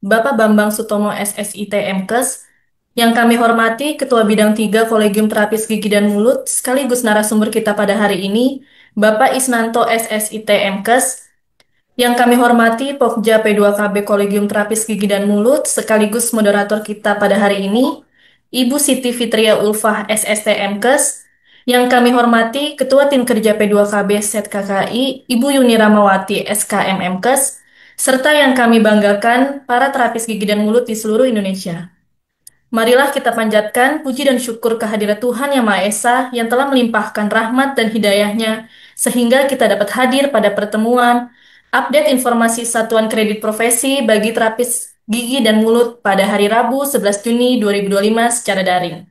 Bapak Bambang Sutomo SSIT MKes, yang kami hormati Ketua Bidang 3 Kolegium Terapis Gigi dan Mulut, sekaligus narasumber kita pada hari ini, Bapak Isnanto SSIT MKes, yang kami hormati Pokja P2KB Kolegium Terapis Gigi dan Mulut, sekaligus moderator kita pada hari ini, Ibu Siti Fitria Ulfah SST MKes, yang kami hormati Ketua Tim Kerja P2KB Set KKI, Ibu Yuni Ramawati SKM MKes, serta yang kami banggakan para terapis gigi dan mulut di seluruh Indonesia. Marilah kita panjatkan puji dan syukur kehadirat Tuhan Yang Maha Esa yang telah melimpahkan rahmat dan hidayahnya sehingga kita dapat hadir pada pertemuan update informasi Satuan Kredit Profesi bagi terapis gigi dan mulut pada hari Rabu 11 Juni 2025 secara daring.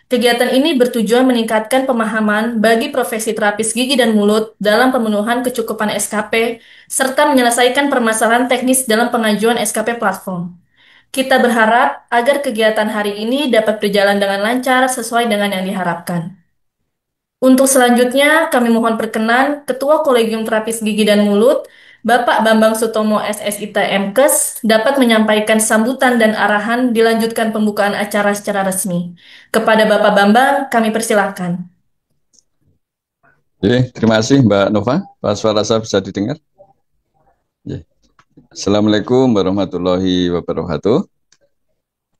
Kegiatan ini bertujuan meningkatkan pemahaman bagi profesi terapis gigi dan mulut dalam pemenuhan kecukupan SKP, serta menyelesaikan permasalahan teknis dalam pengajuan SKP platform. Kita berharap agar kegiatan hari ini dapat berjalan dengan lancar sesuai dengan yang diharapkan. Untuk selanjutnya, kami mohon perkenan Ketua Kolegium Terapis Gigi dan Mulut, Bapak Bambang Sutomo SSIT MKes, dapat menyampaikan sambutan dan arahan dilanjutkan pembukaan acara secara resmi. Kepada Bapak Bambang, kami persilahkan. Oke, terima kasih Mbak Nova. Pak suara saya bisa didengar? Ya. Assalamualaikum warahmatullahi wabarakatuh.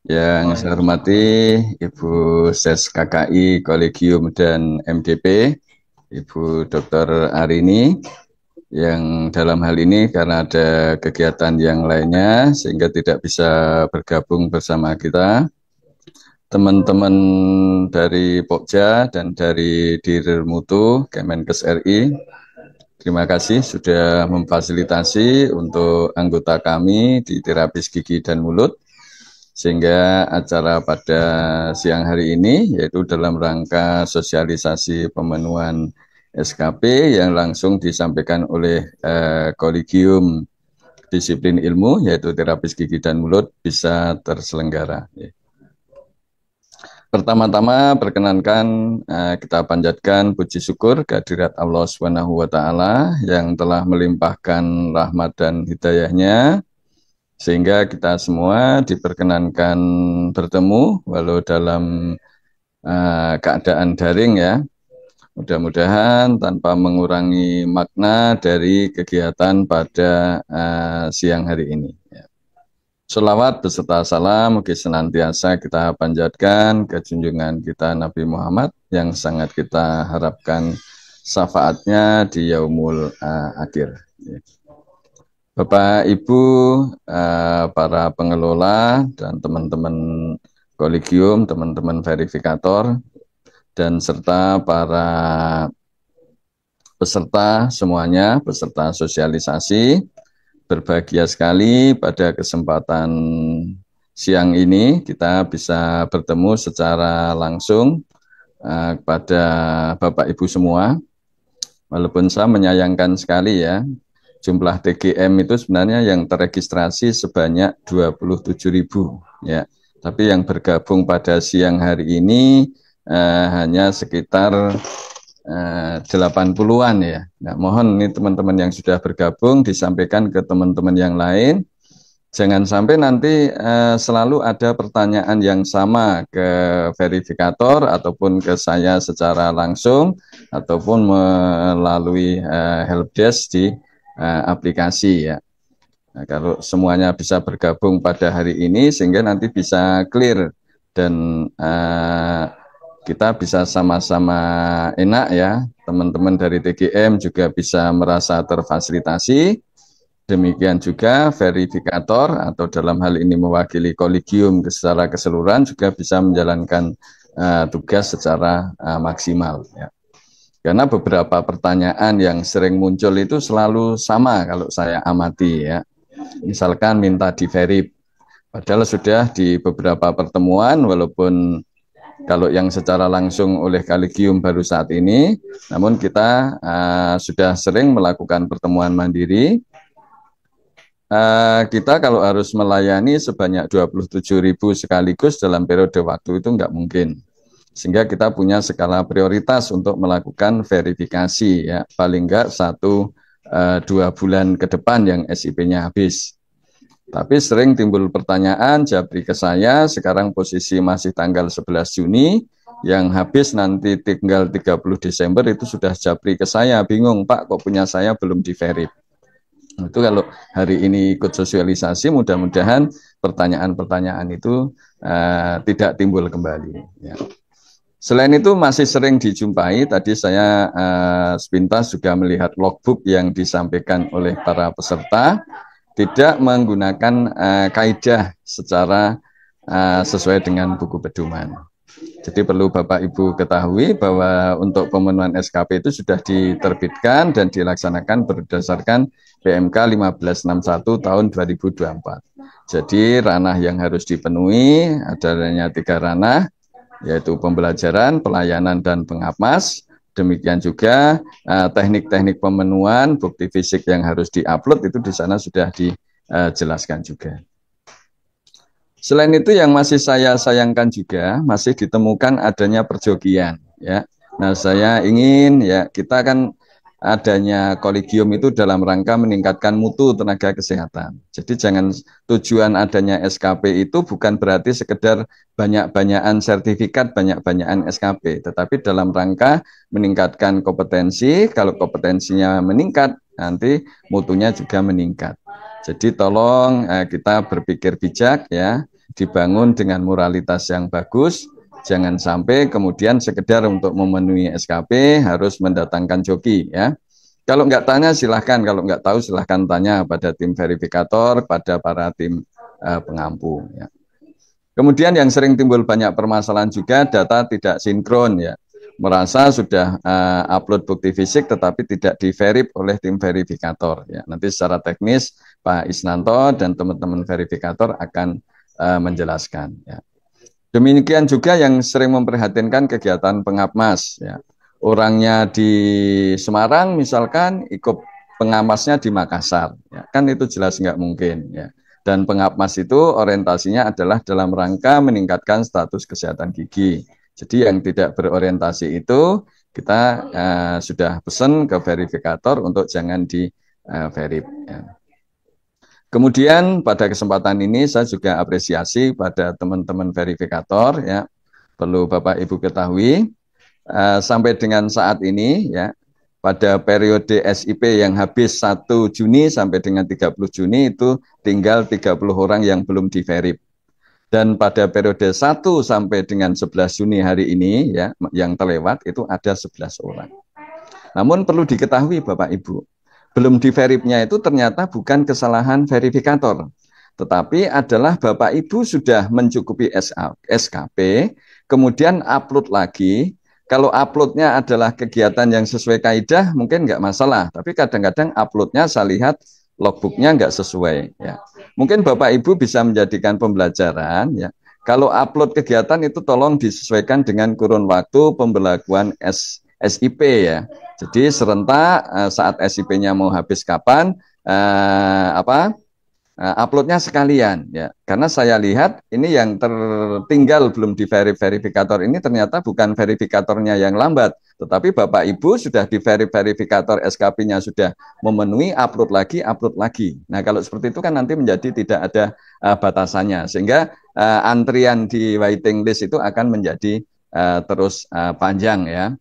Yang saya hormati Ibu Ses KKI Kolegium dan MDP, Ibu Dr. Arini, yang dalam hal ini karena ada kegiatan yang lainnya sehingga tidak bisa bergabung bersama kita. Teman-teman dari Pokja dan dari Dirmutu Kemenkes RI, terima kasih sudah memfasilitasi untuk anggota kami di terapis gigi dan mulut, sehingga acara pada siang hari ini yaitu dalam rangka sosialisasi pemenuhan SKP yang langsung disampaikan oleh Kolegium Disiplin Ilmu yaitu terapis gigi dan mulut bisa terselenggara. Pertama-tama perkenankan kita panjatkan puji syukur kehadirat Allah Subhanahu wa taala yang telah melimpahkan rahmat dan hidayahnya sehingga kita semua diperkenankan bertemu walau dalam keadaan daring ya. Mudah-mudahan tanpa mengurangi makna dari kegiatan pada siang hari ini. Sholawat beserta salam mungkin senantiasa kita panjatkan ke junjungan kita Nabi Muhammad yang sangat kita harapkan syafaatnya di yaumul akhir. Bapak Ibu, para pengelola dan teman-teman kolegium, teman-teman verifikator, dan serta para peserta semuanya, peserta sosialisasi, berbahagia sekali pada kesempatan siang ini kita bisa bertemu secara langsung kepada Bapak Ibu semua. Walaupun saya menyayangkan sekali ya, jumlah TGM itu sebenarnya yang terregistrasi sebanyak 27.000 ya. Tapi yang bergabung pada siang hari ini hanya sekitar 80-an ya. Nah, mohon ini teman-teman yang sudah bergabung disampaikan ke teman-teman yang lain. Jangan sampai nanti selalu ada pertanyaan yang sama ke verifikator ataupun ke saya secara langsung ataupun melalui helpdesk di aplikasi ya. Nah, kalau semuanya bisa bergabung pada hari ini sehingga nanti bisa clear dan kita bisa sama-sama enak ya, teman-teman dari TGM juga bisa merasa terfasilitasi, demikian juga verifikator atau dalam hal ini mewakili kolegium secara keseluruhan juga bisa menjalankan tugas secara maksimal ya. Karena beberapa pertanyaan yang sering muncul itu selalu sama kalau saya amati ya, misalkan minta di-verif, padahal sudah di beberapa pertemuan walaupun kalau yang secara langsung oleh kolegium baru saat ini, namun kita sudah sering melakukan pertemuan mandiri. Kita kalau harus melayani sebanyak 27.000 sekaligus dalam periode waktu itu nggak mungkin. Sehingga kita punya skala prioritas untuk melakukan verifikasi, ya paling nggak 1-2 bulan ke depan yang SIP-nya habis. Tapi sering timbul pertanyaan, japri ke saya, sekarang posisi masih tanggal 11 Juni, yang habis nanti tinggal 30 Desember itu sudah japri ke saya, bingung Pak, kok punya saya belum di-verif. Itu kalau hari ini ikut sosialisasi, mudah-mudahan pertanyaan-pertanyaan itu tidak timbul kembali. Ya. Selain itu masih sering dijumpai, tadi saya sepintas juga melihat logbook yang disampaikan oleh para peserta, tidak menggunakan kaidah secara sesuai dengan buku pedoman. Jadi perlu Bapak Ibu ketahui bahwa untuk pemenuhan SKP itu sudah diterbitkan dan dilaksanakan berdasarkan PMK 1561 tahun 2024. Jadi ranah yang harus dipenuhi adanya 3 ranah, yaitu pembelajaran, pelayanan, dan pengapmas. Demikian juga teknik-teknik pemenuhan bukti fisik yang harus diupload itu di sana sudah dijelaskan juga. Selain itu yang masih saya sayangkan juga masih ditemukan adanya perjokian ya. Nah, saya ingin ya kita kan adanya kolegium itu dalam rangka meningkatkan mutu tenaga kesehatan. Jadi jangan tujuan adanya SKP itu bukan berarti sekedar banyak-banyakan sertifikat, banyak-banyakan SKP, tetapi dalam rangka meningkatkan kompetensi. Kalau kompetensinya meningkat, nanti mutunya juga meningkat. Jadi tolong kita berpikir bijak ya, dibangun dengan moralitas yang bagus. Jangan sampai kemudian sekedar untuk memenuhi SKP harus mendatangkan joki ya. Kalau nggak tanya silahkan, kalau nggak tahu silahkan tanya pada tim verifikator, pada para tim pengampu. Ya. Kemudian yang sering timbul banyak permasalahan juga data tidak sinkron ya. Merasa sudah upload bukti fisik tetapi tidak diverif oleh tim verifikator. Ya. Nanti secara teknis Pak Isnanto dan teman-teman verifikator akan menjelaskan. Ya. Demikian juga yang sering memprihatinkan kegiatan pengapmas. Ya. Orangnya di Semarang misalkan, ikut pengamasnya di Makassar. Ya. Kan itu jelas nggak mungkin. Ya. Dan pengapmas itu orientasinya adalah dalam rangka meningkatkan status kesehatan gigi. Jadi yang tidak berorientasi itu kita sudah pesan ke verifikator untuk jangan di verif. Ya. Kemudian pada kesempatan ini saya juga apresiasi pada teman-teman verifikator ya. Perlu Bapak Ibu ketahui sampai dengan saat ini ya pada periode SIP yang habis 1 Juni sampai dengan 30 Juni itu tinggal 30 orang yang belum diverif. Dan pada periode 1 sampai dengan 11 Juni hari ini ya yang terlewat itu ada 11 orang. Namun perlu diketahui Bapak Ibu, belum diverifnya itu ternyata bukan kesalahan verifikator, tetapi adalah Bapak Ibu sudah mencukupi SKP, kemudian upload lagi. Kalau uploadnya adalah kegiatan yang sesuai kaidah, mungkin nggak masalah. Tapi kadang-kadang uploadnya saya lihat logbooknya nggak sesuai. Ya. Mungkin Bapak Ibu bisa menjadikan pembelajaran. Ya. Kalau upload kegiatan itu tolong disesuaikan dengan kurun waktu pembelakuan SIP ya. Jadi serentak saat SIP-nya mau habis kapan, uploadnya sekalian ya. Karena saya lihat ini yang tertinggal belum di verifikator ini ternyata bukan verifikatornya yang lambat, tetapi Bapak Ibu sudah di verifikator SKP-nya sudah memenuhi, upload lagi, upload lagi. Nah kalau seperti itu kan nanti menjadi tidak ada batasannya, sehingga antrian di waiting list itu akan menjadi terus panjang ya.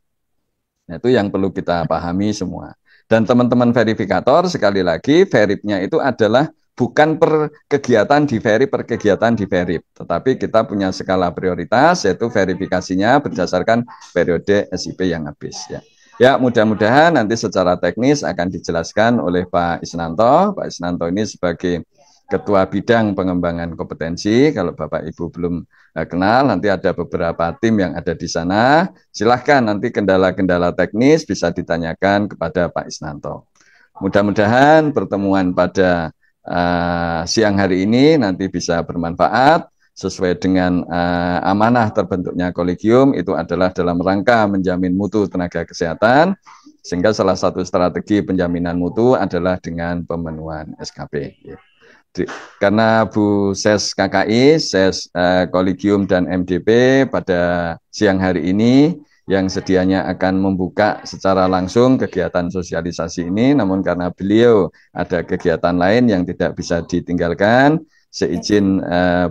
Nah, itu yang perlu kita pahami semua. Dan teman-teman verifikator, sekali lagi, verifnya itu adalah bukan per kegiatan di verif, per kegiatan di verif. Tetapi kita punya skala prioritas, yaitu verifikasinya berdasarkan periode SIP yang habis. Ya, ya mudah-mudahan nanti secara teknis akan dijelaskan oleh Pak Isnanto. Pak Isnanto ini sebagai Ketua Bidang Pengembangan Kompetensi. Kalau Bapak Ibu belum kenal, nanti ada beberapa tim yang ada di sana. Silahkan nanti kendala-kendala teknis bisa ditanyakan kepada Pak Isnanto. Mudah-mudahan pertemuan pada siang hari ini nanti bisa bermanfaat sesuai dengan amanah terbentuknya kolegium. Itu adalah dalam rangka menjamin mutu tenaga kesehatan, sehingga salah satu strategi penjaminan mutu adalah dengan pemenuhan SKP. Karena Bu Ses KKI, Ses Kolegium dan MDP pada siang hari ini yang sedianya akan membuka secara langsung kegiatan sosialisasi ini, namun karena beliau ada kegiatan lain yang tidak bisa ditinggalkan, seizin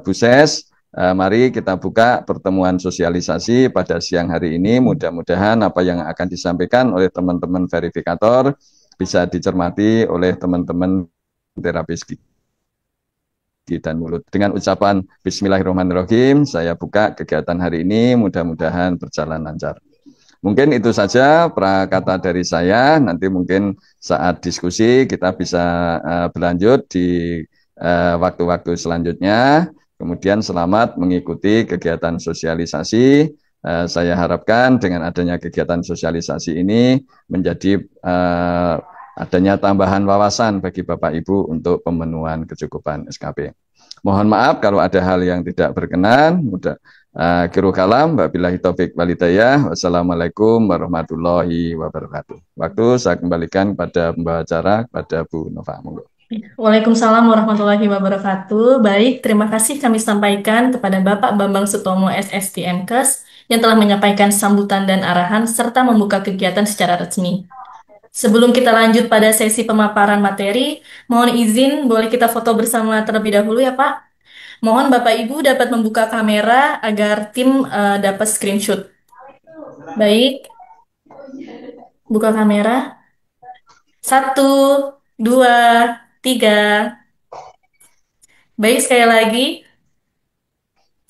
Bu Ses, mari kita buka pertemuan sosialisasi pada siang hari ini. Mudah-mudahan apa yang akan disampaikan oleh teman-teman verifikator bisa dicermati oleh teman-teman terapis gigi dan mulut. Dengan ucapan Bismillahirrahmanirrahim, saya buka kegiatan hari ini, mudah-mudahan berjalan lancar. Mungkin itu saja prakata dari saya, nanti mungkin saat diskusi kita bisa berlanjut di waktu-waktu selanjutnya. Kemudian selamat mengikuti kegiatan sosialisasi. Saya harapkan dengan adanya kegiatan sosialisasi ini menjadi adanya tambahan wawasan bagi Bapak Ibu untuk pemenuhan kecukupan SKP. Mohon maaf kalau ada hal yang tidak berkenan. Akhirul kalam, wabillahi taufik walhidayah. Wassalamualaikum warahmatullahi wabarakatuh. Waktu saya kembalikan kepada pembawa acara, kepada Bu Nova. Monggo. Waalaikumsalam warahmatullahi wabarakatuh. Baik, terima kasih kami sampaikan kepada Bapak Bambang Sutomo SST MKes yang telah menyampaikan sambutan dan arahan serta membuka kegiatan secara resmi. Sebelum kita lanjut pada sesi pemaparan materi, mohon izin boleh kita foto bersama terlebih dahulu ya Pak. Mohon Bapak Ibu dapat membuka kamera agar tim dapat screenshot. Baik, buka kamera. 1, 2, 3. Baik, sekali lagi.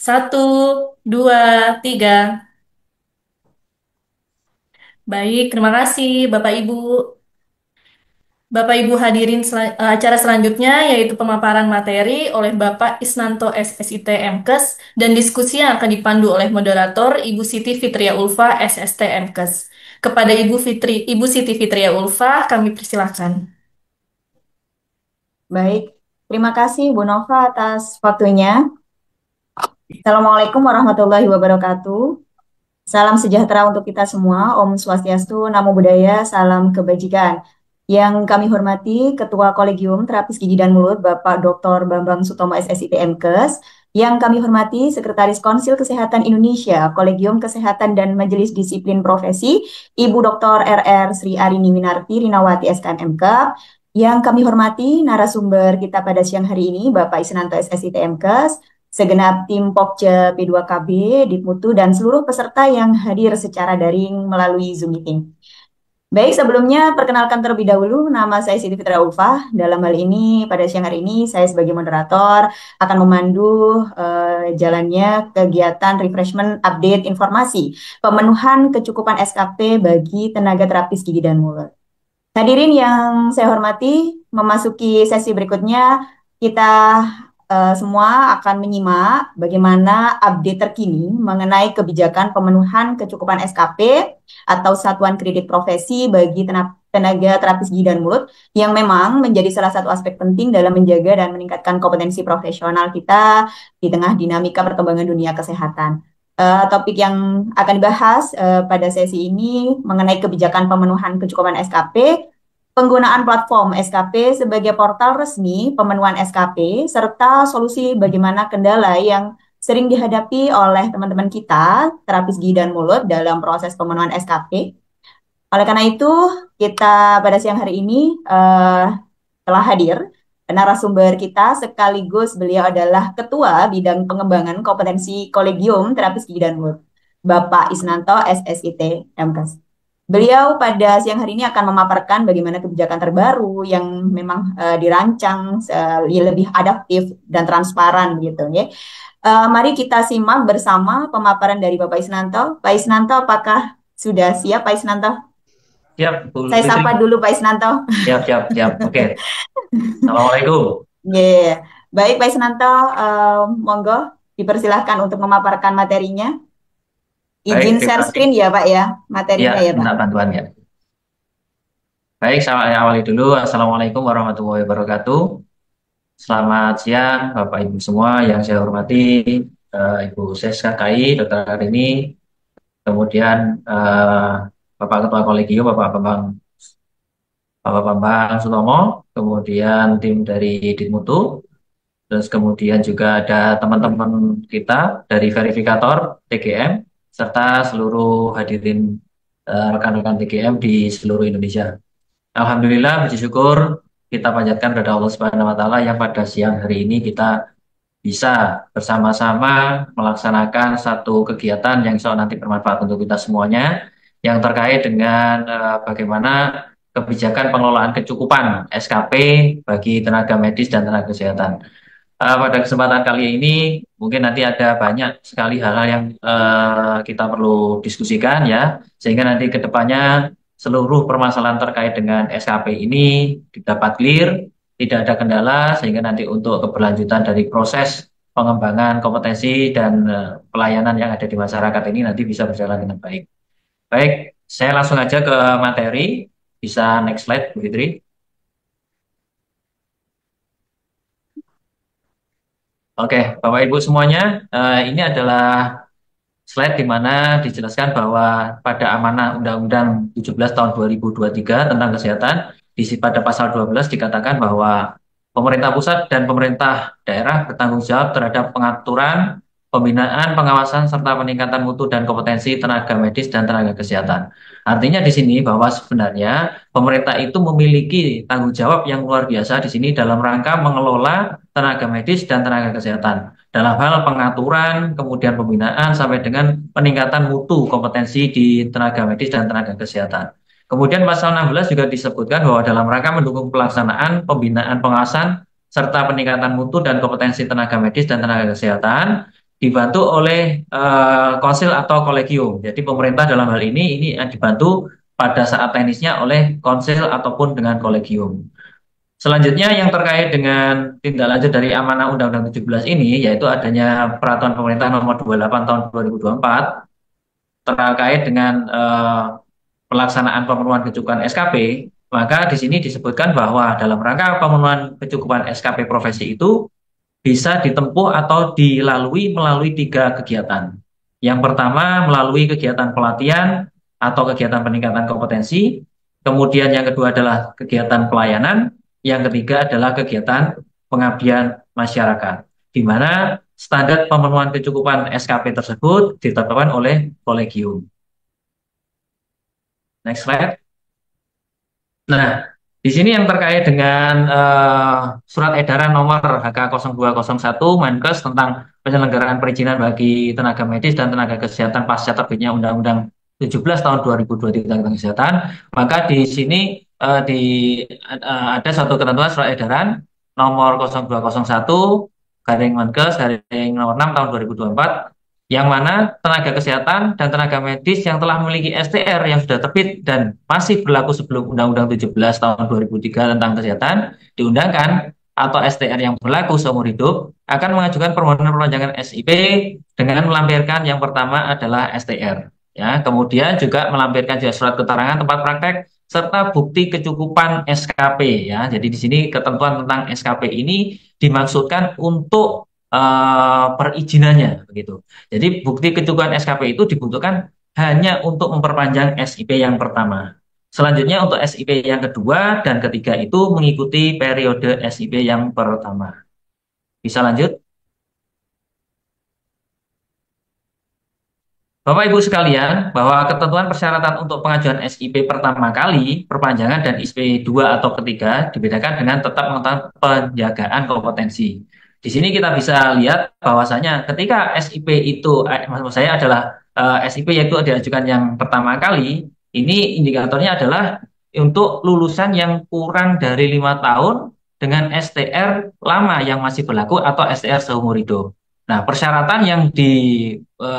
1, 2, 3. Baik, terima kasih Bapak Ibu. Bapak Ibu hadirin acara selanjutnya yaitu pemaparan materi oleh Bapak Isnanto SSIT MKes dan diskusi yang akan dipandu oleh moderator Ibu Siti Fitria Ulfa SST MKes. Kepada Ibu Siti Fitria Ulfa kami persilahkan. Baik, terima kasih Bu Nova atas waktunya. Assalamualaikum warahmatullahi wabarakatuh. Salam sejahtera untuk kita semua. Om Swastiastu, Namo Buddhaya, salam kebajikan. Yang kami hormati Ketua Kolegium Terapis Gigi dan Mulut Bapak Dr. Bambang Sutomo SSIT MKes. Yang kami hormati Sekretaris Konsil Kesehatan Indonesia, Kolegium Kesehatan dan Majelis Disiplin Profesi, Ibu Dr. RR Sri Arini Winarti Rinawati SKM MK. Yang kami hormati narasumber kita pada siang hari ini, Bapak Isnanto SSIT MKes, segenap tim Pokja P2KB, Ditmutu, dan seluruh peserta yang hadir secara daring melalui Zoom Meeting. Baik, sebelumnya perkenalkan terlebih dahulu, nama saya Siti Fitria Ulfa. Dalam hal ini, pada siang hari ini, saya sebagai moderator akan memandu jalannya kegiatan refreshment update informasi pemenuhan kecukupan SKP bagi tenaga terapis gigi dan mulut. Hadirin yang saya hormati, memasuki sesi berikutnya, kita semua akan menyimak bagaimana update terkini mengenai kebijakan pemenuhan kecukupan SKP atau Satuan Kredit Profesi bagi tenaga terapis gigi dan mulut yang memang menjadi salah satu aspek penting dalam menjaga dan meningkatkan kompetensi profesional kita di tengah dinamika perkembangan dunia kesehatan. Topik yang akan dibahas pada sesi ini mengenai kebijakan pemenuhan kecukupan SKP, penggunaan platform SKP sebagai portal resmi pemenuhan SKP, serta solusi bagaimana kendala yang sering dihadapi oleh teman-teman kita, terapis gigi dan mulut dalam proses pemenuhan SKP. Oleh karena itu, kita pada siang hari ini telah hadir narasumber kita, sekaligus beliau adalah Ketua Bidang Pengembangan Kompetensi Kolegium Terapis Gigi dan Mulut, Bapak Isnanto SSIT MKes. Beliau pada siang hari ini akan memaparkan bagaimana kebijakan terbaru yang memang dirancang lebih adaptif dan transparan gitu ya. Mari kita simak bersama pemaparan dari Bapak Isnanto. Pak Isnanto, apakah sudah siap Pak Isnanto? Siap, Bu Saya Fitri. sapa dulu Pak Isnanto. Siap. Oke. Assalamualaikum. Yeah. Baik Pak Isnanto, monggo dipersilahkan untuk memaparkan materinya. Izin Baik, share terima screen ya Pak ya, materinya ya Pak. minta bantuan ya. Baik, saya awali dulu. Assalamualaikum warahmatullahi wabarakatuh. Selamat siang Bapak Ibu semua yang saya hormati, Ibu Ses KKI, Dr. Arini, kemudian Bapak Ketua Kolegium, Bapak Bambang Sutomo, kemudian tim dari Ditmutu, terus kemudian juga ada teman-teman kita dari verifikator TGM, serta seluruh hadirin rekan-rekan TGM di seluruh Indonesia. Alhamdulillah, puji syukur kita panjatkan kepada Allah Subhanahu wa taala yang pada siang hari ini kita bisa bersama-sama melaksanakan satu kegiatan yang insya Allah nanti bermanfaat untuk kita semuanya, yang terkait dengan bagaimana kebijakan pengelolaan kecukupan SKP bagi tenaga medis dan tenaga kesehatan. Pada kesempatan kali ini mungkin nanti ada banyak sekali hal-hal yang kita perlu diskusikan ya, sehingga nanti ke depannya seluruh permasalahan terkait dengan SKP ini dapat clear, tidak ada kendala, sehingga nanti untuk keberlanjutan dari proses pengembangan kompetensi dan pelayanan yang ada di masyarakat ini nanti bisa berjalan dengan baik. Baik, saya langsung aja ke materi. Bisa next slide, Bu Fitri. Oke, Bapak Ibu semuanya, ini adalah slide di mana dijelaskan bahwa pada amanah Undang-Undang 17 tahun 2023 tentang kesehatan, pada pasal 12 dikatakan bahwa pemerintah pusat dan pemerintah daerah bertanggung jawab terhadap pengaturan, pembinaan, pengawasan, serta peningkatan mutu dan kompetensi tenaga medis dan tenaga kesehatan. Artinya di sini bahwa sebenarnya pemerintah itu memiliki tanggung jawab yang luar biasa di sini dalam rangka mengelola tenaga medis dan tenaga kesehatan dalam hal pengaturan, kemudian pembinaan, sampai dengan peningkatan mutu kompetensi di tenaga medis dan tenaga kesehatan. Kemudian pasal 16 juga disebutkan bahwa dalam rangka mendukung pelaksanaan, pembinaan, pengawasan, serta peningkatan mutu dan kompetensi tenaga medis dan tenaga kesehatan, dibantu oleh konsil atau kolegium. Jadi pemerintah dalam hal ini dibantu pada saat teknisnya oleh konsil ataupun dengan kolegium. Selanjutnya yang terkait dengan tindak lanjut dari amanah Undang-Undang 17 ini, yaitu adanya Peraturan Pemerintah Nomor 28 Tahun 2024 terkait dengan pelaksanaan pemenuhan kecukupan SKP, maka di sini disebutkan bahwa dalam rangka pemenuhan kecukupan SKP profesi itu bisa ditempuh atau dilalui melalui 3 kegiatan. Yang pertama melalui kegiatan pelatihan atau kegiatan peningkatan kompetensi, kemudian yang kedua adalah kegiatan pelayanan, yang ketiga adalah kegiatan pengabdian masyarakat, di mana standar pemenuhan kecukupan SKP tersebut ditetapkan oleh kolegium. Next slide. Nah, di sini yang terkait dengan surat edaran nomor HK0201 Menkes tentang penyelenggaraan perizinan bagi tenaga medis dan tenaga kesehatan pasca terbitnya Undang-Undang 17 tahun 2023 tentang kesehatan, maka di sini ada satu ketentuan surat edaran nomor 0201 garing Menkes garing nomor 6 tahun 2024, yang mana tenaga kesehatan dan tenaga medis yang telah memiliki STR yang sudah terbit dan masih berlaku sebelum Undang-Undang 17 tahun 2003 tentang kesehatan diundangkan, atau STR yang berlaku seumur hidup, akan mengajukan permohonan perpanjangan SIP dengan melampirkan yang pertama adalah STR. Ya, kemudian juga melampirkan juga surat keterangan tempat praktek serta bukti kecukupan SKP. Ya, jadi di sini ketentuan tentang SKP ini dimaksudkan untuk perizinannya begitu. Jadi bukti kecukupan SKP itu dibutuhkan hanya untuk memperpanjang SIP yang pertama. Selanjutnya untuk SIP yang kedua dan ketiga itu mengikuti periode SIP yang pertama. Bisa lanjut? Bapak Ibu sekalian, bahwa ketentuan persyaratan untuk pengajuan SIP pertama kali, perpanjangan dan SIP 2 atau ketiga dibedakan dengan tetap mengetahui penjagaan kompetensi. Di sini kita bisa lihat bahwasanya ketika SIP itu, maksud saya adalah SIP yaitu diajukan yang pertama kali, ini indikatornya adalah untuk lulusan yang kurang dari 5 tahun dengan STR lama yang masih berlaku atau STR seumur hidup. Nah, persyaratan yang disyaratkan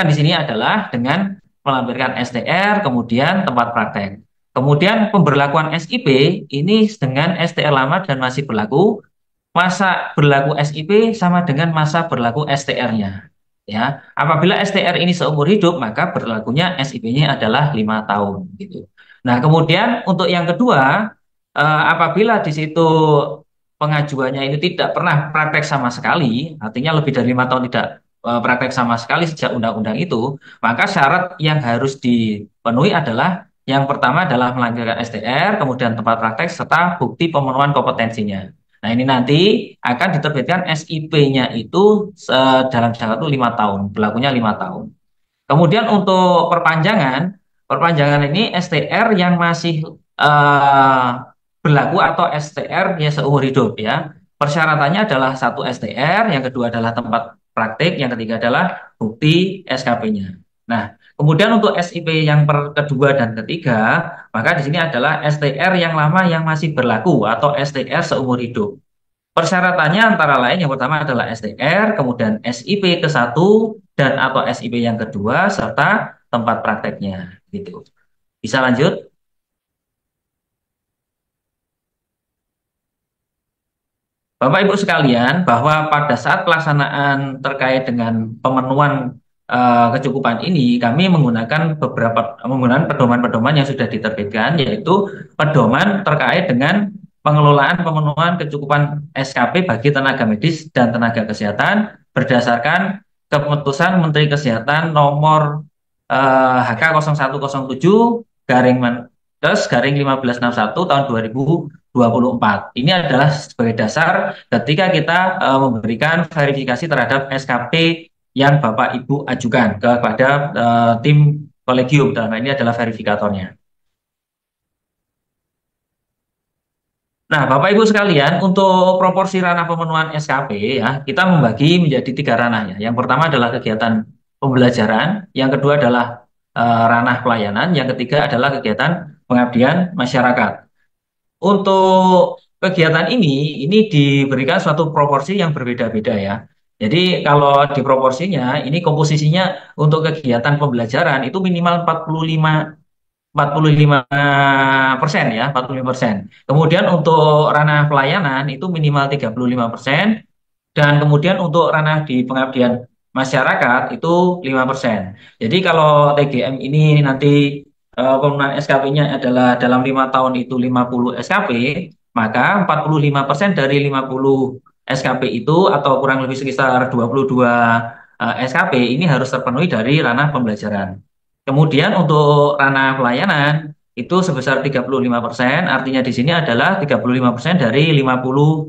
di sini adalah dengan melampirkan STR, kemudian tempat praktek. Kemudian pemberlakuan SIP ini dengan STR lama dan masih berlaku. Masa berlaku SIP sama dengan masa berlaku STR-nya. Ya, apabila STR ini seumur hidup, maka berlakunya SIP-nya adalah 5 tahun gitu. Nah, kemudian untuk yang kedua, apabila di situ pengajuannya ini tidak pernah praktek sama sekali, artinya lebih dari 5 tahun tidak praktek sama sekali sejak undang-undang itu, maka syarat yang harus dipenuhi adalah yang pertama adalah melampirkan STR, kemudian tempat praktek serta bukti pemenuhan kompetensinya. Nah, ini nanti akan diterbitkan SIP-nya itu dalam jangka waktu 5 tahun, berlakunya 5 tahun. Kemudian untuk perpanjangan ini STR yang masih eh, berlaku atau STR ya seumur hidup ya. Persyaratannya adalah satu STR, yang kedua adalah tempat praktik, yang ketiga adalah bukti SKP-nya. Nah, kemudian untuk SIP yang kedua dan ketiga, maka di sini adalah STR yang lama yang masih berlaku atau STR seumur hidup. Persyaratannya antara lain yang pertama adalah STR, kemudian SIP ke satu dan atau SIP yang kedua serta tempat prakteknya gitu. Bisa lanjut? Bapak Ibu sekalian, bahwa pada saat pelaksanaan terkait dengan pemenuhan kecukupan ini, kami menggunakan pedoman-pedoman yang sudah diterbitkan, yaitu pedoman terkait dengan pengelolaan pemenuhan kecukupan SKP bagi tenaga medis dan tenaga kesehatan berdasarkan keputusan Menteri Kesehatan nomor HK 0107 garing Menkes garing 1561 tahun 2024. Ini adalah sebagai dasar ketika kita memberikan verifikasi terhadap SKP yang Bapak Ibu ajukan kepada tim kolegium, dalam hal ini adalah verifikatornya. Nah, Bapak Ibu sekalian, untuk proporsi ranah pemenuhan SKP ya, kita membagi menjadi 3 ranah ya. Yang pertama adalah kegiatan pembelajaran, yang kedua adalah ranah pelayanan, yang ketiga adalah kegiatan pengabdian masyarakat. Untuk kegiatan ini diberikan suatu proporsi yang berbeda-beda ya. Jadi kalau di proporsinya, ini komposisinya untuk kegiatan pembelajaran itu minimal 45% ya, 45%. Kemudian untuk ranah pelayanan itu minimal 35%, dan kemudian untuk ranah di pengabdian masyarakat itu 5%. Jadi kalau TGM ini nanti pemenuhan SKP-nya adalah dalam 5 tahun itu 50 SKP, maka 45% dari 50 SKP itu atau kurang lebih sekitar 22 SKP ini harus terpenuhi dari ranah pembelajaran. Kemudian untuk ranah pelayanan itu sebesar 35%, artinya di sini adalah 35% dari 50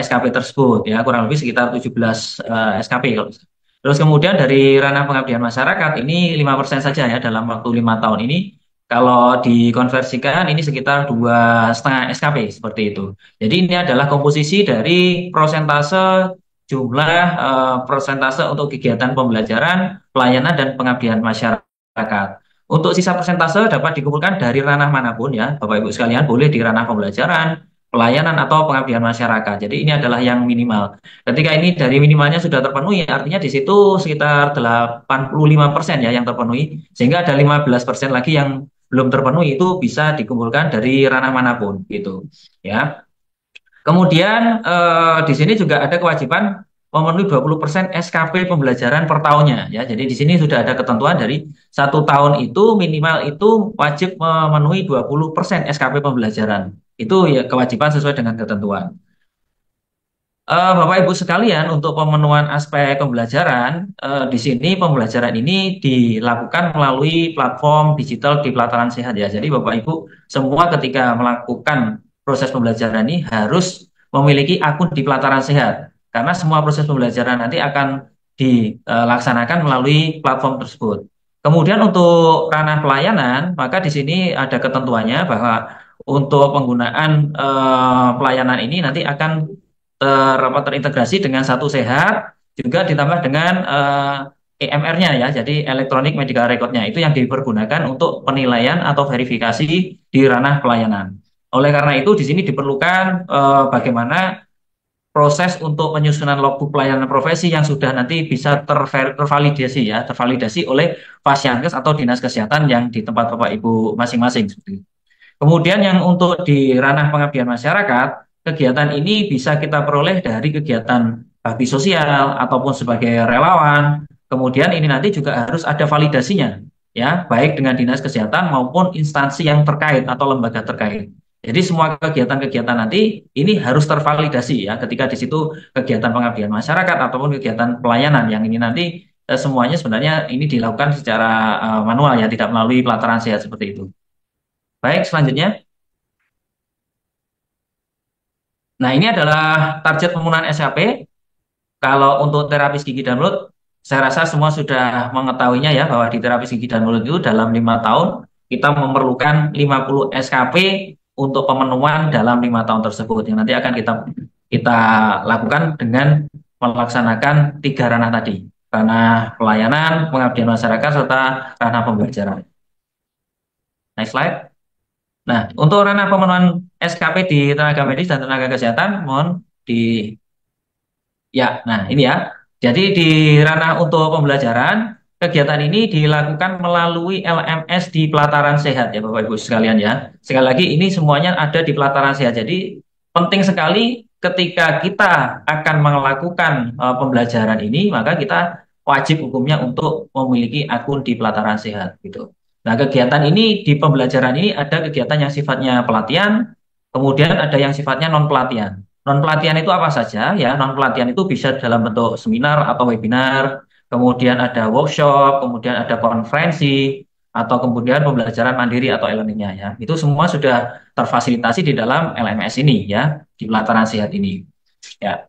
SKP tersebut ya, kurang lebih sekitar 17 SKP kalau bisa. Terus kemudian dari ranah pengabdian masyarakat ini 5% saja ya dalam waktu 5 tahun ini. Kalau dikonversikan ini sekitar 2,5 SKP seperti itu. Jadi ini adalah komposisi dari persentase jumlah persentase untuk kegiatan pembelajaran, pelayanan dan pengabdian masyarakat. Untuk sisa persentase dapat dikumpulkan dari ranah manapun ya, Bapak Ibu sekalian, boleh di ranah pembelajaran, pelayanan atau pengabdian masyarakat. Jadi ini adalah yang minimal. Ketika ini dari minimalnya sudah terpenuhi, artinya di situ sekitar 85% ya yang terpenuhi, sehingga ada 15% lagi yang belum terpenuhi, itu bisa dikumpulkan dari ranah manapun gitu ya. Kemudian di sini juga ada kewajiban memenuhi 20% SKP pembelajaran per tahunnya ya. Jadi di sini sudah ada ketentuan dari 1 tahun itu minimal itu wajib memenuhi 20% SKP pembelajaran. Itu ya kewajiban sesuai dengan ketentuan. Bapak Ibu sekalian, untuk pemenuhan aspek pembelajaran, di sini pembelajaran ini dilakukan melalui platform digital di Pelataran Sehat ya. Jadi Bapak Ibu semua ketika melakukan proses pembelajaran ini harus memiliki akun di Pelataran Sehat, karena semua proses pembelajaran nanti akan dilaksanakan melalui platform tersebut. Kemudian untuk ranah pelayanan, maka di sini ada ketentuannya bahwa untuk penggunaan pelayanan ini nanti akan terintegrasi dengan Satu Sehat, juga ditambah dengan EMR-nya ya, jadi Electronic Medical Record-nya itu yang dipergunakan untuk penilaian atau verifikasi di ranah pelayanan. Oleh karena itu di sini diperlukan bagaimana proses untuk penyusunan logbook pelayanan profesi yang sudah nanti bisa tervalidasi ya, tervalidasi oleh Fasyankes atau Dinas Kesehatan yang di tempat Bapak Ibu masing-masing. Kemudian yang untuk di ranah pengabdian masyarakat, kegiatan ini bisa kita peroleh dari kegiatan bakti sosial ataupun sebagai relawan. Kemudian ini nanti juga harus ada validasinya, ya, baik dengan Dinas Kesehatan maupun instansi yang terkait atau lembaga terkait. Jadi semua kegiatan-kegiatan nanti ini harus tervalidasi ya, ketika di situ kegiatan pengabdian masyarakat ataupun kegiatan pelayanan yang ini nanti semuanya sebenarnya ini dilakukan secara manual ya, tidak melalui pelataran sehat seperti itu. Baik, selanjutnya. Nah, ini adalah target pembunuhan SKP. Kalau untuk terapis gigi dan mulut, saya rasa semua sudah mengetahuinya ya, bahwa di terapis gigi dan mulut itu dalam 5 tahun kita memerlukan 50 SKP untuk pemenuhan dalam 5 tahun tersebut. Yang nanti akan kita lakukan dengan melaksanakan 3 ranah tadi. Ranah pelayanan, pengabdian masyarakat, serta ranah pembelajaran. Next slide. Nah, untuk ranah pemenuhan SKP di tenaga medis dan tenaga kesehatan, mohon di ya, nah ini ya. Jadi di ranah untuk pembelajaran, kegiatan ini dilakukan melalui LMS di pelataran sehat ya Bapak Ibu sekalian ya. Sekali lagi ini semuanya ada di pelataran sehat. Jadi penting sekali ketika kita akan melakukan pembelajaran ini, maka kita wajib hukumnya untuk memiliki akun di pelataran sehat gitu. Nah, kegiatan ini di pembelajaran ini ada kegiatan yang sifatnya pelatihan, kemudian ada yang sifatnya non pelatihan. Non pelatihan itu apa saja ya? Non pelatihan itu bisa dalam bentuk seminar atau webinar, kemudian ada workshop, kemudian ada konferensi, atau kemudian pembelajaran mandiri atau e-learningnya ya. Itu semua sudah terfasilitasi di dalam LMS ini ya, di pelataran sehat ini. Ya.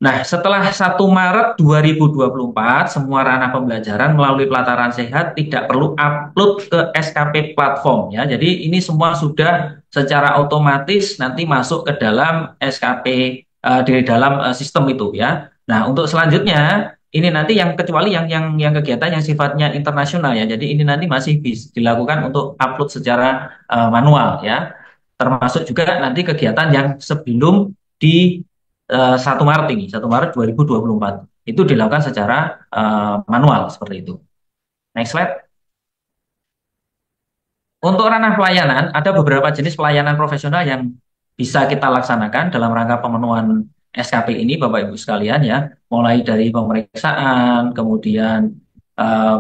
Nah, setelah 1 Maret 2024, semua ranah pembelajaran melalui pelataran sehat tidak perlu upload ke SKP platform ya. Jadi ini semua sudah secara otomatis nanti masuk ke dalam SKP di dalam sistem itu ya. Nah, untuk selanjutnya ini nanti yang kecuali yang kegiatan yang sifatnya internasional ya. Jadi ini nanti masih bisa dilakukan untuk upload secara manual ya. Termasuk juga nanti kegiatan yang sebelum di 1 Maret ini, 1 Maret 2024. Itu dilakukan secara manual seperti itu. Next slide. Untuk ranah pelayanan, ada beberapa jenis pelayanan profesional yang bisa kita laksanakan dalam rangka pemenuhan SKP ini, Bapak Ibu sekalian ya. Mulai dari pemeriksaan, kemudian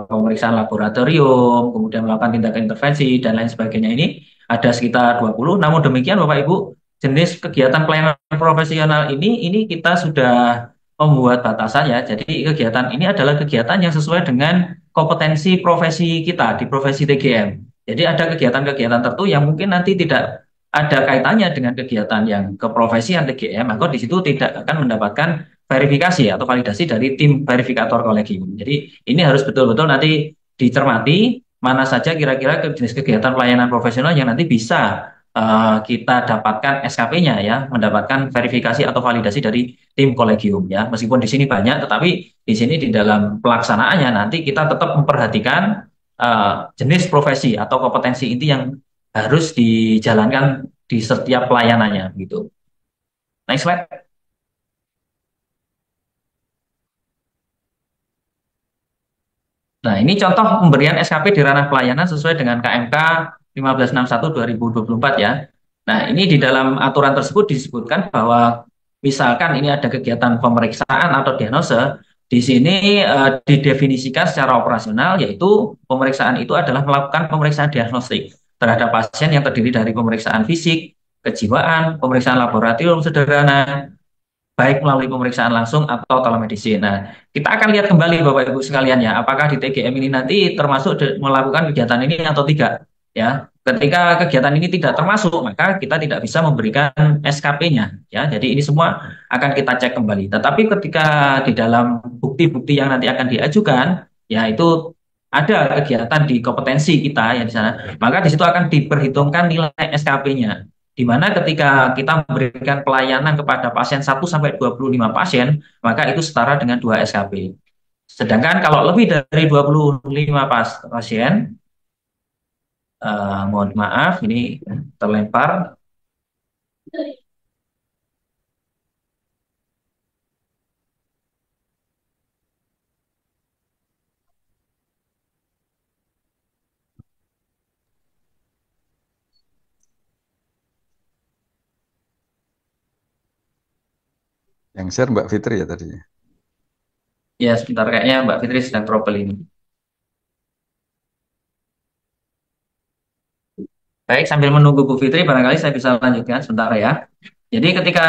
pemeriksaan laboratorium, kemudian melakukan tindakan intervensi, dan lain sebagainya ini ada sekitar 20. Namun demikian Bapak Ibu, jenis kegiatan pelayanan profesional ini kita sudah membuat batasan ya. Jadi kegiatan ini adalah kegiatan yang sesuai dengan kompetensi profesi kita di profesi TGM. Jadi ada kegiatan-kegiatan tertentu yang mungkin nanti tidak ada kaitannya dengan kegiatan yang keprofesian TGM, maka di situ tidak akan mendapatkan verifikasi atau validasi dari tim verifikator kolegium. Jadi ini harus betul-betul nanti dicermati mana saja kira-kira jenis kegiatan pelayanan profesional yang nanti bisa kita dapatkan SKP-nya ya, mendapatkan verifikasi atau validasi dari tim kolegium ya. Meskipun di sini banyak, tetapi di sini di dalam pelaksanaannya nanti kita tetap memperhatikan jenis profesi atau kompetensi inti yang harus dijalankan di setiap pelayanannya gitu. Next slide. Nah, ini contoh pemberian SKP di ranah pelayanan sesuai dengan KMK 1561 2024 ya. Nah, ini di dalam aturan tersebut disebutkan bahwa misalkan ini ada kegiatan pemeriksaan atau diagnosa, di sini didefinisikan secara operasional, yaitu pemeriksaan itu adalah melakukan pemeriksaan diagnostik terhadap pasien yang terdiri dari pemeriksaan fisik, kejiwaan, pemeriksaan laboratorium sederhana, baik melalui pemeriksaan langsung atau telemedicine. Nah, kita akan lihat kembali Bapak Ibu sekalian ya, apakah di TGM ini nanti termasuk melakukan kegiatan ini atau tidak. Ya, ketika kegiatan ini tidak termasuk, maka kita tidak bisa memberikan SKP-nya. Ya, jadi ini semua akan kita cek kembali. Tetapi ketika di dalam bukti-bukti yang nanti akan diajukan, ya itu ada kegiatan di kompetensi kita ya di sana, maka di situ akan diperhitungkan nilai SKP-nya. Di mana ketika kita memberikan pelayanan kepada pasien 1 sampai 25 pasien, maka itu setara dengan 2 SKP. Sedangkan kalau lebih dari 25 pasien, mohon maaf, ini terlempar. Yang share Mbak Fitri ya tadinya. Ya, sebentar kayaknya Mbak Fitri sedang trouble ini. Baik, sambil menunggu Bu Fitri, barangkali saya bisa lanjutkan sebentar ya. Jadi ketika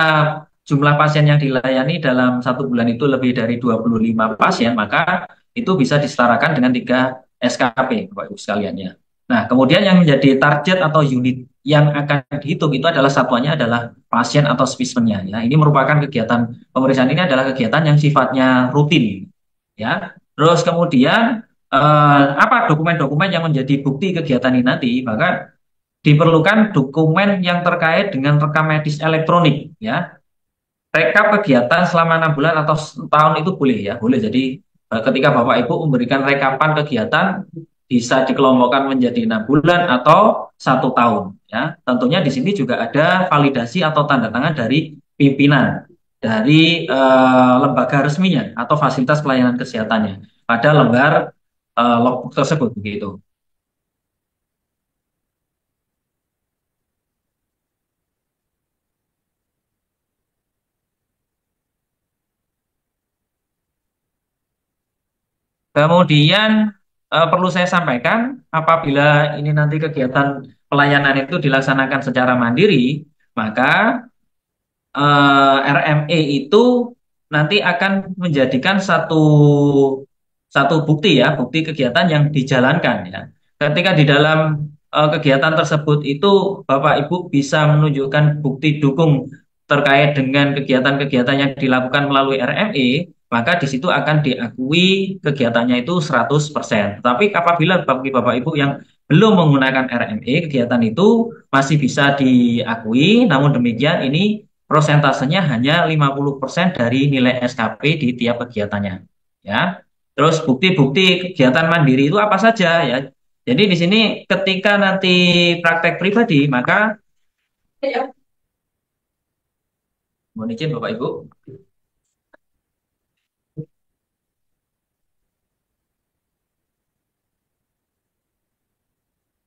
jumlah pasien yang dilayani dalam 1 bulan itu lebih dari 25 pasien, maka itu bisa disetarakan dengan 3 SKP, Bapak Ibu sekalian ya. Nah, kemudian yang menjadi target atau unit yang akan dihitung itu adalah satuannya adalah pasien atau spesimennya ya. Ini merupakan kegiatan pemeriksaan ini adalah kegiatan yang sifatnya rutin ya. Terus kemudian apa dokumen-dokumen yang menjadi bukti kegiatan ini nanti? Maka diperlukan dokumen yang terkait dengan rekam medis elektronik ya. Rekap kegiatan selama 6 bulan atau setahun itu boleh ya, boleh. Jadi ketika Bapak Ibu memberikan rekapan kegiatan bisa dikelompokkan menjadi 6 bulan atau 1 tahun ya. Tentunya di sini juga ada validasi atau tanda tangan dari pimpinan dari lembaga resminya atau fasilitas pelayanan kesehatannya pada lembar logbook tersebut begitu. Kemudian perlu saya sampaikan, apabila ini nanti kegiatan pelayanan itu dilaksanakan secara mandiri, maka RME itu nanti akan menjadikan satu satu bukti ya, bukti kegiatan yang dijalankan ya. Ketika di dalam kegiatan tersebut itu Bapak Ibu bisa menunjukkan bukti dukung terkait dengan kegiatan-kegiatan yang dilakukan melalui RME, maka di situ akan diakui kegiatannya itu 100%. Tapi apabila bagi Bapak Ibu yang belum menggunakan RME, kegiatan itu masih bisa diakui, namun demikian ini prosentasenya hanya 50% dari nilai SKP di tiap kegiatannya. Ya. Terus bukti-bukti kegiatan mandiri itu apa saja ya. Jadi di sini ketika nanti praktek pribadi, maka mohon izin Bapak Ibu.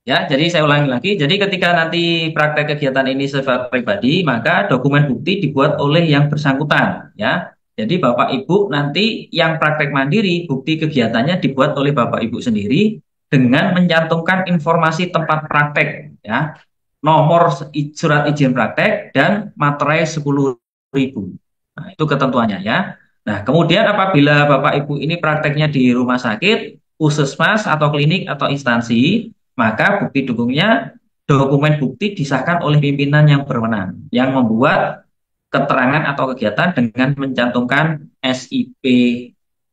Ya, jadi saya ulangi lagi. Jadi ketika nanti praktek kegiatan ini sifat pribadi, maka dokumen bukti dibuat oleh yang bersangkutan, ya. Jadi Bapak Ibu nanti yang praktek mandiri, bukti kegiatannya dibuat oleh Bapak Ibu sendiri dengan mencantumkan informasi tempat praktek, ya. Nomor surat izin praktek dan materai 10.000. Nah, itu ketentuannya ya. Nah, kemudian apabila Bapak Ibu ini prakteknya di rumah sakit, puskesmas atau klinik atau instansi, maka bukti dukungnya dokumen bukti disahkan oleh pimpinan yang berwenang yang membuat keterangan atau kegiatan dengan mencantumkan SIP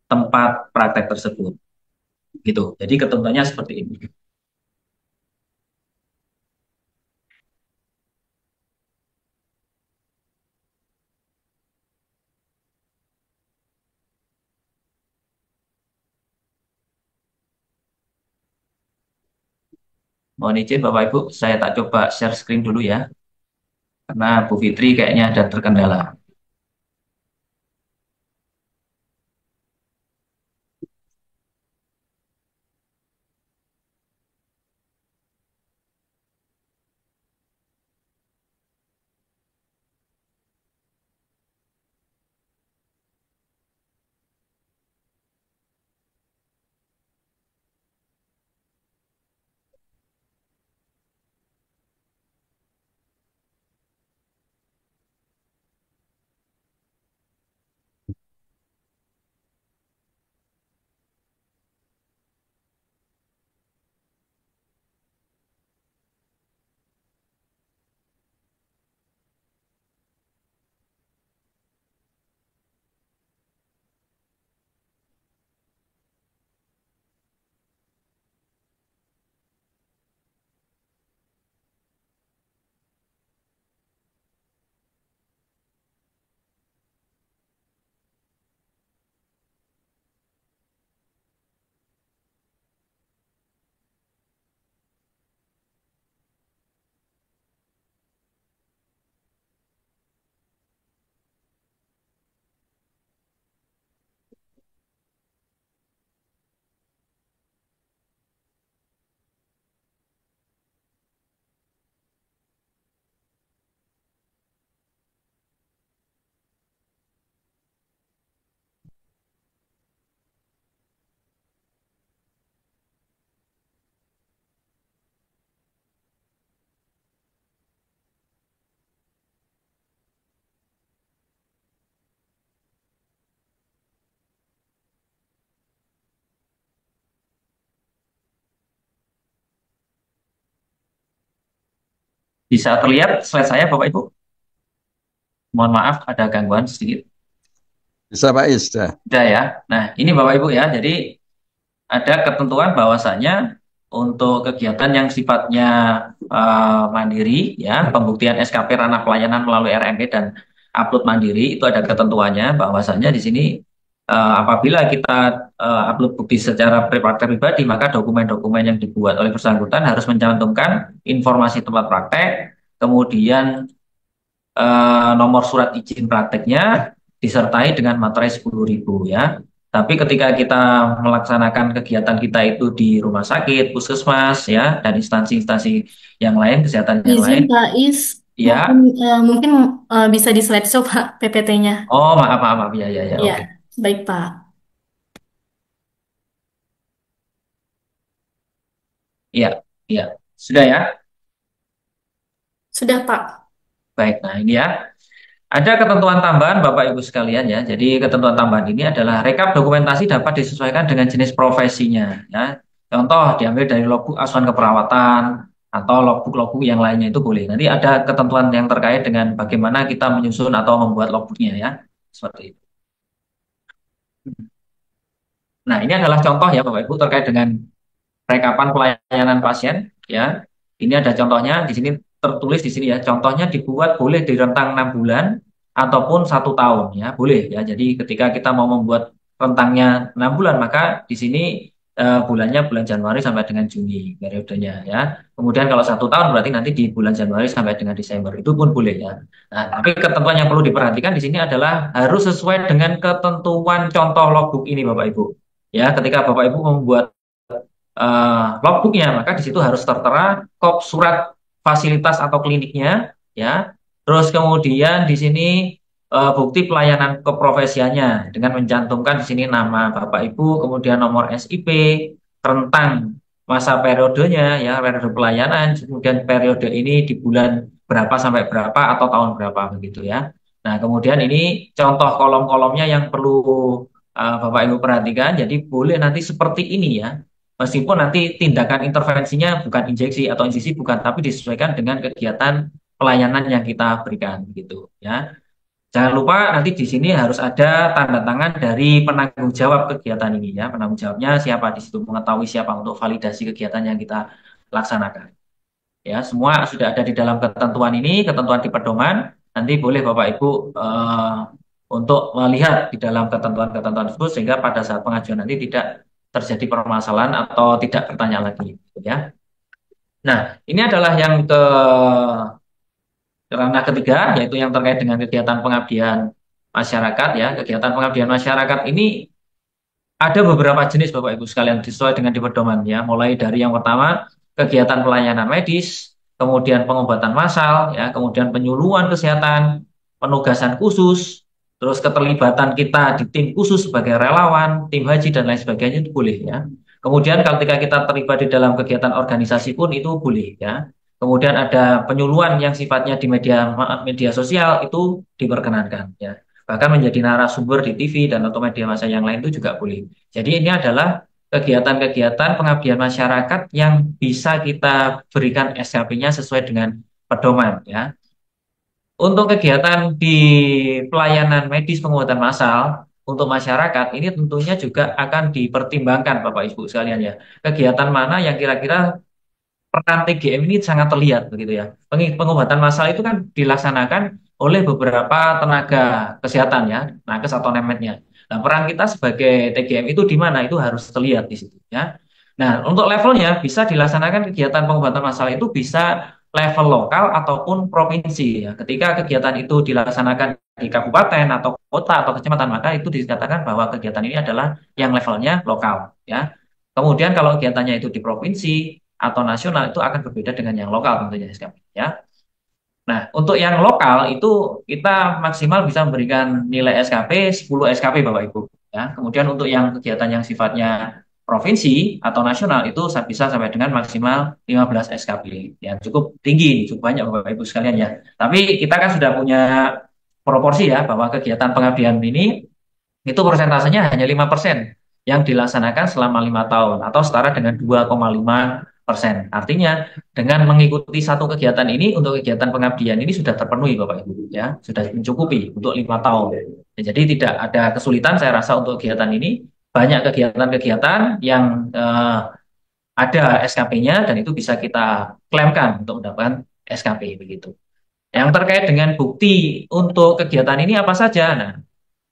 tempat praktek tersebut. Gitu. Jadi ketentuannya seperti ini. Mohon izin Bapak Ibu, saya tak coba share screen dulu ya, karena Bu Fitri kayaknya ada terkendala. Bisa terlihat slide saya, Bapak Ibu? Mohon maaf, ada gangguan sedikit. Bisa Pak Is, dah. Udah ya. Nah, ini Bapak Ibu ya. Jadi ada ketentuan bahwasanya untuk kegiatan yang sifatnya mandiri, ya, pembuktian SKP ranah pelayanan melalui RMP dan upload mandiri itu ada ketentuannya bahwasanya di sini apabila kita upload bukti secara pribadi, maka dokumen-dokumen yang dibuat oleh bersangkutan harus mencantumkan informasi tempat praktek, kemudian nomor surat izin prakteknya disertai dengan materai 10.000 ya. Tapi ketika kita melaksanakan kegiatan kita itu di rumah sakit, puskesmas ya, dan instansi-instansi yang lain, kesehatan yang Izin lain, Pak Is, ya. mungkin bisa di slideshow Pak PPT-nya. Oh, maaf, maaf, maaf. Ya, ya, ya, Ya, oke. baik Pak. Iya, iya. Sudah ya? Sudah Pak. Baik, nah ini ya. Ada ketentuan tambahan Bapak Ibu sekalian ya. Jadi ketentuan tambahan ini adalah rekap dokumentasi dapat disesuaikan dengan jenis profesinya ya. Contoh diambil dari logbook asuhan keperawatan atau logbook-logbook yang lainnya itu boleh. Nanti ada ketentuan yang terkait dengan bagaimana kita menyusun atau membuat logbooknya ya. Seperti itu. Nah, ini adalah contoh ya Bapak Ibu terkait dengan rekapan pelayanan pasien ya. Ini ada contohnya di sini, tertulis di sini ya. Contohnya dibuat boleh di rentang 6 bulan ataupun 1 tahun ya, boleh ya. Jadi ketika kita mau membuat rentangnya 6 bulan, maka di sini bulannya bulan Januari sampai dengan Juni periodenya ya. Kemudian kalau 1 tahun berarti nanti di bulan Januari sampai dengan Desember, itu pun boleh ya. Nah, tapi ketentuan yang perlu diperhatikan di sini adalah harus sesuai dengan ketentuan contoh logbook ini Bapak Ibu. Ya, ketika Bapak Ibu membuat logbooknya, maka di situ harus tertera surat fasilitas atau kliniknya, ya. Terus kemudian di sini bukti pelayanan keprofesiannya dengan mencantumkan di sini nama Bapak Ibu, kemudian nomor SIP, rentang masa periodenya, ya, periode pelayanan, kemudian periode ini di bulan berapa sampai berapa atau tahun berapa begitu ya. Nah, kemudian ini contoh kolom-kolomnya yang perlu Bapak Ibu perhatikan. Jadi boleh nanti seperti ini ya. Meskipun nanti tindakan intervensinya bukan injeksi atau insisi bukan, tapi disesuaikan dengan kegiatan pelayanan yang kita berikan gitu ya. Jangan lupa nanti di sini harus ada tanda tangan dari penanggung jawab kegiatan ini ya. Penanggung jawabnya siapa di situ, mengetahui siapa untuk validasi kegiatan yang kita laksanakan. Ya, semua sudah ada di dalam ketentuan ini, ketentuan di pedoman. Nanti boleh Bapak Ibu untuk melihat di dalam ketentuan-ketentuan tersebut sehingga pada saat pengajuan nanti tidak terjadi permasalahan atau tidak bertanya lagi gitu ya. Nah, ini adalah yang ke ranah ketiga, yaitu yang terkait dengan kegiatan pengabdian masyarakat ya. Kegiatan pengabdian masyarakat ini ada beberapa jenis Bapak Ibu sekalian sesuai dengan di pedoman ya. Mulai dari yang pertama kegiatan pelayanan medis, kemudian pengobatan massal ya, kemudian penyuluhan kesehatan, penugasan khusus, terus keterlibatan kita di tim khusus sebagai relawan, tim haji dan lain sebagainya itu boleh ya. Kemudian ketika kita terlibat di dalam kegiatan organisasi pun itu boleh ya. Kemudian ada penyuluhan yang sifatnya di media sosial itu diperkenankan ya. Bahkan menjadi narasumber di TV dan atau media massa yang lain itu juga boleh. Jadi ini adalah kegiatan-kegiatan pengabdian masyarakat yang bisa kita berikan SKP-nya sesuai dengan pedoman ya. Untuk kegiatan di pelayanan medis pengobatan massal untuk masyarakat ini tentunya juga akan dipertimbangkan Bapak Ibu sekalian ya. Kegiatan mana yang kira-kira peran TGM ini sangat terlihat begitu ya. Pengobatan massal itu kan dilaksanakan oleh beberapa tenaga kesehatan ya, nakes atau nemednya. Nah, peran kita sebagai TGM itu di mana? Itu harus terlihat di situ ya. Nah, untuk levelnya bisa dilaksanakan kegiatan pengobatan massal itu bisa level lokal ataupun provinsi ya. Ketika kegiatan itu dilaksanakan di kabupaten atau kota atau kecamatan, maka itu dikatakan bahwa kegiatan ini adalah yang levelnya lokal ya. Kemudian kalau kegiatannya itu di provinsi atau nasional itu akan berbeda dengan yang lokal tentunya ya. Nah, untuk yang lokal itu kita maksimal bisa memberikan nilai SKP 10 SKP Bapak Ibu ya. Kemudian untuk yang kegiatan yang sifatnya provinsi atau nasional itu bisa sampai dengan maksimal 15 SKP. Ya, cukup tinggi, cukup banyak Bapak Ibu sekalian ya. Tapi kita kan sudah punya proporsi ya bahwa kegiatan pengabdian ini itu persentasenya hanya 5% yang dilaksanakan selama 5 tahun atau setara dengan 2,5% Artinya dengan mengikuti satu kegiatan ini untuk kegiatan pengabdian ini sudah terpenuhi Bapak Ibu ya, sudah mencukupi untuk 5 tahun. Ya, jadi tidak ada kesulitan saya rasa untuk kegiatan ini. Banyak kegiatan-kegiatan yang ada SKP-nya dan itu bisa kita klaimkan untuk mendapatkan SKP begitu. Yang terkait dengan bukti untuk kegiatan ini apa saja? Nah,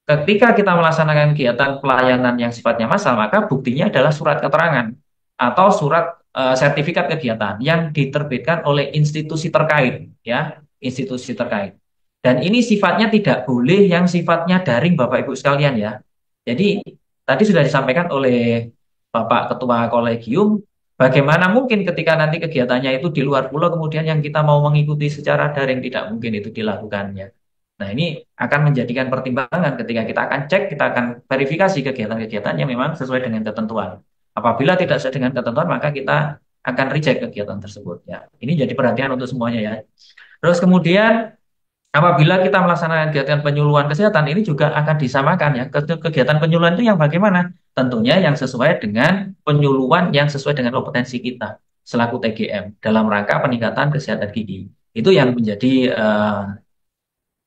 ketika kita melaksanakan kegiatan pelayanan yang sifatnya massal, maka buktinya adalah surat keterangan atau surat sertifikat kegiatan yang diterbitkan oleh institusi terkait, ya, institusi terkait. Dan ini sifatnya tidak boleh yang sifatnya daring, Bapak Ibu sekalian ya. Jadi tadi sudah disampaikan oleh Bapak Ketua Kolegium, bagaimana mungkin ketika nanti kegiatannya itu di luar pulau, kemudian yang kita mau mengikuti secara daring tidak mungkin itu dilakukannya. Nah, ini akan menjadikan pertimbangan ketika kita akan cek, kita akan verifikasi kegiatan-kegiatan yang memang sesuai dengan ketentuan. Apabila tidak sesuai dengan ketentuan, maka kita akan reject kegiatan tersebut. Ya, ini jadi perhatian untuk semuanya ya. Terus kemudian apabila kita melaksanakan kegiatan penyuluhan kesehatan, ini juga akan disamakan ya. Kegiatan penyuluhan itu yang bagaimana? Tentunya yang sesuai dengan penyuluhan yang sesuai dengan kompetensi kita selaku TGM dalam rangka peningkatan kesehatan gigi. Itu yang menjadi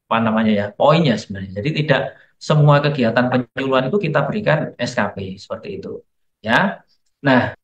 apa namanya ya, poinnya sebenarnya. Jadi tidak semua kegiatan penyuluhan itu kita berikan SKP seperti itu. Ya. Nah,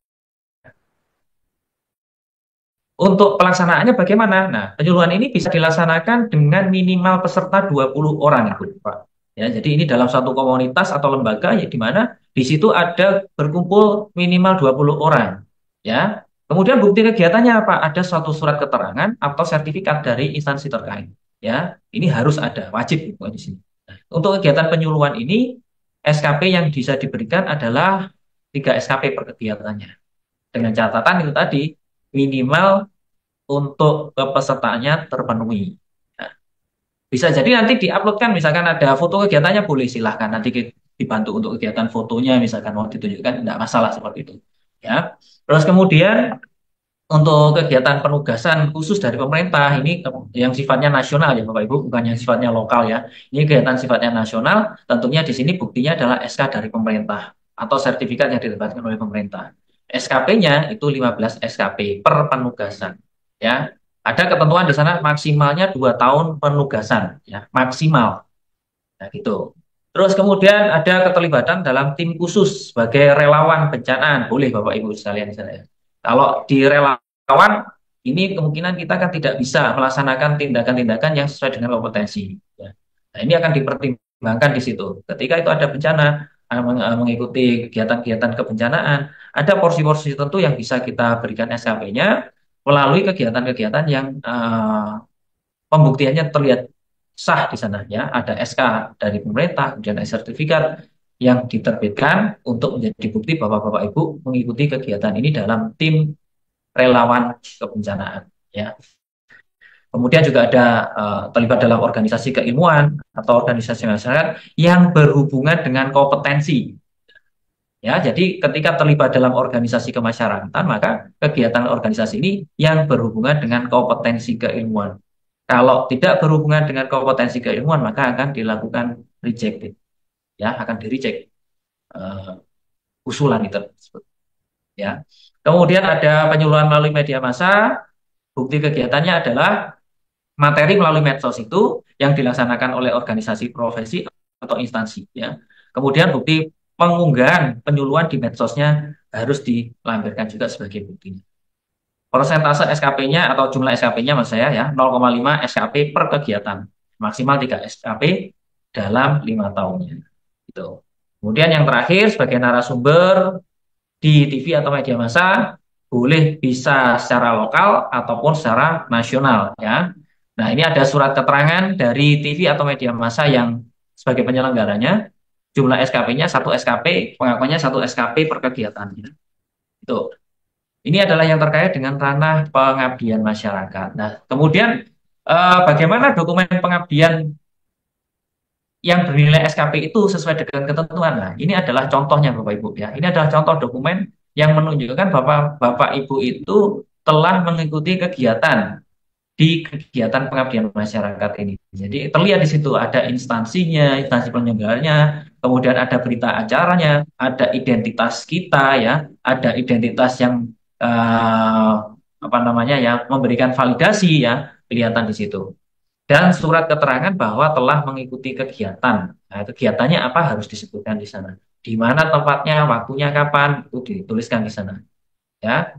untuk pelaksanaannya bagaimana? Nah, penyuluhan ini bisa dilaksanakan dengan minimal peserta 20 orang itu, Pak. Ya, jadi ini dalam satu komunitas atau lembaga ya di mana di situ ada berkumpul minimal 20 orang. Ya. Kemudian bukti kegiatannya apa? Ada suatu surat keterangan atau sertifikat dari instansi terkait. Ya, ini harus ada, wajib di sini. Nah, untuk kegiatan penyuluhan ini SKP yang bisa diberikan adalah 3 SKP per kegiatannya. Dengan catatan itu tadi minimal untuk kepesertaannya terpenuhi. Nah, bisa jadi nanti diuploadkan, misalkan ada foto kegiatannya boleh silahkan nanti dibantu untuk kegiatan fotonya, misalkan mau ditunjukkan, tidak masalah seperti itu. Ya, terus kemudian untuk kegiatan penugasan khusus dari pemerintah ini yang sifatnya nasional ya Bapak Ibu, bukan yang sifatnya lokal ya. Ini kegiatan sifatnya nasional, tentunya di sini buktinya adalah SK dari pemerintah atau sertifikat yang didapatkan oleh pemerintah. SKP-nya itu 15 SKP per penugasan. Ya, ada ketentuan di sana maksimalnya 2 tahun penugasan, ya maksimal. Nah gitu. Terus kemudian ada keterlibatan dalam tim khusus sebagai relawan bencana, boleh Bapak Ibu sekalian di sana ya. Kalau di relawan ini kemungkinan kita kan tidak bisa melaksanakan tindakan-tindakan yang sesuai dengan kompetensi. Ya. Nah ini akan dipertimbangkan di situ. Ketika itu ada bencana, mengikuti kegiatan-kegiatan kebencanaan, ada porsi-porsi tertentu yang bisa kita berikan SKP-nya melalui kegiatan-kegiatan yang pembuktiannya terlihat sah di sana ya, ada SK dari pemerintah, kemudian ada sertifikat yang diterbitkan untuk menjadi bukti bahwa Bapak Ibu mengikuti kegiatan ini dalam tim relawan kebencanaan ya. Kemudian juga ada terlibat dalam organisasi keilmuan atau organisasi masyarakat yang berhubungan dengan kompetensi. Ya, jadi ketika terlibat dalam organisasi kemasyarakatan, maka kegiatan organisasi ini yang berhubungan dengan kompetensi keilmuan. Kalau tidak berhubungan dengan kompetensi keilmuan, maka akan dilakukan rejected. Ya, akan di-reject usulan itu. Ya. Kemudian ada penyuluhan melalui media massa. Bukti kegiatannya adalah materi melalui medsos itu yang dilaksanakan oleh organisasi profesi atau instansi. Ya. Kemudian bukti pengunggahan penyuluhan di medsosnya harus dilampirkan juga sebagai buktinya. Persentase SKP-nya atau jumlah SKP-nya maksud saya ya 0,5 SKP per kegiatan. Maksimal 3 SKP dalam 5 tahunnya. Gitu. Kemudian yang terakhir sebagai narasumber di TV atau media massa boleh bisa secara lokal ataupun secara nasional ya. Nah, ini ada surat keterangan dari TV atau media massa yang sebagai penyelenggaranya. Jumlah SKP-nya 1 SKP, pengakuannya 1 SKP per kegiatannya. Itu. Ini adalah yang terkait dengan ranah pengabdian masyarakat. Nah, kemudian bagaimana dokumen pengabdian yang bernilai SKP itu sesuai dengan ketentuan? Nah, ini adalah contohnya Bapak Ibu ya. Ini adalah contoh dokumen yang menunjukkan Bapak Ibu itu telah mengikuti kegiatan di kegiatan pengabdian masyarakat ini. Jadi terlihat di situ ada instansinya, instansi penyelenggaranya, kemudian ada berita acaranya, ada identitas kita ya, ada identitas yang eh, apa namanya ya, memberikan validasi ya, kelihatan di situ. Dan surat keterangan bahwa telah mengikuti kegiatan. Nah, kegiatannya apa harus disebutkan di sana. Di mana tempatnya, waktunya kapan, itu dituliskan di sana. Ya.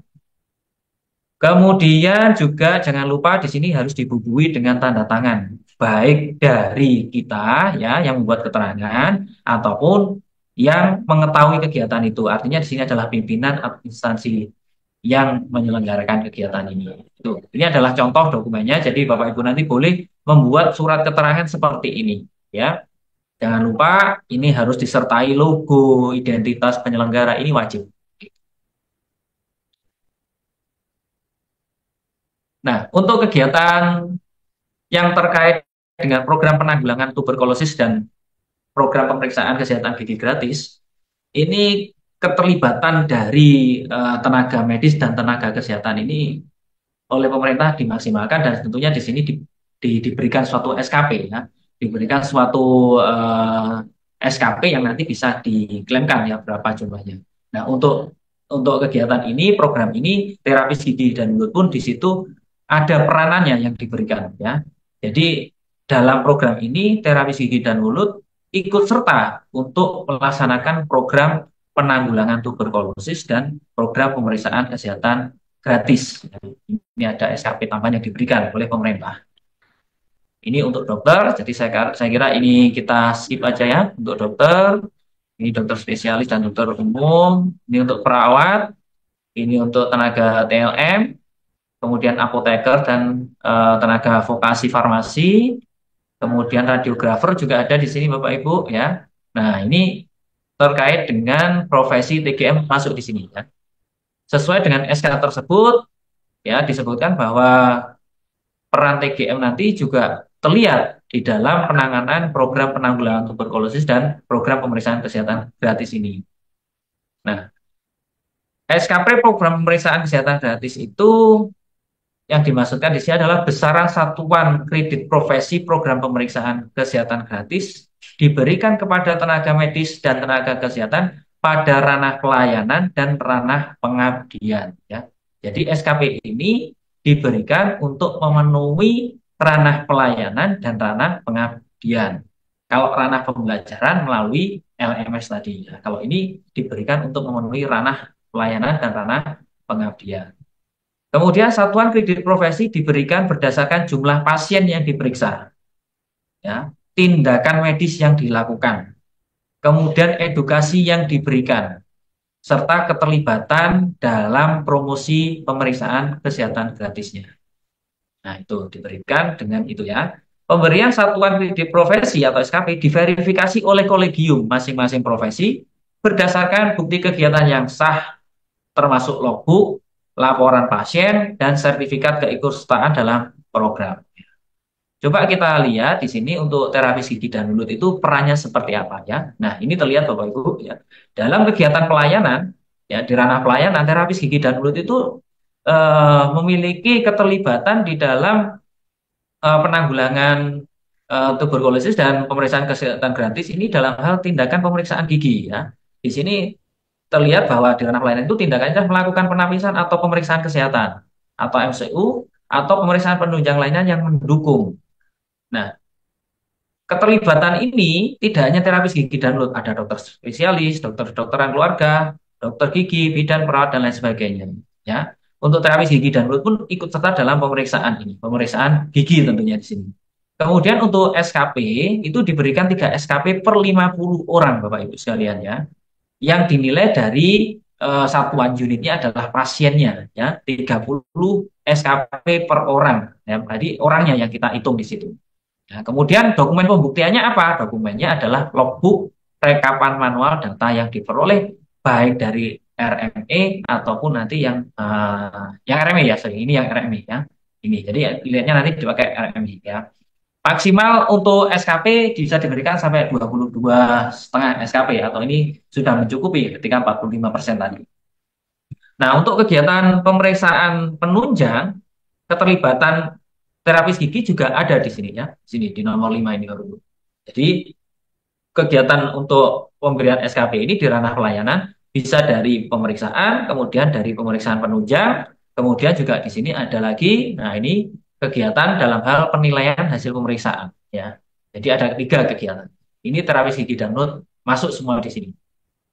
Kemudian juga jangan lupa di sini harus dibubuhi dengan tanda tangan, baik dari kita ya yang membuat keterangan ataupun yang mengetahui kegiatan itu. Artinya di sini adalah pimpinan atau instansi yang menyelenggarakan kegiatan ini. Itu. Ini adalah contoh dokumennya. Jadi Bapak Ibu nanti boleh membuat surat keterangan seperti ini, ya. Jangan lupa ini harus disertai logo, identitas penyelenggara ini wajib. Nah, untuk kegiatan yang terkait dengan program penanggulangan tuberkulosis dan program pemeriksaan kesehatan gigi gratis, ini keterlibatan dari tenaga medis dan tenaga kesehatan ini oleh pemerintah dimaksimalkan dan tentunya di sini diberikan suatu SKP ya, diberikan suatu SKP yang nanti bisa diklaimkan ya berapa jumlahnya. Nah, untuk kegiatan ini, program ini, terapis gigi dan mulut pun di situ ada peranannya yang diberikan ya. Jadi dalam program ini terapis gigi dan mulut ikut serta untuk melaksanakan program penanggulangan tuberkulosis dan program pemeriksaan kesehatan gratis. Ini ada SKP tambahan yang diberikan oleh pemerintah. Ini untuk dokter, jadi saya kira ini kita skip aja ya untuk dokter. Ini dokter spesialis dan dokter umum. Ini untuk perawat. Ini untuk tenaga TLM. Kemudian apoteker dan tenaga vokasi farmasi. Kemudian radiografer juga ada di sini Bapak Ibu ya. Nah ini terkait dengan profesi TGM masuk di sini ya. Sesuai dengan SK tersebut ya disebutkan bahwa peran TGM nanti juga terlihat di dalam penanganan program penanggulangan tuberkulosis dan program pemeriksaan kesehatan gratis ini. Nah, SKP program pemeriksaan kesehatan gratis itu yang dimaksudkan di sini adalah besaran satuan kredit profesi program pemeriksaan kesehatan gratis diberikan kepada tenaga medis dan tenaga kesehatan pada ranah pelayanan dan ranah pengabdian ya. Jadi SKP ini diberikan untuk memenuhi ranah pelayanan dan ranah pengabdian. Kalau ranah pembelajaran melalui LMS tadi ya. Kalau ini diberikan untuk memenuhi ranah pelayanan dan ranah pengabdian. Kemudian satuan kredit profesi diberikan berdasarkan jumlah pasien yang diperiksa, ya, tindakan medis yang dilakukan, kemudian edukasi yang diberikan, serta keterlibatan dalam promosi pemeriksaan kesehatan gratisnya. Nah, itu diberikan dengan itu ya. Pemberian satuan kredit profesi atau SKP diverifikasi oleh kolegium masing-masing profesi berdasarkan bukti kegiatan yang sah, termasuk logbook, laporan pasien, dan sertifikat keikutsertaan dalam program. Coba kita lihat di sini untuk terapis gigi dan mulut itu perannya seperti apa ya. Nah, ini terlihat Bapak Ibu ya. Dalam kegiatan pelayanan ya di ranah pelayanan terapis gigi dan mulut itu memiliki keterlibatan di dalam penanggulangan tuberkulosis dan pemeriksaan kesehatan gratis ini dalam hal tindakan pemeriksaan gigi ya. Di sini terlihat bahwa di ranah pelayanan itu tindakannya melakukan penapisan atau pemeriksaan kesehatan atau MCU atau pemeriksaan penunjang lainnya yang mendukung. Nah, keterlibatan ini tidak hanya terapis gigi dan mulut, ada dokter spesialis, dokter kedokteran keluarga, dokter gigi, bidan, perawat dan lain sebagainya. Ya, untuk terapis gigi dan mulut pun ikut serta dalam pemeriksaan ini, pemeriksaan gigi tentunya di sini. Kemudian untuk SKP itu diberikan 3 SKP per 50 orang Bapak Ibu sekalian ya. Yang dinilai dari satuan unitnya adalah pasiennya ya 30 SKP per orang ya, berarti orangnya yang kita hitung di situ. Nah, kemudian dokumen pembuktiannya apa? Dokumennya adalah logbook rekapan manual data yang diperoleh baik dari RME ataupun nanti yang RME ya, sorry, ini yang RME ya. Ini jadi lihatnya nanti dipakai RME ya. Maksimal untuk SKP bisa diberikan sampai 22,5 SKP atau ini sudah mencukupi ketika 45% tadi. Nah, untuk kegiatan pemeriksaan penunjang, keterlibatan terapis gigi juga ada di sini ya. Sini di nomor 5 ini Bapak. Jadi kegiatan untuk pemberian SKP ini di ranah pelayanan Bisa dari pemeriksaan, kemudian dari pemeriksaan penunjang, kemudian juga di sini ada lagi, nah ini kegiatan dalam hal penilaian hasil pemeriksaan, ya. Jadi ada 3 kegiatan. Ini terapis gigi dan mulut masuk semua di sini.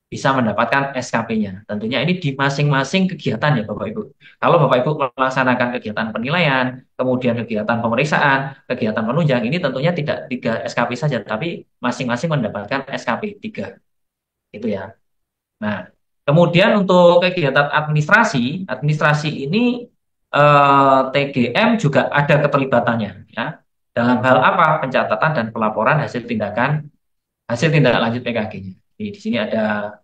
Bisa mendapatkan SKP-nya. Tentunya ini di masing-masing kegiatan ya Bapak Ibu. Kalau Bapak Ibu melaksanakan kegiatan penilaian, kemudian kegiatan pemeriksaan, kegiatan penunjang, ini tentunya tidak 3 SKP saja, tapi masing-masing mendapatkan SKP 3. Itu ya. Nah, kemudian untuk kegiatan administrasi, administrasi ini TGM juga ada keterlibatannya ya. Dalam hal apa? Pencatatan dan pelaporan hasil tindak lanjut PKG-nya. Di sini ada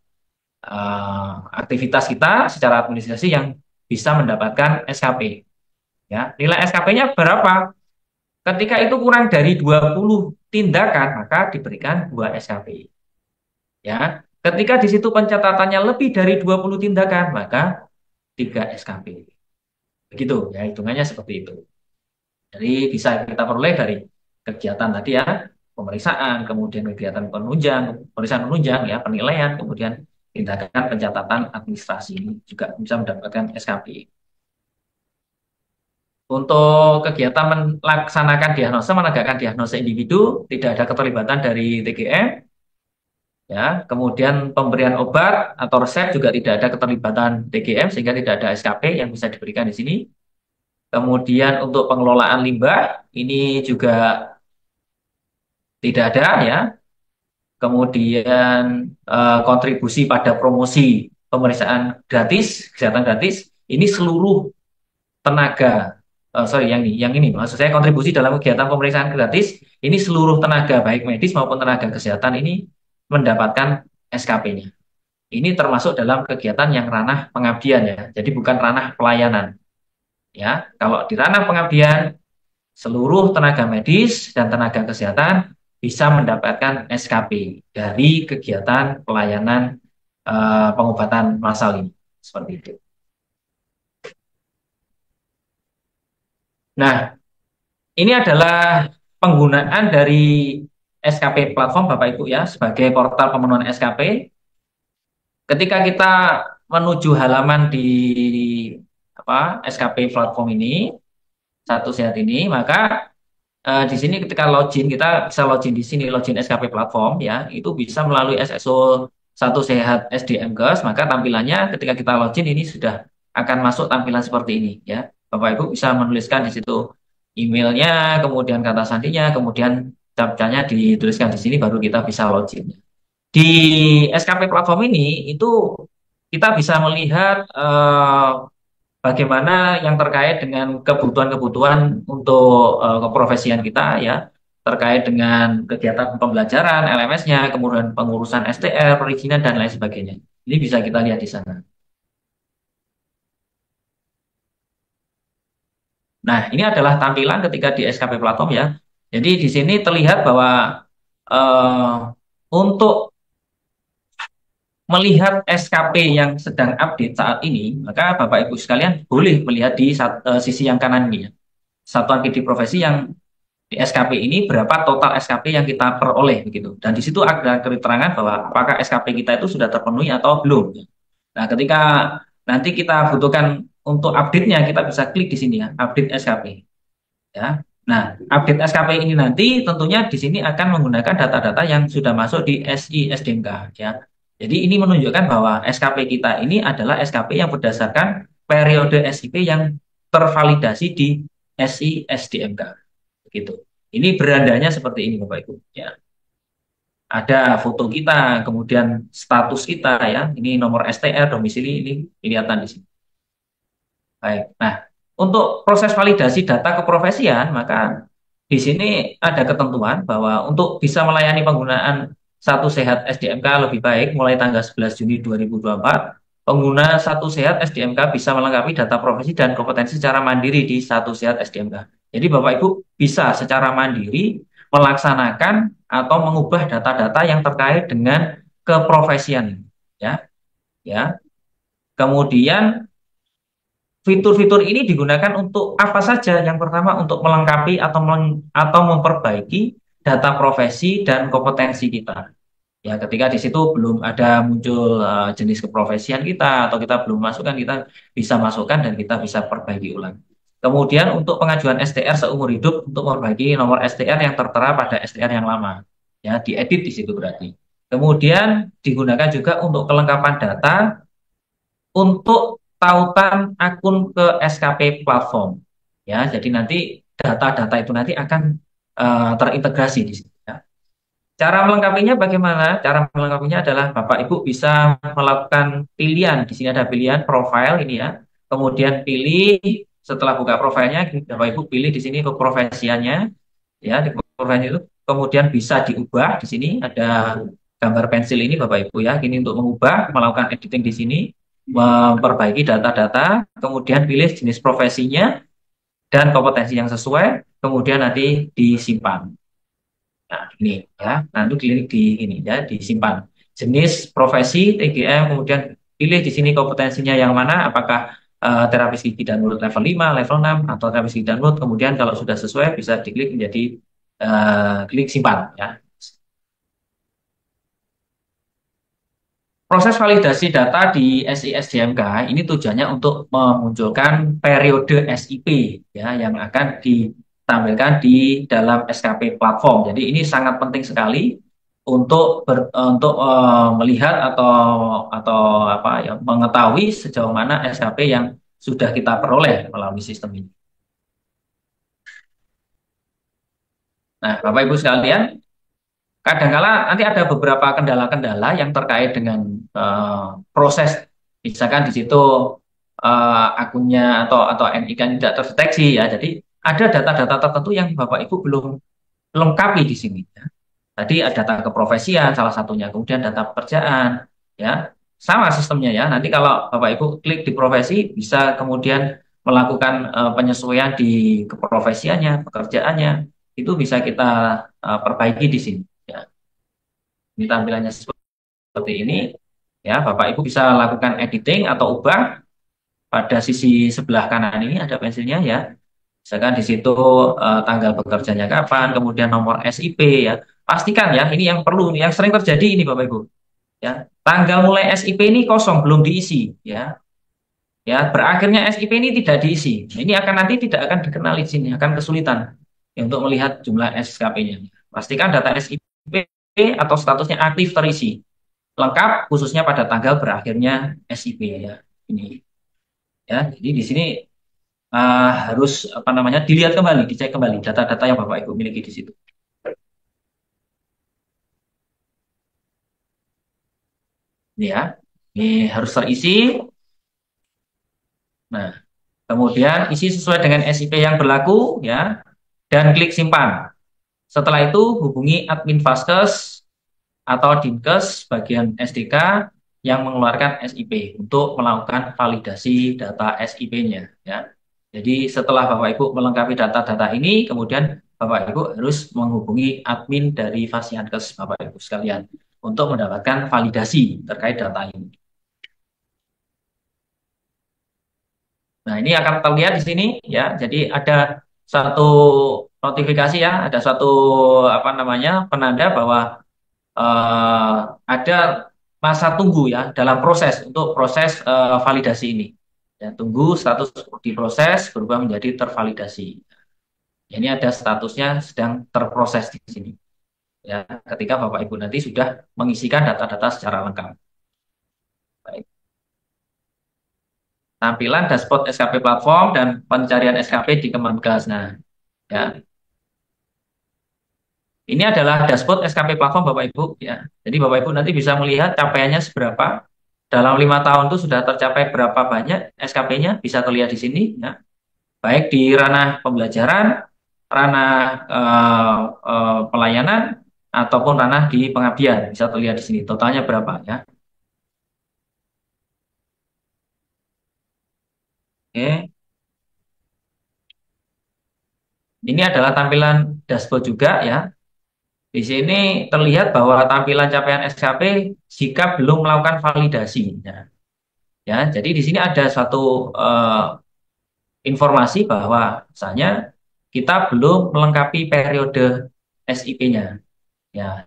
aktivitas kita secara administrasi yang bisa mendapatkan SKP. Ya, nilai SKP-nya berapa? Ketika itu kurang dari 20 tindakan, maka diberikan 2 SKP. Ya, ketika di situ pencatatannya lebih dari 20 tindakan, maka 3 SKP. Begitu ya, hitungannya seperti itu. Jadi bisa kita peroleh dari kegiatan tadi ya, pemeriksaan, kemudian kegiatan penunjang, pemeriksaan penunjang ya, penilaian, kemudian tindakan pencatatan administrasi ini juga bisa mendapatkan SKP. Untuk kegiatan melaksanakan diagnosa, menegakkan diagnosa individu, tidak ada keterlibatan dari TGM, ya. Kemudian pemberian obat atau resep juga tidak ada keterlibatan TGM, sehingga tidak ada SKP yang bisa diberikan di sini. Kemudian untuk pengelolaan limbah, ini juga tidak ada ya. Kemudian kontribusi pada promosi pemeriksaan gratis, kesehatan gratis, ini seluruh tenaga, sorry yang ini, maksud saya kontribusi dalam kegiatan pemeriksaan gratis, ini seluruh tenaga baik medis maupun tenaga kesehatan ini mendapatkan SKP-nya. Ini termasuk dalam kegiatan yang ranah pengabdian ya, jadi bukan ranah pelayanan. Ya, kalau di ranah pengabdian, seluruh tenaga medis dan tenaga kesehatan bisa mendapatkan SKP dari kegiatan pelayanan pengobatan massal ini. Seperti itu. Nah, ini adalah penggunaan dari SKP platform Bapak Ibu ya, sebagai portal pemenuhan SKP. Ketika kita menuju halaman di SKP platform ini, Satu Sehat ini, maka di sini ketika login, kita bisa login di sini, login SKP platform ya, itu bisa melalui SSO Satu Sehat SDMkes, maka tampilannya ketika kita login ini sudah akan masuk tampilan seperti ini ya. Bapak Ibu bisa menuliskan di situ emailnya, kemudian kata sandinya, kemudian captchanya dituliskan di sini, baru kita bisa login. Di SKP platform ini itu kita bisa melihat bagaimana yang terkait dengan kebutuhan-kebutuhan untuk keprofesian kita ya, terkait dengan kegiatan pembelajaran, LMS-nya, kemudian pengurusan STR, perizinan dan lain sebagainya. Ini bisa kita lihat di sana. Nah, ini adalah tampilan ketika di SKP platform ya. Jadi di sini terlihat bahwa untuk melihat SKP yang sedang update saat ini, maka Bapak Ibu sekalian boleh melihat di sisi yang kanan ini ya. Satuan Kredit Profesi yang di SKP ini berapa total SKP yang kita peroleh begitu. Dan di situ ada keterangan bahwa apakah SKP kita itu sudah terpenuhi atau belum. Nah, ketika nanti kita butuhkan untuk update-nya, kita bisa klik di sini ya, update SKP. Ya. Nah, update SKP ini nanti tentunya di sini akan menggunakan data-data yang sudah masuk di SI SDMK ya. Jadi ini menunjukkan bahwa SKP kita ini adalah SKP yang berdasarkan periode SIP yang tervalidasi di SI SDMK. Begitu. Ini berandanya seperti ini Bapak Ibu ya. Ada foto kita, kemudian status kita ya. Ini nomor STR, domisili ini kelihatan di sini. Baik. Nah, untuk proses validasi data keprofesian, maka di sini ada ketentuan bahwa untuk bisa melayani penggunaan Satu Sehat SDMK lebih baik mulai tanggal 11 Juni 2024, pengguna Satu Sehat SDMK bisa melengkapi data profesi dan kompetensi secara mandiri di Satu Sehat SDMK. Jadi Bapak Ibu bisa secara mandiri melaksanakan atau mengubah data-data yang terkait dengan keprofesian ya. Ya. Kemudian fitur-fitur ini digunakan untuk apa saja? Yang pertama untuk melengkapi atau memperbaiki data profesi dan kompetensi kita. Ya, ketika di situ belum ada muncul jenis keprofesian kita atau kita belum masukkan, kita bisa masukkan dan kita bisa perbaiki ulang. Kemudian untuk pengajuan STR seumur hidup untuk memperbaiki nomor STR yang tertera pada STR yang lama. Ya, diedit di situ berarti. Kemudian digunakan juga untuk kelengkapan data untuk tautan akun ke SKP platform. Ya, jadi nanti data-data itu nanti akan terintegrasi di sini. Ya. Cara melengkapinya bagaimana? Cara melengkapinya adalah Bapak Ibu bisa melakukan pilihan. Di sini ada pilihan profile ini ya. Kemudian pilih setelah buka profilnya, Bapak Ibu pilih di sini keprofesiannya ya, di profesi itu kemudian bisa diubah. Di sini ada gambar pensil ini Bapak Ibu ya. Ini untuk mengubah, melakukan editing di sini, memperbaiki data-data, kemudian pilih jenis profesinya dan kompetensi yang sesuai, kemudian nanti disimpan. Nah, ini ya, nanti di ini ya, disimpan. Jenis profesi TGM, kemudian pilih di sini kompetensinya yang mana, apakah terapis gigi dan mulut level 5, level 6, atau terapis gigi dan mulut, kemudian kalau sudah sesuai bisa diklik menjadi klik simpan ya. Proses validasi data di SISDMK ini tujuannya untuk memunculkan periode SIP ya yang akan ditampilkan di dalam SKP platform. Jadi ini sangat penting sekali untuk melihat atau apa ya mengetahui sejauh mana SKP yang sudah kita peroleh melalui sistem ini. Nah, Bapak Ibu sekalian, kadangkala nanti ada beberapa kendala-kendala yang terkait dengan proses, misalkan di situ akunnya atau NIK tidak terdeteksi ya. Jadi ada data-data tertentu yang Bapak Ibu belum lengkapi di sini. Ya. Tadi ada data keprofesian salah satunya, kemudian data pekerjaan, ya sama sistemnya ya. Nanti kalau Bapak Ibu klik di profesi bisa kemudian melakukan penyesuaian di keprofesiannya, pekerjaannya, itu bisa kita perbaiki di sini. Ini tampilannya seperti ini. Ya, Bapak Ibu bisa lakukan editing atau ubah pada sisi sebelah kanan ini ada pensilnya ya. Misalkan di situ tanggal bekerjanya kapan, kemudian nomor SIP ya. Pastikan ya, ini yang perlu, yang sering terjadi ini Bapak Ibu. Ya, tanggal mulai SIP ini kosong, belum diisi ya. Ya, berakhirnya SIP ini tidak diisi. Nah, ini akan nanti tidak akan dikenali di sini, akan kesulitan ya, untuk melihat jumlah SKP-nya. Pastikan data SIP atau statusnya aktif terisi lengkap khususnya pada tanggal berakhirnya SIP ya ini ya. Jadi di sini harus apa namanya dilihat kembali, dicek kembali data-data yang Bapak Ibu miliki di situ. Ini ya, ini harus terisi. Nah, kemudian isi sesuai dengan SIP yang berlaku ya dan klik simpan. Setelah itu hubungi admin Vaskes atau Dinkes bagian SDK yang mengeluarkan SIP untuk melakukan validasi data SIP-nya ya. Jadi setelah Bapak Ibu melengkapi data-data ini, kemudian Bapak Ibu harus menghubungi admin dari Fasiankes Bapak Ibu sekalian untuk mendapatkan validasi terkait data ini. Nah, ini akan terlihat di sini ya. Jadi ada satu notifikasi ya, ada satu apa namanya penanda bahwa ada masa tunggu ya dalam proses untuk proses validasi ini. Ya, tunggu status diproses berubah menjadi tervalidasi. Ini ada statusnya sedang terproses di sini. Ya, ketika Bapak Ibu nanti sudah mengisikan data-data secara lengkap. Baik. Tampilan dashboard SKP platform dan pencarian SKP di Kemenkes. Nah, ya. Ini adalah dashboard SKP platform Bapak Ibu ya. Jadi Bapak Ibu nanti bisa melihat capaiannya seberapa. Dalam 5 tahun itu sudah tercapai berapa banyak SKP-nya, bisa terlihat di sini ya. Baik di ranah pembelajaran, ranah pelayanan ataupun ranah di pengabdian, bisa terlihat di sini totalnya berapa ya. Oke. Ini adalah tampilan dashboard juga ya. Di sini terlihat bahwa tampilan capaian SKP jika belum melakukan validasi. Ya, jadi di sini ada suatu informasi bahwa misalnya kita belum melengkapi periode SIP-nya. Ya,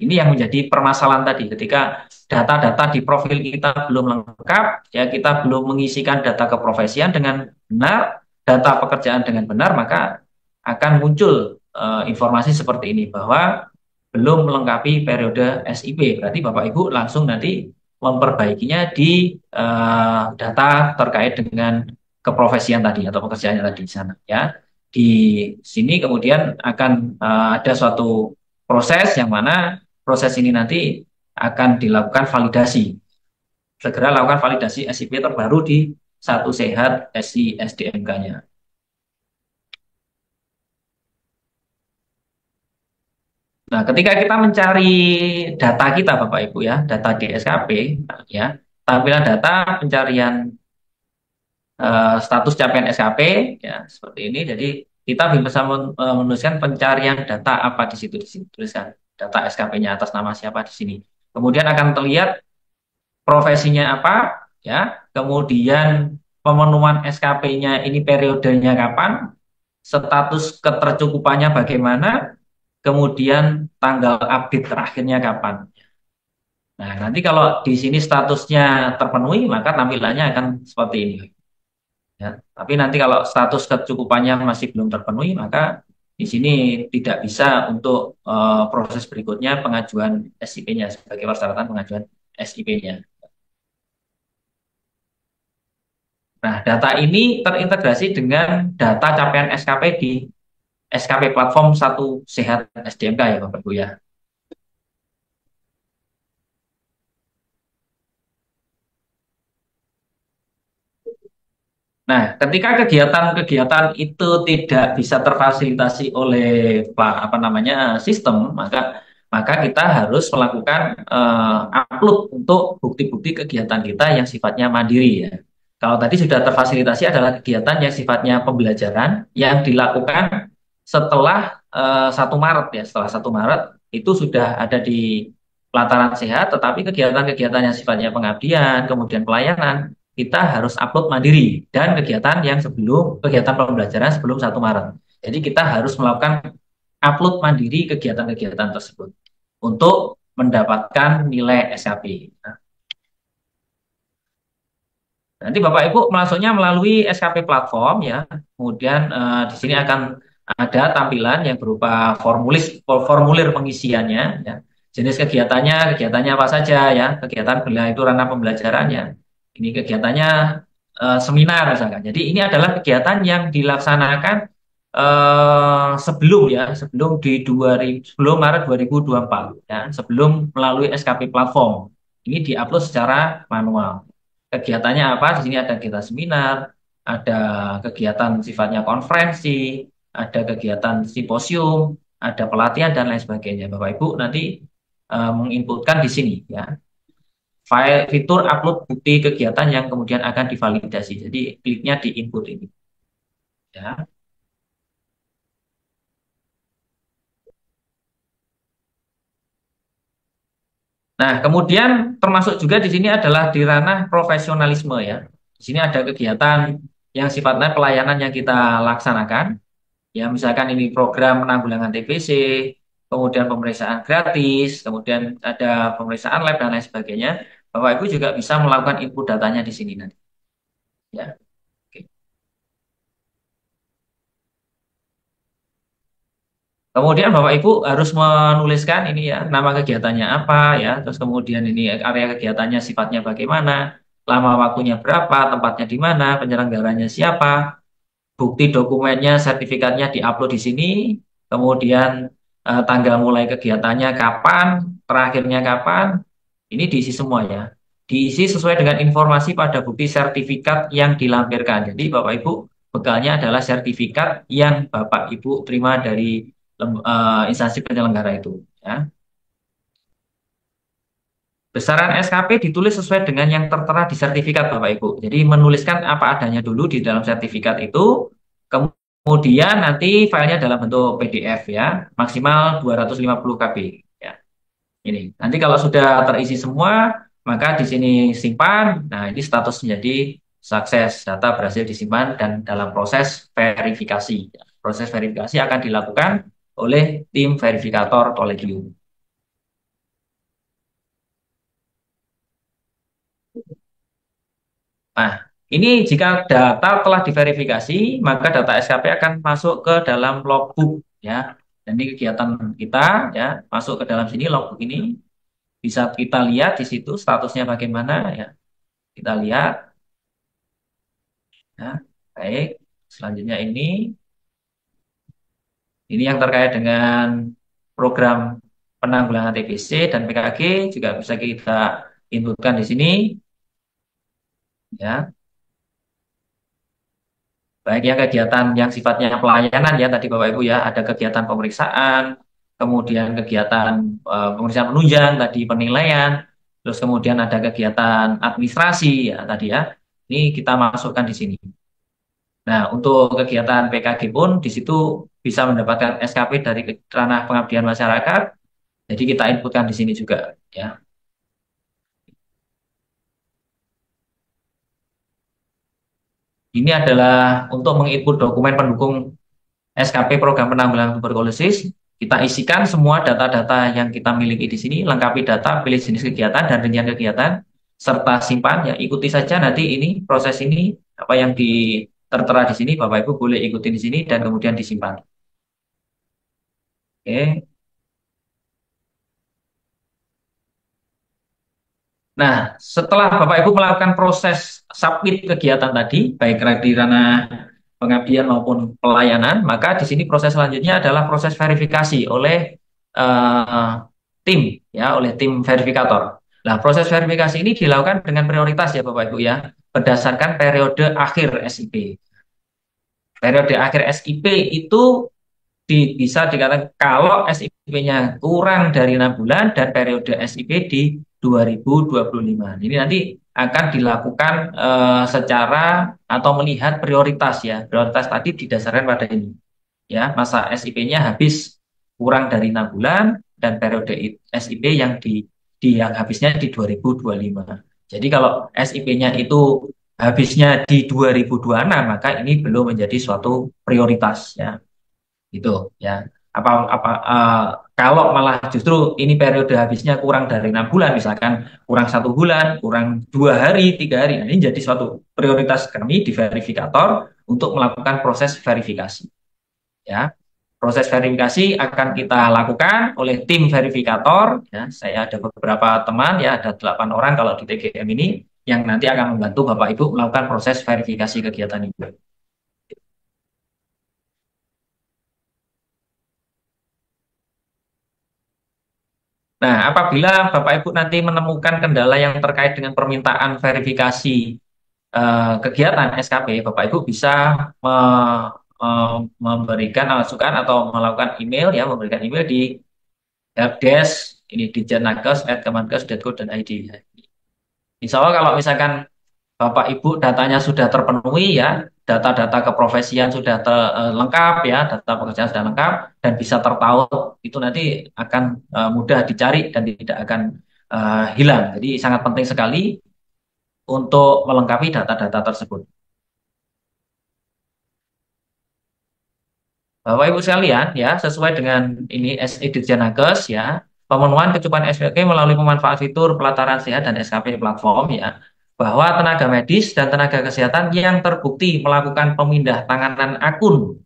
Ini yang menjadi permasalahan tadi ketika data-data di profil kita belum lengkap, ya kita belum mengisikan data keprofesian dengan benar, data pekerjaan dengan benar, maka akan muncul informasi seperti ini bahwa belum melengkapi periode SIP. Berarti Bapak Ibu langsung nanti memperbaikinya di data terkait dengan keprofesian tadi atau pekerjaannya tadi di sana ya. Di sini kemudian akan ada suatu proses yang mana proses ini nanti akan dilakukan validasi. Segera lakukan validasi SIP terbaru di Satu Sehat SI SDMK-nya. Nah, ketika kita mencari data kita, Bapak Ibu ya, data di SKP, ya, tampilan data pencarian status capaian SKP, ya, seperti ini. Jadi kita bisa menuliskan pencarian data apa di situ, tuliskan data SKP-nya atas nama siapa di sini. Kemudian akan terlihat profesinya apa, ya, kemudian pemenuhan SKP-nya ini periodenya kapan, status ketercukupannya bagaimana, kemudian tanggal update terakhirnya kapan. Nah, nanti kalau di sini statusnya terpenuhi, maka tampilannya akan seperti ini. Ya, tapi nanti kalau status kecukupannya masih belum terpenuhi, maka di sini tidak bisa untuk proses berikutnya pengajuan SIP-nya sebagai persyaratan pengajuan SIP-nya. Nah, data ini terintegrasi dengan data capaian SKP di SKP platform Satu Sehat SDMK ya Bapak Ibu ya. Nah, ketika kegiatan-kegiatan itu tidak bisa terfasilitasi oleh apa namanya sistem, maka kita harus melakukan upload untuk bukti-bukti kegiatan kita yang sifatnya mandiri ya. Kalau tadi sudah terfasilitasi adalah kegiatan yang sifatnya pembelajaran yang dilakukan setelah 1 Maret ya. Setelah 1 Maret itu sudah ada di pelataran sehat, tetapi kegiatan-kegiatan yang sifatnya pengabdian, kemudian pelayanan kita harus upload mandiri dan kegiatan pembelajaran sebelum 1 Maret. Jadi kita harus melakukan upload mandiri kegiatan-kegiatan tersebut untuk mendapatkan nilai SKP. Nanti Bapak Ibu masuknya melalui SKP platform ya. Kemudian di sini akan ada tampilan yang berupa formulir pengisiannya ya. Jenis kegiatannya apa saja ya. Kegiatan itu ranah pembelajarannya. Ini kegiatannya seminar misalkan. Jadi ini adalah kegiatan yang dilaksanakan sebelum Maret 2024 ya, sebelum melalui SKP platform. Ini diupload secara manual. Kegiatannya apa? Di sini ada kegiatan seminar, ada kegiatan sifatnya konferensi, ada kegiatan simposium, ada pelatihan dan lain sebagainya. Bapak Ibu nanti menginputkan di sini ya. Fitur upload bukti kegiatan yang kemudian akan divalidasi. Jadi kliknya di input ini. Ya. Nah, kemudian termasuk juga di sini adalah di ranah profesionalisme ya. Di sini ada kegiatan yang sifatnya pelayanan yang kita laksanakan. Ya, misalkan ini program penanggulangan TBC, kemudian pemeriksaan gratis, kemudian ada pemeriksaan lab dan lain sebagainya. Bapak Ibu juga bisa melakukan input datanya di sini nanti. Ya. Oke. Kemudian Bapak Ibu harus menuliskan ini ya, nama kegiatannya apa ya, terus kemudian ini area kegiatannya sifatnya bagaimana, lama waktunya berapa, tempatnya di mana, penyelenggaranya siapa, bukti dokumennya, sertifikatnya diupload di sini, kemudian tanggal mulai kegiatannya kapan, terakhirnya kapan, ini diisi semua ya. Diisi sesuai dengan informasi pada bukti sertifikat yang dilampirkan. Jadi Bapak Ibu bekalnya adalah sertifikat yang Bapak Ibu terima dari instansi penyelenggara itu. Ya. Besaran SKP ditulis sesuai dengan yang tertera di sertifikat Bapak Ibu. Jadi menuliskan apa adanya dulu di dalam sertifikat itu, kemudian nanti filenya dalam bentuk PDF ya, maksimal 250 KB. Ya. Ini. Nanti kalau sudah terisi semua, maka di sini simpan. Nah, ini status menjadi sukses, data berhasil disimpan dan dalam proses verifikasi. Proses verifikasi akan dilakukan oleh tim verifikator kolegium. Nah, ini jika data telah diverifikasi, maka data SKP akan masuk ke dalam logbook ya. Dan ini kegiatan kita ya, masuk ke dalam sini logbook ini bisa kita lihat di situ statusnya bagaimana ya. Kita lihat ya. Baik, selanjutnya ini yang terkait dengan program penanggulangan TBC dan PKG juga bisa kita inputkan di sini ya. Baik yang kegiatan yang sifatnya pelayanan ya tadi Bapak Ibu ya, ada kegiatan pemeriksaan, kemudian kegiatan pemeriksaan penunjang tadi penilaian, terus kemudian ada kegiatan administrasi ya tadi ya. Ini kita masukkan di sini. Nah, untuk kegiatan PKG pun di situ bisa mendapatkan SKP dari ranah pengabdian masyarakat. Jadi kita inputkan di sini juga ya. Ini adalah untuk menginput dokumen pendukung SKP program penanggulangan tuberkulosis. Kita isikan semua data-data yang kita miliki di sini, lengkapi data, pilih jenis kegiatan dan rincian kegiatan, serta simpan. Ya, ikuti saja nanti ini proses ini apa yang tertera di sini, Bapak Ibu boleh ikuti di sini dan kemudian disimpan. Oke. Nah, setelah Bapak Ibu melakukan proses submit kegiatan tadi, baik di ranah pengabdian maupun pelayanan, maka di sini proses selanjutnya adalah proses verifikasi oleh eh, tim, ya, oleh tim verifikator. Nah, proses verifikasi ini dilakukan dengan prioritas ya Bapak Ibu ya, berdasarkan periode akhir SIP. Periode akhir SIP itu bisa dikatakan kalau SIP-nya kurang dari 6 bulan dan periode SIP di 2025. Ini nanti akan dilakukan secara atau melihat prioritas ya. Prioritas tadi didasarkan pada ini. Ya, masa SIP-nya habis kurang dari 6 bulan dan periode SIP yang habisnya di 2025. Jadi kalau SIP-nya itu habisnya di 2026 maka ini belum menjadi suatu prioritas ya gitu ya kalau malah justru ini periode habisnya kurang dari 6 bulan misalkan kurang 1 bulan kurang 2 hari 3 hari nah, ini jadi suatu prioritas kami di verifikator untuk melakukan proses verifikasi ya proses verifikasi akan kita lakukan oleh tim verifikator ya saya ada beberapa teman ya ada 8 orang kalau di TGM ini yang nanti akan membantu Bapak Ibu melakukan proses verifikasi kegiatan itu. Nah, apabila Bapak Ibu nanti menemukan kendala yang terkait dengan permintaan verifikasi kegiatan SKP, Bapak Ibu bisa memberikan masukan atau melakukan email ya, memberikan email di helpdesk ini di janakes@kemenkes.go.id. Insya Allah kalau misalkan Bapak Ibu datanya sudah terpenuhi ya, data-data keprofesian sudah lengkap ya, data pekerjaan sudah lengkap dan bisa terpaut, itu nanti akan mudah dicari dan tidak akan hilang. Jadi sangat penting sekali untuk melengkapi data-data tersebut. Bapak Ibu sekalian ya, sesuai dengan ini SE Dirjanakes ya, pemenuhan kecukupan SPK melalui pemanfaat fitur pelataran sehat dan SKP platform ya, bahwa tenaga medis dan tenaga kesehatan yang terbukti melakukan pemindah tanganan akun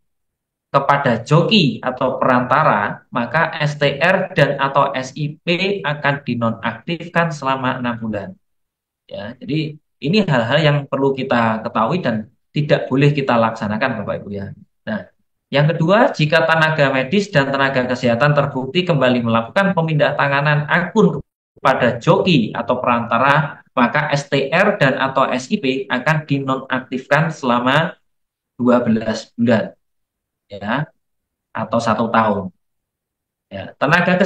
kepada joki atau perantara, maka STR dan atau SIP akan dinonaktifkan selama 6 bulan. Ya, jadi ini hal-hal yang perlu kita ketahui dan tidak boleh kita laksanakan, Bapak Ibu ya. Nah, yang kedua, jika tenaga medis dan tenaga kesehatan terbukti kembali melakukan pemindah tanganan akun kepada joki atau perantara, maka STR dan atau SIP akan dinonaktifkan selama 12 bulan ya atau 1 tahun. Ya, tenaga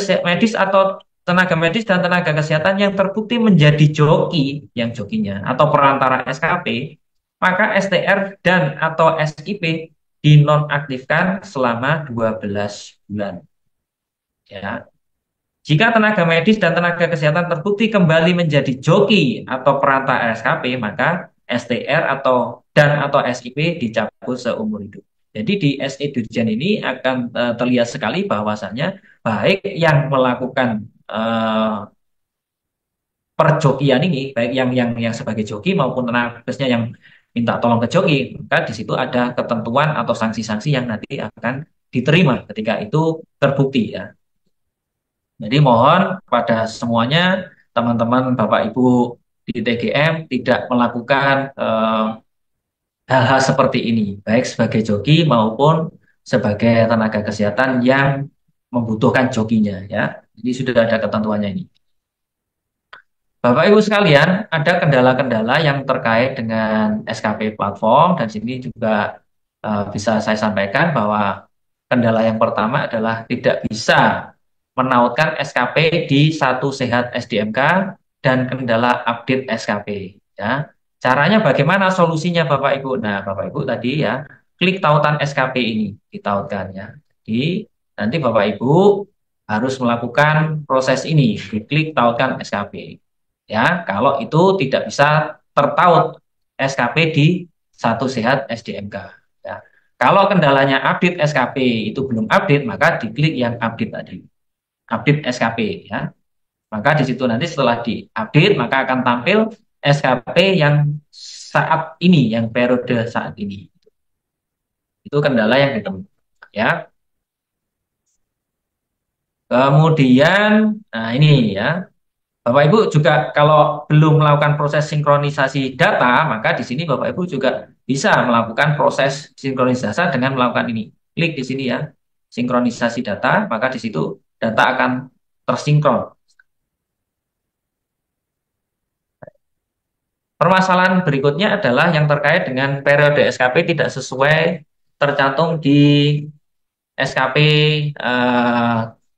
medis dan tenaga kesehatan yang terbukti menjadi joki, yang jokinya atau perantara SKP, maka STR dan atau SIP dinonaktifkan selama 12 bulan. Ya. Jika tenaga medis dan tenaga kesehatan terbukti kembali menjadi joki atau perantara SKP, maka STR atau SIP dicabut seumur hidup. Jadi di SE Dirjen ini akan terlihat sekali bahwasannya baik yang melakukan perjokian ini, baik yang sebagai joki maupun tenaganya yang minta tolong ke joki, maka di situ ada ketentuan atau sanksi-sanksi yang nanti akan diterima ketika itu terbukti ya. Jadi mohon kepada semuanya teman-teman Bapak Ibu di TGM tidak melakukan hal-hal seperti ini, baik sebagai joki maupun sebagai tenaga kesehatan yang membutuhkan jokinya ya. Jadi sudah ada ketentuannya ini. Bapak Ibu sekalian, ada kendala-kendala yang terkait dengan SKP platform dan sini juga bisa saya sampaikan bahwa kendala yang pertama adalah tidak bisa menautkan SKP di Satu Sehat SDMK dan kendala update SKP ya. Caranya bagaimana solusinya Bapak Ibu? Nah, Bapak Ibu tadi ya, klik tautan SKP ini ditautkan ya. Jadi nanti Bapak Ibu harus melakukan proses ini, diklik tautkan SKP. Ya, kalau itu tidak bisa tertaut SKP di Satu Sehat SDMK. Ya. Kalau kendalanya update SKP itu belum update, maka diklik yang update tadi. Update SKP ya. Maka di situ nanti setelah diupdate maka akan tampil SKP yang saat ini, yang periode saat ini. Itu kendala yang ditemukan ya. Kemudian, nah ini ya, Bapak Ibu juga kalau belum melakukan proses sinkronisasi data, maka di sini Bapak Ibu juga bisa melakukan proses sinkronisasi dengan melakukan ini. Klik di sini ya, sinkronisasi data, maka di situ data akan tersinkron. Permasalahan berikutnya adalah yang terkait dengan periode SKP tidak sesuai tercantum di SKP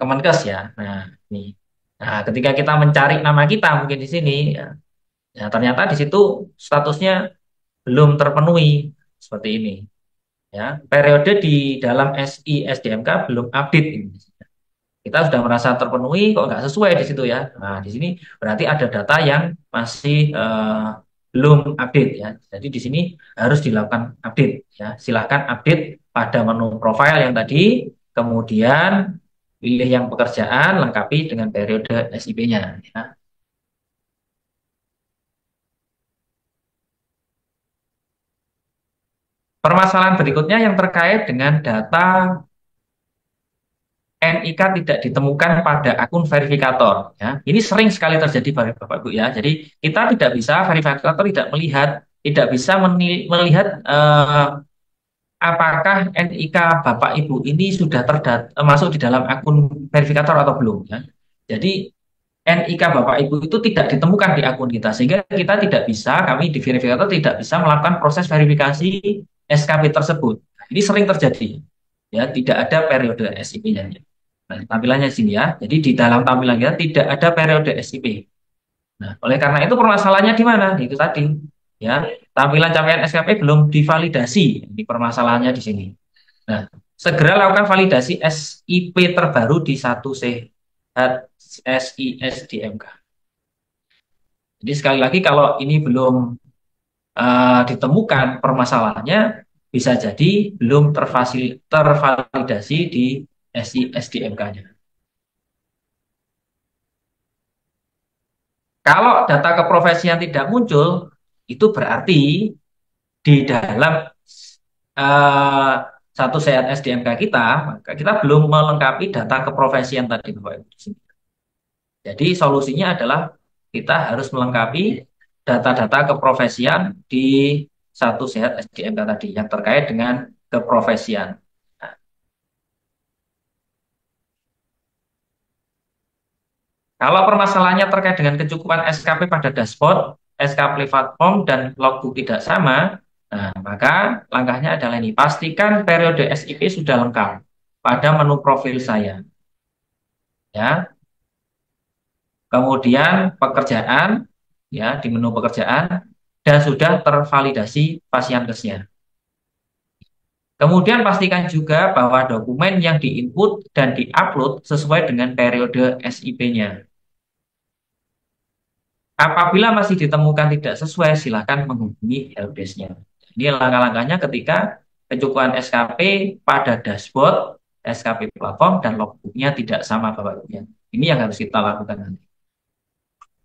Kemenkes ya. Nah, ini. Nah, ketika kita mencari nama kita mungkin di sini ya, ya ternyata di situ statusnya belum terpenuhi seperti ini. Ya, periode di dalam SI SDMK belum update ini. Kita sudah merasa terpenuhi kok nggak sesuai di situ ya. Nah, di sini berarti ada data yang masih belum update ya. Jadi di sini harus dilakukan update ya. Silahkan update pada menu profile yang tadi, kemudian pilih yang pekerjaan, lengkapi dengan periode SIP-nya ya. Permasalahan berikutnya yang terkait dengan data NIK tidak ditemukan pada akun verifikator ya. Ini sering sekali terjadi Bapak Ibu ya. Jadi kita tidak bisa, verifikator tidak melihat, tidak bisa melihat apakah NIK Bapak Ibu ini sudah masuk di dalam akun verifikator atau belum ya. Jadi NIK Bapak Ibu itu tidak ditemukan di akun kita sehingga kita tidak bisa, kami di verifikator tidak bisa melakukan proses verifikasi SKP tersebut. Ini sering terjadi ya, tidak ada periode SIP-nya. Nah, tampilannya di sini ya. Jadi di dalam tampilan kita tidak ada periode SIP. Nah, oleh karena itu permasalahannya di mana? Itu tadi ya. Tampilan capaian SKP belum divalidasi. Ini permasalahannya di sini. Nah, segera lakukan validasi SIP terbaru di Satu Sehat SISDMK. Jadi sekali lagi kalau ini belum ditemukan permasalahannya, bisa jadi belum tervalidasi di SISDMK-nya. Kalau data keprofesian tidak muncul, itu berarti di dalam Satu Sehat SDMK kita, maka kita belum melengkapi data keprofesian tadi, Bapak Ibu. Jadi solusinya adalah kita harus melengkapi data-data keprofesian di Satu Sehat SDMK tadi yang terkait dengan keprofesian. Nah, kalau permasalahannya terkait dengan kecukupan SKP pada dashboard, SKP platform dan logbook tidak sama, nah, maka langkahnya adalah ini, pastikan periode SIP sudah lengkap pada menu profil saya. Ya. Kemudian pekerjaan, ya di menu pekerjaan, dan sudah tervalidasi pasienkesnya. Kemudian pastikan juga bahwa dokumen yang diinput dan diupload sesuai dengan periode SIP-nya. Apabila masih ditemukan tidak sesuai, silakan menghubungi helpdesk-nya. Ini langkah-langkahnya ketika kecukupan SKP pada dashboard, SKP platform, dan logbook-nya tidak sama Bapak Ibu. Ini yang harus kita lakukan nanti.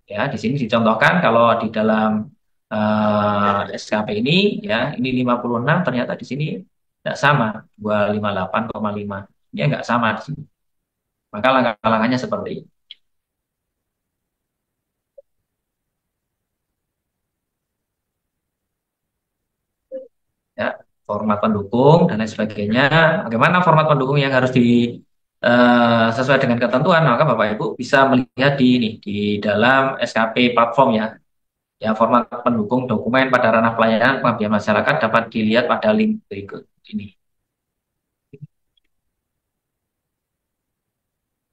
Ya, di sini dicontohkan kalau di dalam SKP ini ya, ini 56, ternyata di sini tidak sama 258,5. Ya nggak sama di sini. Maka langkah-langkahnya seperti ini. Ya, format pendukung dan lain sebagainya. Bagaimana format pendukung yang harus sesuai dengan ketentuan? Maka Bapak Ibu bisa melihat di ini di dalam SKP platform ya. Ya, format pendukung dokumen pada ranah pelayanan pengabdian masyarakat dapat dilihat pada link berikut ini.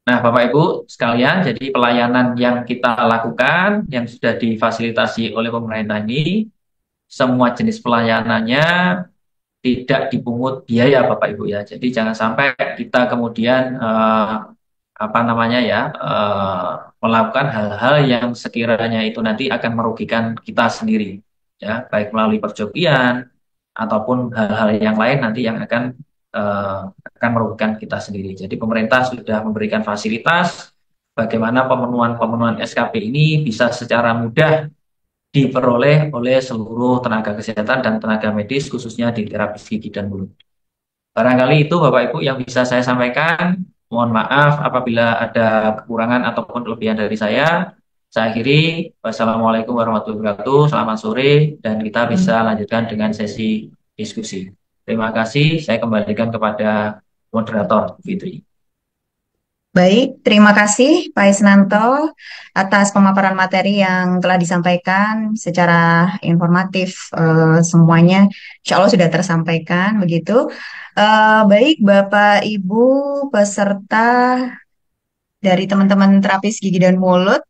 Nah, Bapak Ibu sekalian, jadi pelayanan yang kita lakukan yang sudah difasilitasi oleh pemerintah ini, semua jenis pelayanannya tidak dipungut biaya Bapak Ibu ya. Jadi jangan sampai kita kemudian apa namanya ya melakukan hal-hal yang sekiranya itu nanti akan merugikan kita sendiri ya, baik melalui perjudian ataupun hal-hal yang lain nanti yang eh, akan merugikan kita sendiri. Jadi pemerintah sudah memberikan fasilitas bagaimana pemenuhan SKP ini bisa secara mudah diperoleh oleh seluruh tenaga kesehatan dan tenaga medis khususnya di terapis gigi dan mulut. Barangkali itu Bapak Ibu yang bisa saya sampaikan. Mohon maaf apabila ada kekurangan ataupun kelebihan dari saya. Saya akhiri. Wassalamualaikum warahmatullahi wabarakatuh. Selamat sore dan kita bisa lanjutkan dengan sesi diskusi. Terima kasih. Saya kembalikan kepada moderator Fitri. Baik, terima kasih Pak Isnanto atas pemaparan materi yang telah disampaikan secara informatif. Semuanya insya Allah sudah tersampaikan begitu. Baik Bapak Ibu peserta dari teman-teman terapis gigi dan mulut,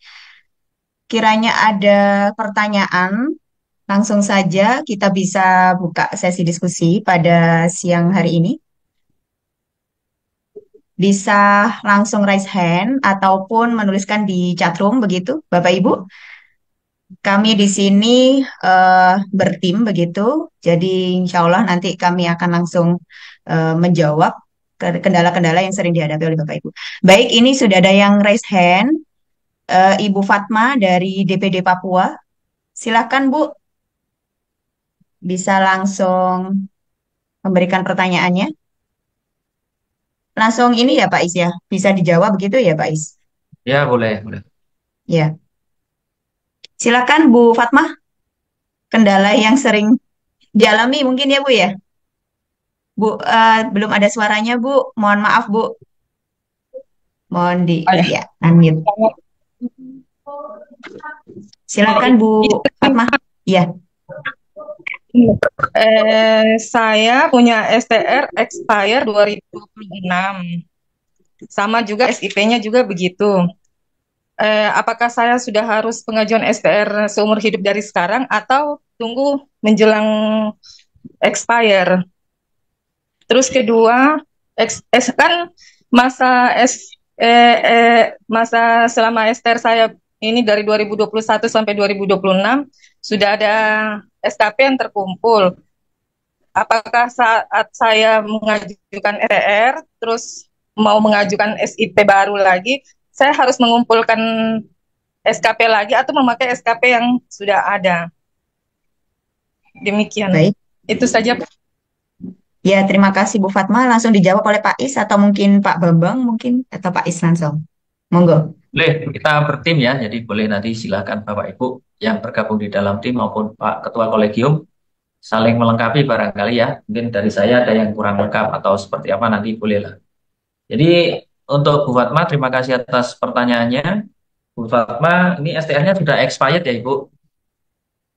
kiranya ada pertanyaan, langsung saja kita bisa buka sesi diskusi pada siang hari ini. Bisa langsung raise hand ataupun menuliskan di chat room begitu, Bapak Ibu. Kami di sini bertim begitu, jadi insya Allah nanti kami akan langsung menjawab kendala-kendala yang sering dihadapi oleh Bapak Ibu. Baik, ini sudah ada yang raise hand, Ibu Fatma dari DPD Papua. Silakan Bu, bisa langsung memberikan pertanyaannya. Langsung ini ya Pak Is ya, bisa dijawab begitu ya Pak Is? Ya, boleh, boleh. Ya. Silakan Bu Fatmah, kendala yang sering dialami mungkin ya Bu ya. Bu, belum ada suaranya Bu, mohon maaf Bu. Mohon di, ya, unmute. Silakan Bu Fatmah. Ya. Saya punya STR expire 2026. Sama juga SIP-nya juga begitu. Apakah saya sudah harus pengajuan STR seumur hidup dari sekarang atau tunggu menjelang expire? Terus kedua, kan masa masa selama STR saya ini dari 2021 sampai 2026 sudah ada SKP yang terkumpul. Apakah saat saya mengajukan STR terus mau mengajukan SIP baru lagi, saya harus mengumpulkan SKP lagi atau memakai SKP yang sudah ada? Demikian. Baik. Itu saja. Ya, terima kasih Bu Fatma. Langsung dijawab oleh Pak Is atau mungkin Pak Bambang mungkin atau Pak Is langsung. Monggo. Boleh, kita bertim ya. Jadi boleh nanti silakan Bapak Ibu yang tergabung di dalam tim maupun Pak Ketua Kolegium saling melengkapi barangkali ya. Mungkin dari saya ada yang kurang lengkap atau seperti apa nanti bolehlah. Jadi untuk Bu Fatma terima kasih atas pertanyaannya. Bu Fatma, ini STR-nya sudah expired ya Ibu?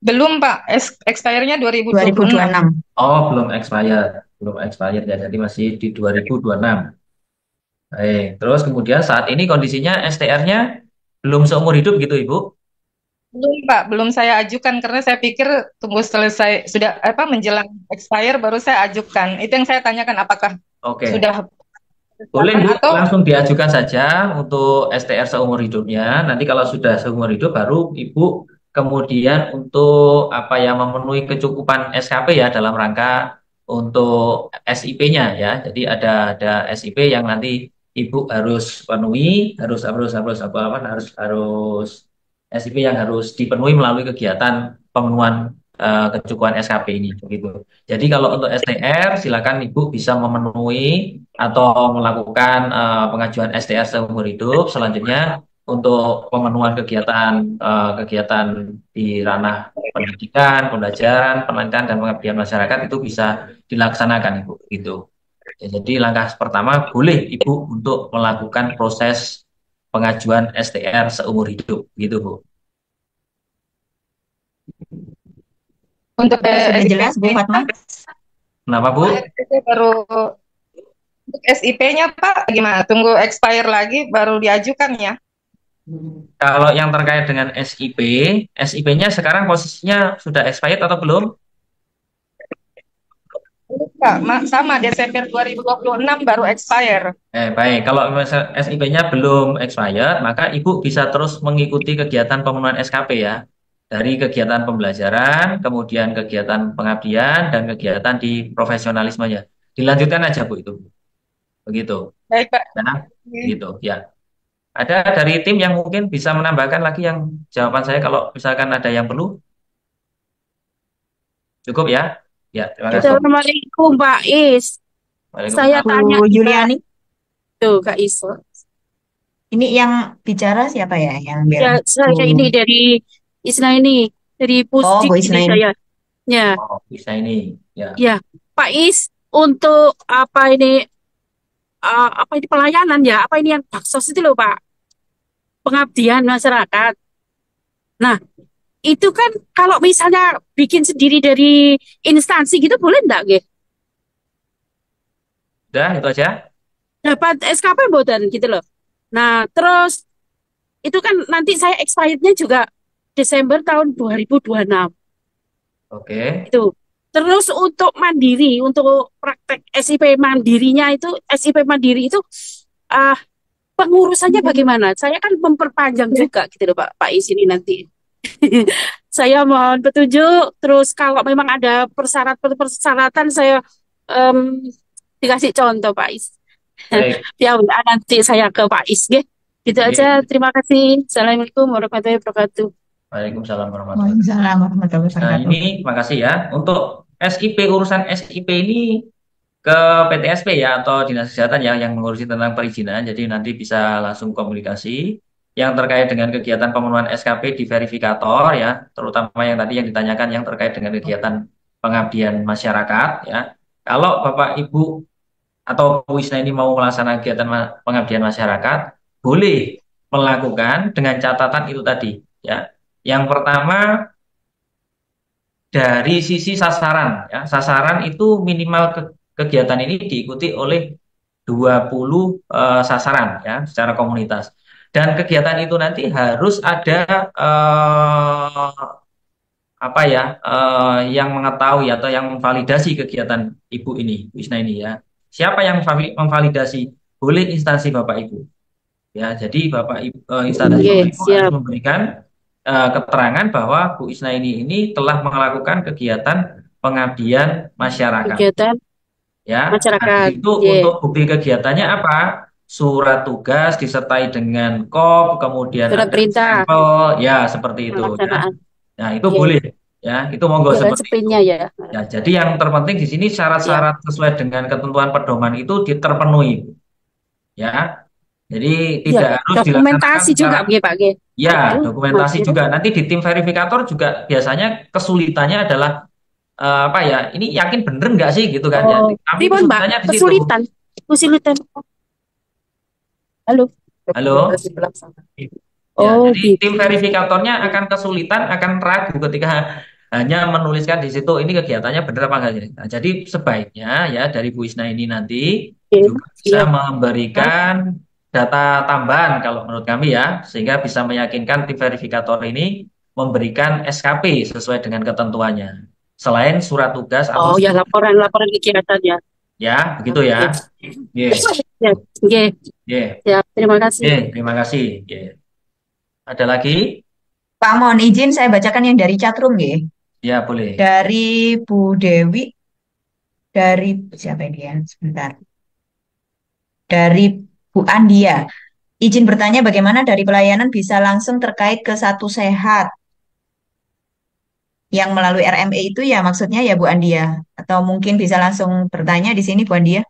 Belum Pak, expire-nya 2026. 2026. Oh, belum expired. Belum expired ya, jadi masih di 2026. Baik, terus kemudian saat ini kondisinya STR-nya belum seumur hidup gitu Ibu? Belum Pak, belum saya ajukan karena saya pikir tunggu selesai sudah menjelang expire baru saya ajukan. Itu yang saya tanyakan apakah Oke. sudah Boleh Bu, atau langsung diajukan saja untuk STR seumur hidupnya. Nanti kalau sudah seumur hidup baru Ibu kemudian untuk apa ya memenuhi kecukupan SKP ya dalam rangka untuk SIP-nya ya. Jadi ada SIP yang nanti Ibu harus penuhi, harus SIP yang harus dipenuhi melalui kegiatan pemenuhan kecukupan SKP ini begitu. Jadi kalau untuk STR silakan Ibu bisa memenuhi atau melakukan pengajuan STR seumur hidup. Selanjutnya untuk pemenuhan kegiatan di ranah pendidikan, pembelajaran, penelitian dan pengabdian masyarakat itu bisa dilaksanakan Ibu gitu. Ya, jadi langkah pertama boleh Ibu untuk melakukan proses pengajuan STR seumur hidup gitu Bu. Untuk Sudah jelas, Bu Fatma? Kenapa Bu? baru untuk SIP-nya Pak gimana? Tunggu expire lagi baru diajukan ya? Kalau yang terkait dengan SIP, SIP-nya sekarang posisinya sudah expired atau belum? Pak, sama Desember 2026 baru expire. Baik, kalau SIP-nya belum expired, maka Ibu bisa terus mengikuti kegiatan pemenuhan SKP ya. Dari kegiatan pembelajaran, kemudian kegiatan pengabdian, dan kegiatan di profesionalismenya. Dilanjutkan aja Bu itu. Begitu. Baik Pak. Nah, gitu ya. Ada dari tim yang mungkin bisa menambahkan lagi yang jawaban saya kalau misalkan ada yang perlu? Cukup ya? Ya, terima kasih. Assalamualaikum Pak Is. Saya Waalaikumsalam. tanya Bu Juliani, tuh Kak Iso. ini yang bicara siapa ya? Yang biar Ya, saya Bu. ini dari Isna ini, dari Oh, Pusdik Bu ini Isnaini. saya. Ya, Oh, bisa ini. Ya. ya. Pak Is, untuk apa ini pelayanan ya? Apa ini yang baksos itu loh Pak? Pengabdian masyarakat. Nah, itu kan kalau misalnya bikin sendiri dari instansi gitu boleh enggak, Ge? Udah, itu aja. Dapat SKP mboten gitu loh. Nah, terus itu kan nanti saya expirednya juga Desember tahun 2026 Oke. itu. Terus untuk mandiri, untuk praktek SIP mandirinya itu, SIP mandiri itu ah pengurusannya bagaimana? Saya kan memperpanjang juga gitu loh Pak Is ini nanti. Saya mohon petunjuk. Terus kalau memang ada persyaratan saya em, dikasih contoh Pak Is. Baik. Ya udah nanti saya ke Pak Is, nggih. Gitu aja. Terima kasih. Assalamualaikum warahmatullahi wabarakatuh. Waalaikumsalam warahmatullahi wabarakatuh. Waalaikumsalam warahmatullahi Nah, wabarakatuh. ini makasih ya. Untuk SIP, urusan SIP ini ke PTSP ya, atau Dinas Kesehatan ya, yang mengurusi tentang perizinan. Jadi nanti bisa langsung komunikasi. Yang terkait dengan kegiatan pemenuhan SKP di verifikator ya, terutama yang tadi yang ditanyakan yang terkait dengan kegiatan pengabdian masyarakat ya. Kalau Bapak Ibu atau Bu Isna ini mau melaksanakan kegiatan pengabdian masyarakat, boleh melakukan dengan catatan itu tadi ya. Yang pertama dari sisi sasaran ya. Sasaran itu minimal kegiatan ini diikuti oleh 20 sasaran ya secara komunitas. Dan kegiatan itu nanti harus ada apa ya yang mengetahui atau yang memvalidasi kegiatan Ibu ini, Bu Isna ini ya. Siapa yang memvalidasi? Boleh instansi Bapak Ibu. Ya, jadi Bapak Ibu, instansi Oke, Bapak Ibu harus siap. memberikan keterangan bahwa Bu Isna ini telah melakukan kegiatan pengabdian masyarakat. Kegiatan Ya, nah, masyarakat. itu Ye. untuk bukti kegiatannya apa? Surat tugas disertai dengan kop, kemudian Surat ada perintah sampel, ya seperti itu. Ya. pelaksanaan. Nah, itu Ye. boleh. Ya, itu monggo Ya, dan seperti itu. sprintnya ya. Ya, jadi yang terpenting di sini Siap. syarat-syarat sesuai dengan ketentuan pedoman itu terpenuhi. Ya, jadi Ya, tidak harus dilaksanakan dokumentasi juga, secara Ge, Pak Ge. ya, Aduh, dokumentasi mati. juga. Nanti di tim verifikator juga biasanya kesulitannya adalah apa ya? Ini yakin bener nggak sih gitu kan ya? Oh, Tapi pripun, Mbak? kesulitannya di situ. Kesulitan. Kesulitan. Halo. Halo. Ya, Oh, jadi tim gitu. verifikatornya akan kesulitan, akan ragu ketika hanya menuliskan di situ ini kegiatannya benar apa enggak. Nah, jadi sebaiknya ya dari Bu Isna ini nanti Oke, juga bisa siap. memberikan data tambahan kalau menurut kami ya, sehingga bisa meyakinkan tim verifikator ini memberikan SKP sesuai dengan ketentuannya. Selain surat tugas atau Oh, ya laporan kegiatan ya. ya, begitu Oke. ya. Ye, Ya, oke. ye, Ya, terima kasih. ye, terima kasih. Ye. Ada lagi? Pak, mohon izin saya bacakan yang dari chatroom ya. Ya, boleh. Dari Bu Dewi, dari siapa ini ya? Sebentar. Dari Bu Andia. Izin bertanya bagaimana dari pelayanan bisa langsung terkait ke Satu Sehat yang melalui RME itu ya maksudnya ya Bu Andia. Atau mungkin bisa langsung bertanya di sini Bu Andia.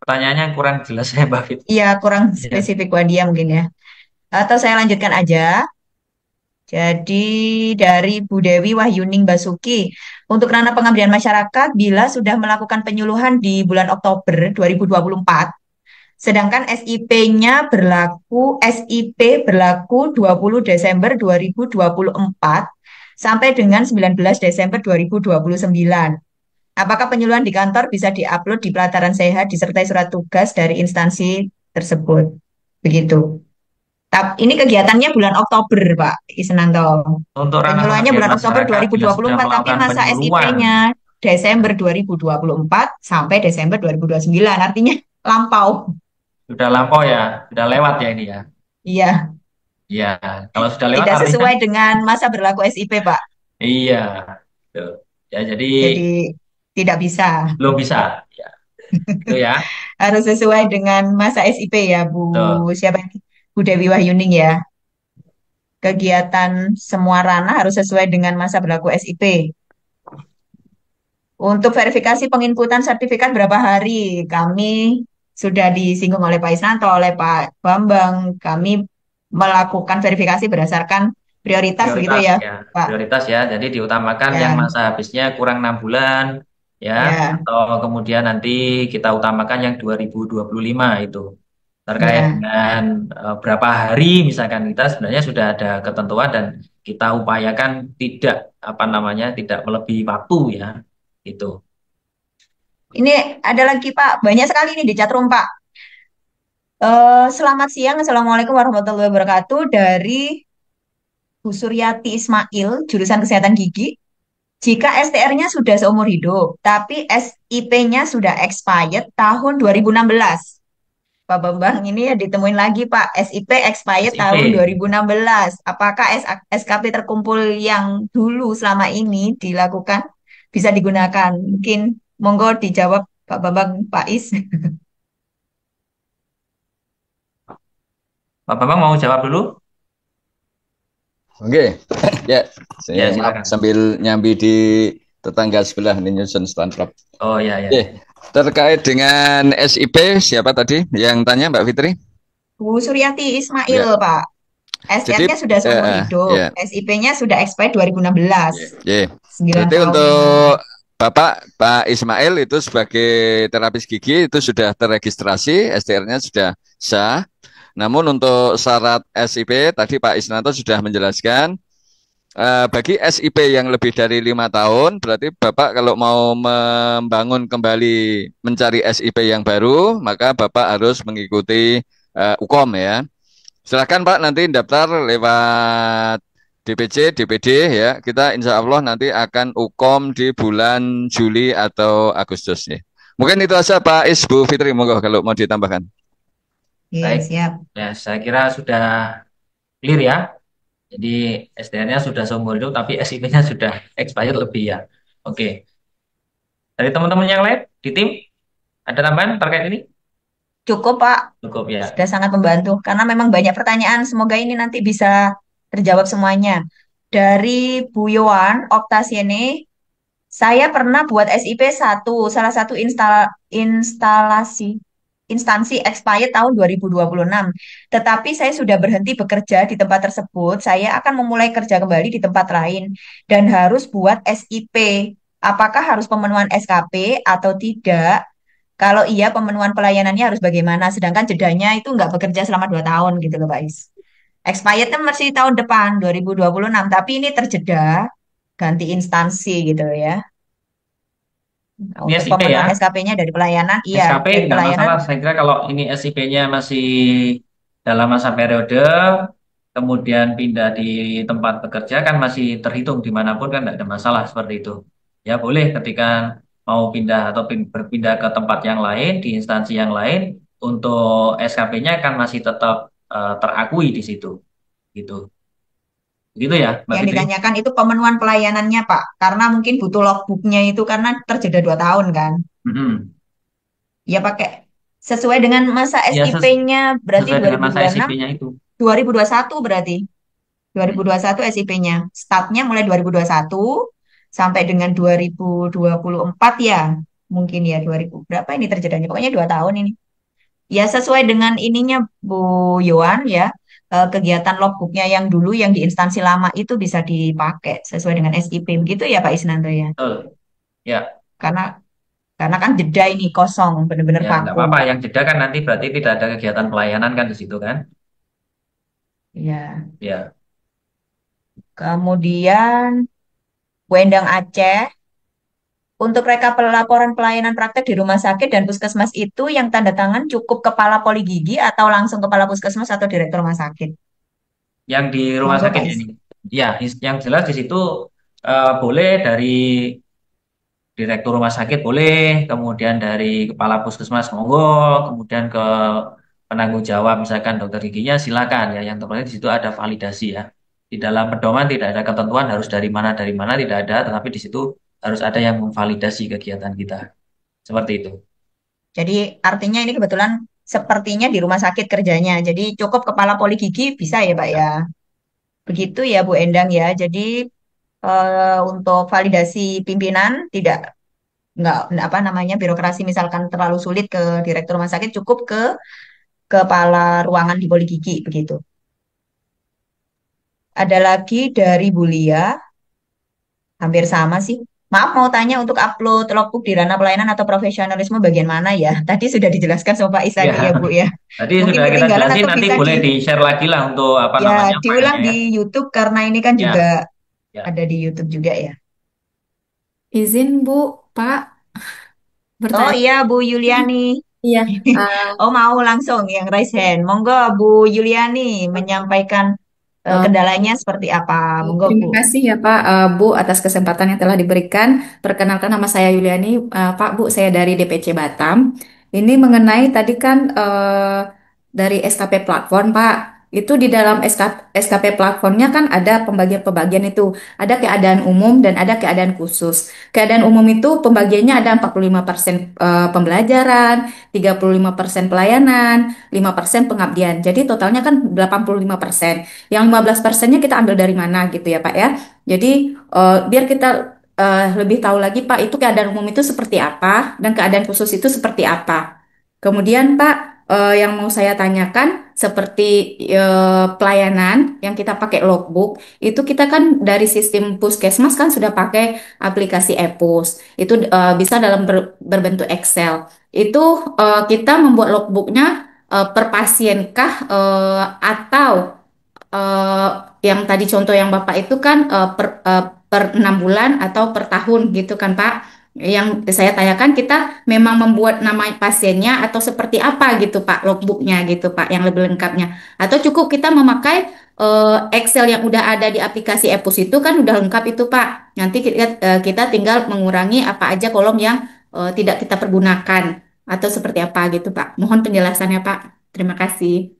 Pertanyaannya kurang jelas ya Mbak Fit. Iya, kurang Ya. spesifik Bu Andia mungkin ya. Atau saya lanjutkan aja. Jadi dari Bu Dewi Wahyuning Basuki, untuk ranah pengabdian masyarakat bila sudah melakukan penyuluhan di bulan Oktober 2024, sedangkan SIP berlaku 20 Desember 2024 sampai dengan 19 Desember 2029. Apakah penyuluhan di kantor bisa diupload di pelataran sehat disertai surat tugas dari instansi tersebut? Begitu. Ini kegiatannya bulan Oktober, Pak Isnanto. Untuk ranah Penyuluhannya pengabdian bulan Oktober masyarakat bila sudah 2024, tapi melakukan masa penyuluhan, SIP-nya Desember 2024 sampai Desember 2029. Artinya lampau. sudah lampau ya, sudah lewat ya ini ya. Iya, Iya, kalau sudah lewat tidak artinya sesuai dengan masa berlaku SIP, Pak. iya. Tuh. Ya, jadi Jadi tidak bisa. belum bisa. Ya, itu ya. Harus sesuai dengan masa SIP ya, Bu. Tuh. Siapa ini? Bu Dewi Wahyuning ya. Kegiatan semua ranah harus sesuai dengan masa berlaku SIP. Untuk verifikasi penginputan sertifikat berapa hari? Kami sudah disinggung oleh Pak Isnanto, oleh Pak Bambang. Kami melakukan verifikasi berdasarkan prioritas begitu Prioritas ya, ya, Pak. prioritas ya. Jadi diutamakan yang Ya, masa habisnya kurang 6 bulan ya, ya, atau kemudian nanti kita utamakan yang 2025 itu. Terkait ya. dengan berapa hari misalkan kita sebenarnya sudah ada ketentuan dan kita upayakan tidak apa namanya tidak melebihi waktu ya itu. Ini ada lagi Pak, banyak sekali ini di chatroom Pak. Selamat siang, Assalamualaikum warahmatullahi wabarakatuh. Dari Bu Suryati Ismail, jurusan Kesehatan Gigi. Jika STR-nya sudah seumur hidup, tapi SIP-nya sudah expired tahun 2016. Pak Bambang, ini ya ditemuin lagi Pak, SIP expired tahun SIP 2016. Apakah SKP terkumpul yang dulu selama ini dilakukan bisa digunakan? Mungkin monggo dijawab Pak Bambang, Pak Is. Pak Bambang mau jawab dulu? Oke, ya, Ya, saya maaf silakan. sambil nyambi di tetangga sebelah nih Newson Stand Club. Oh ya ya. Oke, terkait dengan SIP, siapa tadi yang tanya Mbak Fitri? Bu Suryati Ismail, Ya, Pak. jadi STR-nya sudah seumur hidup, ya, SIP-nya sudah expired 2016. ya. 9 Berarti tahun ini. untuk Bapak Pak Ismail itu sebagai terapis gigi itu sudah terregistrasi, STR-nya sudah sah. Namun untuk syarat SIP tadi Pak Isnanto sudah menjelaskan, bagi SIP yang lebih dari 5 tahun, berarti Bapak kalau mau membangun kembali mencari SIP yang baru, maka Bapak harus mengikuti UKOM ya. Silakan Pak nanti daftar lewat DPC, DPD ya. Kita insya Allah nanti akan UKOM di bulan Juli atau Agustus ya. Mungkin itu saja Pak Is, Bu Fitri, monggo kalau mau ditambahkan. Iya, Baik. siap. Ya, saya kira sudah clear ya. Jadi SDR-nya sudah seumur hidup tapi SIP-nya sudah expired lebih ya. Oke. Dari teman-teman yang lain di tim ada tambahan terkait ini? Cukup, Pak. Cukup ya. Sudah sangat membantu. Karena memang banyak pertanyaan. Semoga ini nanti bisa terjawab semuanya. Dari Bu Yohan Oktasiene, saya pernah buat SIP salah satu instalasi instansi expired tahun 2026. Tetapi saya sudah berhenti bekerja di tempat tersebut. Saya akan memulai kerja kembali di tempat lain dan harus buat SIP. Apakah harus pemenuhan SKP atau tidak? Kalau iya, pemenuhan pelayanannya harus bagaimana? Sedangkan jedanya itu nggak bekerja selama 2 tahun gitu loh, Pak Is. Expirednya masih tahun depan, 2026. Tapi ini terjeda, ganti instansi gitu ya. Nah, Ini untuk SIP ya. pemenuhan SKP-nya dari pelayanan, iya. SKP Dari nggak pelayanan, masalah. Saya kira kalau ini SIP-nya masih dalam masa periode, kemudian pindah di tempat bekerja kan masih terhitung dimanapun kan tidak ada masalah seperti itu. Ya boleh ketika mau pindah atau berpindah ke tempat yang lain, di instansi yang lain, untuk SKP-nya kan masih tetap terakui di situ. Gitu. Begitu ya, Mbak yang Fitri? ditanyakan itu pemenuhan pelayanannya, Pak. Karena mungkin butuh logbooknya itu karena terjeda 2 tahun kan. Mm-mm. Ya pakai Sesuai dengan masa Ya, SIP-nya berarti sesuai dengan masa 2026, SIP-nya itu. 2021 berarti. 2021 SIP-nya. Startnya mulai 2021 sampai dengan 2024 ya. Mungkin ya 2000 berapa ini terjadinya? Pokoknya 2 tahun ini. Ya sesuai dengan ininya Bu Yohan ya. Kegiatan logbooknya yang dulu yang di instansi lama itu bisa dipakai sesuai dengan SIP. Begitu ya Pak Isnanto ya. Betul. Ya, Karena karena kan jeda ini kosong, benar-benar ya nggak vakum. apa-apa. Yang jeda kan nanti berarti tidak ada kegiatan pelayanan kan di situ kan? Ya. Ya. Kemudian Bu Endang Aceh. Untuk rekap laporan pelayanan praktek di rumah sakit dan puskesmas itu yang tanda tangan cukup kepala poli gigi atau langsung kepala puskesmas atau direktur rumah sakit. Yang di rumah Monggo sakit Pak ya Is. ini. Ya, yang jelas di situ boleh dari direktur rumah sakit boleh, kemudian dari kepala puskesmas monggo, kemudian ke penanggung jawab misalkan dokter giginya silakan ya. Yang terpenting di situ ada validasi ya. Di dalam pedoman tidak ada ketentuan harus dari mana tidak ada, tetapi di situ harus ada yang memvalidasi kegiatan kita. Seperti itu. Jadi artinya ini kebetulan sepertinya di rumah sakit kerjanya. Jadi cukup kepala poli gigi bisa ya Pak ya. Begitu ya Bu Endang ya. Jadi untuk validasi pimpinan tidak nggak apa namanya birokrasi misalkan terlalu sulit ke direktur rumah sakit cukup ke kepala ruangan di poli gigi begitu. Ada lagi dari Bulia, hampir sama sih. Maaf mau tanya untuk upload logbook di ranah pelayanan atau profesionalisme bagian mana ya? Tadi sudah dijelaskan sama Pak Ya, Isadi ya Bu ya. tadi Mungkin sudah kita ketinggalan jelasin atau nanti bisa boleh di-share lagi lah untuk apa ya namanya diulang filenya di ya. YouTube karena ini kan juga Ya, ya. ada di YouTube juga ya. Izin Bu, Pak, Oh bertanya. iya Bu Yuliani. Iya, uh, Oh mau langsung yang raise hand. Monggo Bu Yuliani menyampaikan kendalanya seperti apa. Monggo Terima Bu. kasih ya Pak, Bu atas kesempatan yang telah diberikan. Perkenalkan nama saya Yuliani, Pak Bu, saya dari DPC Batam. Ini mengenai tadi kan dari SKP platform Pak. Itu di dalam SKP platformnya kan ada pembagian-pembagian itu. Ada keadaan umum dan ada keadaan khusus. Keadaan umum itu pembagiannya ada 45% pembelajaran, 35% pelayanan, 5% pengabdian. Jadi totalnya kan 85%. Yang 15%-nya kita ambil dari mana gitu ya Pak ya. Jadi biar kita lebih tahu lagi Pak, itu keadaan umum itu seperti apa dan keadaan khusus itu seperti apa. Kemudian Pak, yang mau saya tanyakan seperti pelayanan yang kita pakai logbook, itu kita kan dari sistem puskesmas kan sudah pakai aplikasi e-pus. Itu bisa dalam berbentuk Excel. Itu kita membuat logbooknya per pasienkah atau eh, yang tadi contoh yang Bapak itu kan per 6 bulan atau per tahun gitu kan Pak. Yang saya tanyakan kita memang membuat nama pasiennya atau seperti apa gitu Pak logbooknya gitu Pak yang lebih lengkapnya. Atau cukup kita memakai Excel yang udah ada di aplikasi Epus itu kan udah lengkap itu Pak. Nanti kita tinggal mengurangi apa aja kolom yang tidak kita pergunakan atau seperti apa gitu Pak. Mohon penjelasannya Pak. Terima kasih.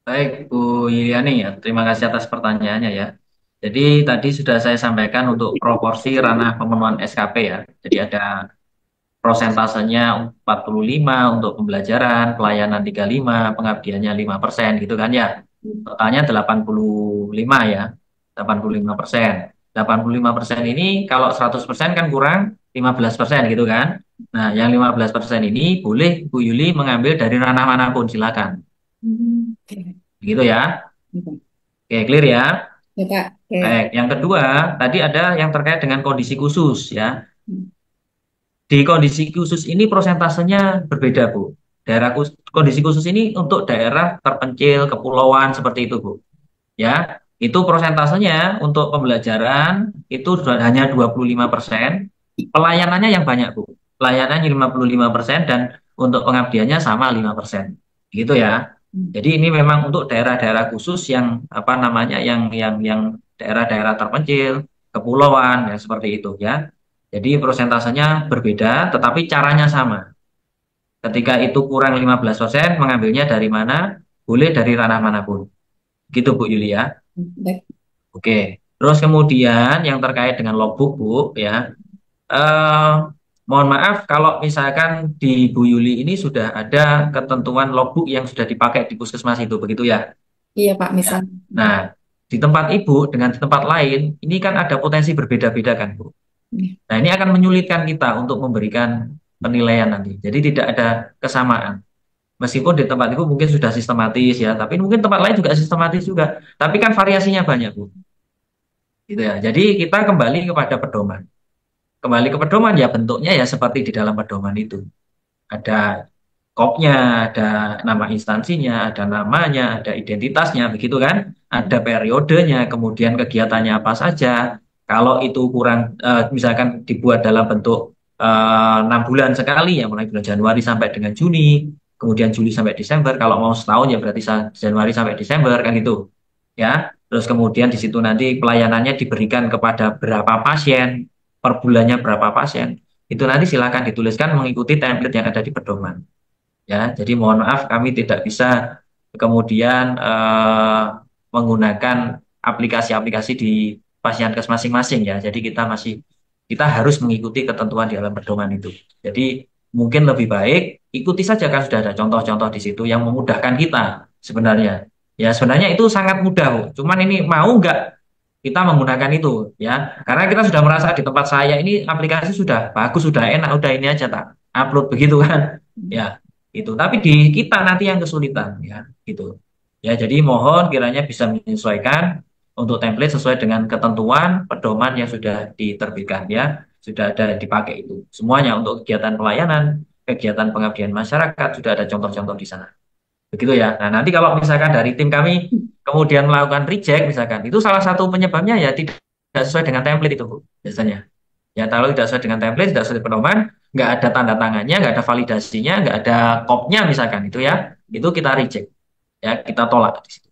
Baik, Bu Yuliani ya. Terima kasih atas pertanyaannya ya. Jadi tadi sudah saya sampaikan untuk proporsi ranah pemenuhan SKP ya. Jadi ada prosentasenya 45 untuk pembelajaran, pelayanan 35, pengabdiannya 5% gitu kan ya. Totalnya 85 ya. 85%. 85% ini kalau 100% kan kurang 15% gitu kan. Nah, yang 15% ini boleh Bu Yuli mengambil dari ranah manapun silakan. Oke. Gitu ya. Oke, clear ya. Ya, Pak. Oke. Baik, yang kedua, tadi ada yang terkait dengan kondisi khusus ya. Di kondisi khusus ini prosentasenya berbeda, Bu. Kondisi khusus ini untuk daerah terpencil, kepulauan seperti itu, Bu. Ya, itu prosentasenya untuk pembelajaran itu hanya 25%, pelayanannya yang banyak, Bu. Pelayanannya 55% dan untuk pengabdiannya sama 5%. Gitu ya. Jadi ini memang untuk daerah-daerah khusus yang apa namanya yang daerah-daerah terpencil, kepulauan ya seperti itu ya. Jadi prosentasenya berbeda tetapi caranya sama. Ketika itu kurang 15%, mengambilnya dari mana? Boleh dari ranah manapun. Gitu Bu Yulia. Baik. Oke. Terus kemudian yang terkait dengan logbook Bu ya. Eh, mohon maaf kalau misalkan di Bu Yuli ini sudah ada ketentuan logbook yang sudah dipakai di puskesmas itu, begitu ya? Iya Pak, Ya. misal. Nah, di tempat Ibu dengan di tempat lain, ini kan ada potensi berbeda-beda kan, Bu. Nah, ini akan menyulitkan kita untuk memberikan penilaian nanti. Jadi tidak ada kesamaan. Meskipun di tempat Ibu mungkin sudah sistematis ya, tapi mungkin tempat lain juga sistematis juga. Tapi kan variasinya banyak, Bu. Gitu ya. Jadi kita kembali kepada pedoman. Kembali ke pedoman ya bentuknya ya seperti di dalam pedoman itu. Ada kopnya, ada nama instansinya, ada namanya, ada identitasnya, begitu kan? Ada periodenya, kemudian kegiatannya apa saja. Kalau itu kurang, misalkan dibuat dalam bentuk 6 bulan sekali, ya mulai bulan Januari sampai dengan Juni, kemudian Juli sampai Desember. Kalau mau setahun ya berarti Januari sampai Desember kan gitu, ya. Terus kemudian di situ nanti pelayanannya diberikan kepada berapa pasien, per bulannya berapa pasien. Itu nanti silakan dituliskan mengikuti template yang ada di pedoman. Ya, jadi mohon maaf kami tidak bisa kemudian menggunakan aplikasi-aplikasi di pasienkes masing-masing ya. Jadi kita harus mengikuti ketentuan di dalam pedoman itu. Jadi mungkin lebih baik ikuti saja kan sudah ada contoh-contoh di situ yang memudahkan kita sebenarnya. Ya sebenarnya itu sangat mudah, Bu. Cuman ini mau nggak kita menggunakan itu ya. Karena kita sudah merasa di tempat saya ini aplikasi sudah bagus, sudah enak, udah ini aja tak upload begitu kan. Ya, itu tapi di kita nanti yang kesulitan ya gitu ya. Jadi mohon kiranya bisa menyesuaikan untuk template sesuai dengan ketentuan pedoman yang sudah diterbitkan ya, sudah ada dipakai itu semuanya untuk kegiatan pelayanan, kegiatan pengabdian masyarakat sudah ada contoh-contoh di sana, begitu ya. Nah nanti kalau misalkan dari tim kami kemudian melakukan reject misalkan, itu salah satu penyebabnya ya tidak sesuai dengan template itu, Bu, biasanya. Ya, kalau tidak sesuai dengan template, tidak sesuai pedoman, nggak ada tanda tangannya, nggak ada validasinya, nggak ada kopnya misalkan itu ya, itu kita reject, ya kita tolak di situ.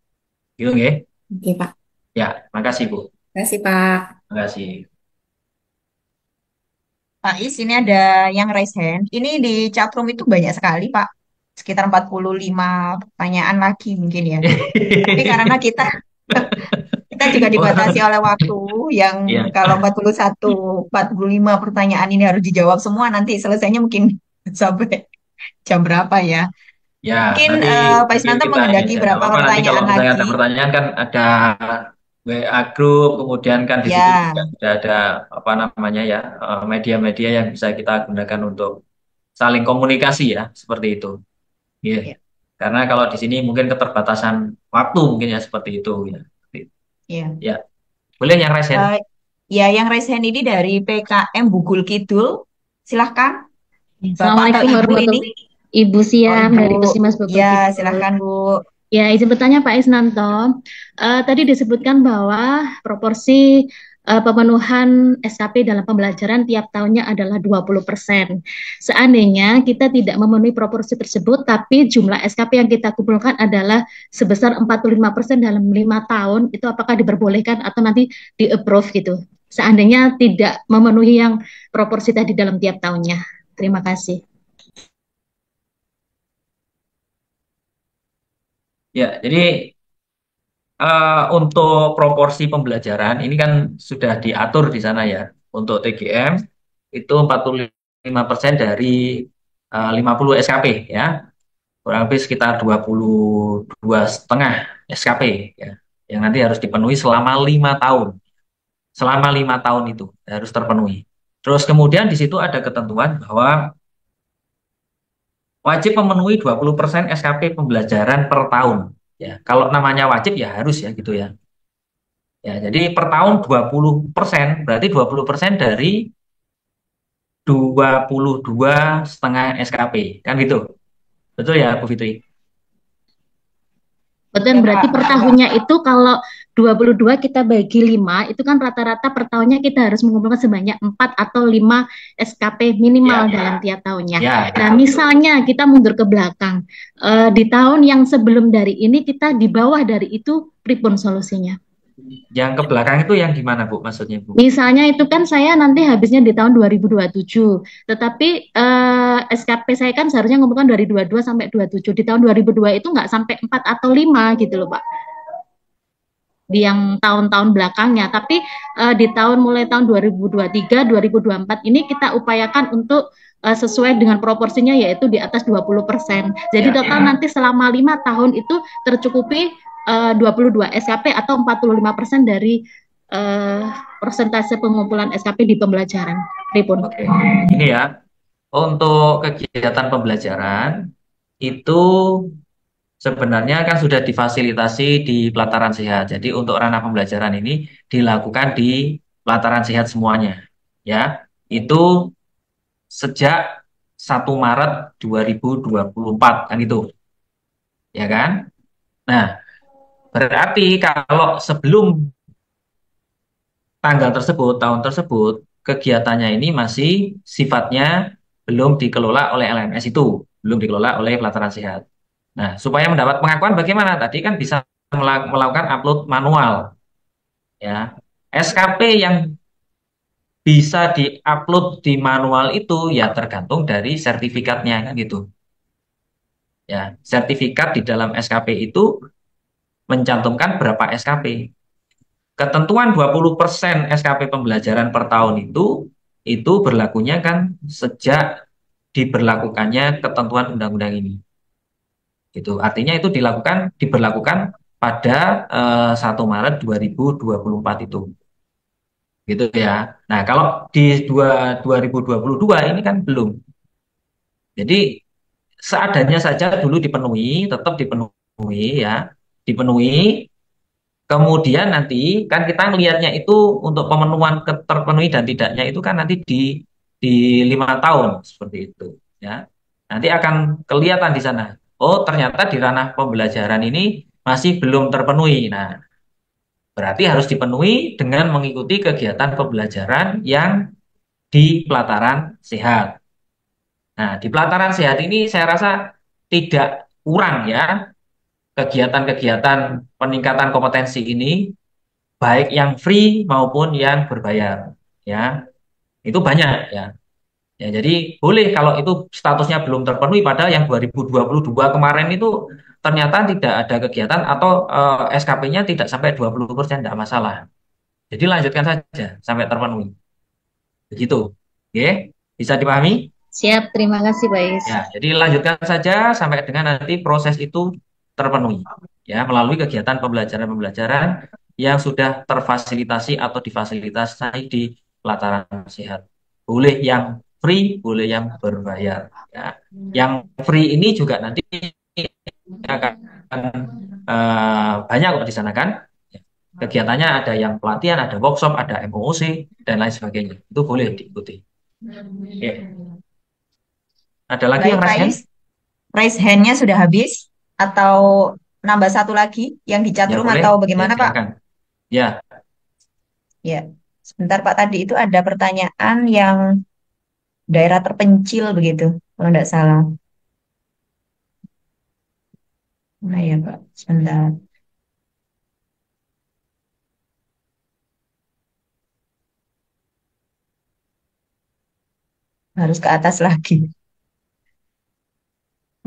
Gitu, nggih? Oke Pak. Ya, makasih Bu. Terima kasih Pak. Makasih. Pak Is, ini ada yang raise hand. Ini di chat room itu banyak sekali, Pak. Sekitar 45 pertanyaan lagi mungkin ya. Tapi karena kita juga dibatasi oleh waktu yang Ya, kalau 45 pertanyaan ini harus dijawab semua, nanti selesainya mungkin sampai jam berapa ya. ya Mungkin nanti Pak Isnanto kita ini menghendaki aja, nggak berapa apa-apa. Nanti kalau pertanyaan misalnya ada lagi. pertanyaan kan ada WA group, kemudian kan di situ Ya, juga sudah ada apa namanya ya, media-media yang bisa kita gunakan untuk saling komunikasi ya, seperti itu. Iya. ya, Karena kalau di sini mungkin keterbatasan waktu mungkin ya seperti itu ya. ya. Ya, boleh yang resen. Ya, yang raise hand ini dari PKM Bugul Kidul. Silahkan, Bapak atau Assalamualaikum Ibu ini. warahmatullahi Ibu Oh, Siam Ibu. dari Pusimas Bogor Ya, Kidul. silahkan, Bu. Ya, izin bertanya Pak Isnanto. Tadi disebutkan bahwa proporsi pemenuhan SKP dalam pembelajaran tiap tahunnya adalah 20%. Seandainya kita tidak memenuhi proporsi tersebut, tapi jumlah SKP yang kita kumpulkan adalah sebesar 45% dalam 5 tahun, itu apakah diperbolehkan atau nanti di-approve gitu? Seandainya tidak memenuhi yang proporsi tadi dalam tiap tahunnya. Terima kasih. Ya, jadi untuk proporsi pembelajaran ini kan sudah diatur di sana ya. Untuk TGM itu 45% dari 50 SKP ya. Kurang lebih sekitar 22,5 SKP ya. Yang nanti harus dipenuhi selama 5 tahun. Selama 5 tahun itu harus terpenuhi. Terus kemudian di situ ada ketentuan bahwa wajib memenuhi 20% SKP pembelajaran per tahun. Ya, kalau namanya wajib ya harus ya gitu ya. Ya, jadi per tahun 20%, berarti 20% dari 22,5 SKP. Kan gitu. Betul ya, Bu Fitri? Betul, Ya, berarti Pak. per tahunnya itu kalau 22 kita bagi 5, itu kan rata-rata per tahunnya kita harus mengumpulkan sebanyak 4 atau 5 SKP minimal dalam tiap tahunnya. Ya, Nah, misalnya kita mundur ke belakang, di tahun yang sebelum dari ini kita di bawah dari itu, pripun solusinya? yang ke belakang itu yang gimana, Bu, maksudnya, Bu? Misalnya itu kan saya nanti habisnya di tahun 2027, tetapi SKP saya kan seharusnya ngumpulkan dari 22 sampai 27. Di tahun 2002 itu nggak sampai 4 atau 5 gitu loh, Pak. di yang tahun-tahun belakangnya. Tapi di mulai tahun 2023, 2024 ini kita upayakan untuk sesuai dengan proporsinya yaitu di atas 20%. Jadi total nanti selama 5 tahun itu tercukupi 22 SKP atau 45% dari persentase pengumpulan SKP di pembelajaran. Ripun. Oke, ini ya. Untuk kegiatan pembelajaran itu sebenarnya kan sudah difasilitasi di pelataran sehat. Jadi untuk ranah pembelajaran ini dilakukan di pelataran sehat semuanya. Ya, itu sejak 1 Maret 2024 kan itu. Ya kan? Nah, berarti kalau sebelum tanggal tersebut, tahun tersebut, kegiatannya ini masih sifatnya belum dikelola oleh LMS itu, belum dikelola oleh pelataran sehat. Nah, supaya mendapat pengakuan bagaimana? Tadi kan bisa melakukan upload manual. Ya, SKP yang bisa diupload di manual itu ya tergantung dari sertifikatnya kan gitu. Ya, sertifikat di dalam SKP itu mencantumkan berapa SKP. Ketentuan 20% SKP pembelajaran per tahun itu berlakunya kan sejak diberlakukannya ketentuan undang-undang ini. Gitu. Artinya itu diberlakukan pada 1 Maret 2024 itu. Gitu ya. Nah, kalau di 2022 ini kan belum. Jadi seadanya saja dulu dipenuhi, tetap dipenuhi ya. Dipenuhi. Kemudian nanti kan kita ngelihatnya itu untuk pemenuhan terpenuhi dan tidaknya itu kan nanti di 5 tahun seperti itu ya. Nanti akan kelihatan di sana. Oh, ternyata di ranah pembelajaran ini masih belum terpenuhi. Nah, berarti harus dipenuhi dengan mengikuti kegiatan pembelajaran yang di pelataran sehat. Nah, di pelataran sehat ini saya rasa tidak kurang ya kegiatan-kegiatan peningkatan kompetensi ini baik yang free maupun yang berbayar ya itu banyak ya jadi boleh kalau itu statusnya belum terpenuhi padahal yang 2022 kemarin itu ternyata tidak ada kegiatan atau SKP-nya tidak sampai 20% tidak masalah jadi lanjutkan saja sampai terpenuhi begitu oke bisa dipahami. Siap, terima kasih Pak Is. Ya, jadi lanjutkan saja sampai dengan nanti proses itu terpenuhi ya melalui kegiatan pembelajaran yang sudah terfasilitasi atau difasilitasi di pelataran sehat. Boleh yang free, boleh yang berbayar ya. Yang free ini juga nanti akan banyak kok di sana kan. Kegiatannya ada yang pelatihan, ada workshop, ada MOOC dan lain sebagainya. Itu boleh diikuti. Oke. Ada lagi yang Baik, Pak raise hand? Is. Raise hand-nya sudah habis atau nambah satu lagi yang di chat Ya room boleh. atau bagaimana, Ya, Pak? silakan. Ya, Ya, sebentar Pak. Tadi itu ada pertanyaan yang daerah terpencil begitu, kalau tidak salah. Nah ya Pak, sebentar. Harus ke atas lagi.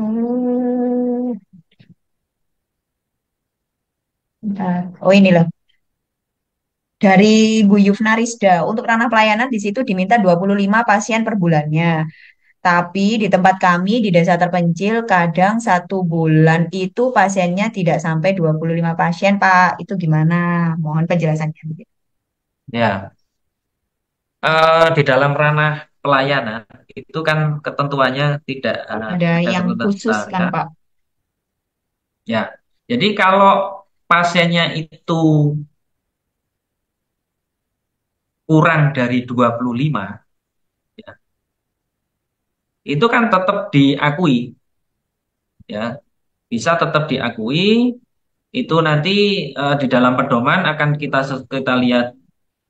Hmm, bentar. Oh ini loh. Dari Bu Yufna Rizda, untuk ranah pelayanan di situ diminta 25 pasien per bulannya. Tapi di tempat kami di desa terpencil kadang 1 bulan itu pasiennya tidak sampai 25 pasien, Pak. Itu gimana? Mohon penjelasannya. ya. Di dalam ranah pelayanan itu kan ketentuannya tidak Ada ada yang ketentuan khusus besar kan, ya. Pak? Ya. Jadi kalau pasiennya itu kurang dari 25 ya, itu kan tetap diakui ya. Bisa tetap diakui itu nanti di dalam pedoman akan kita lihat.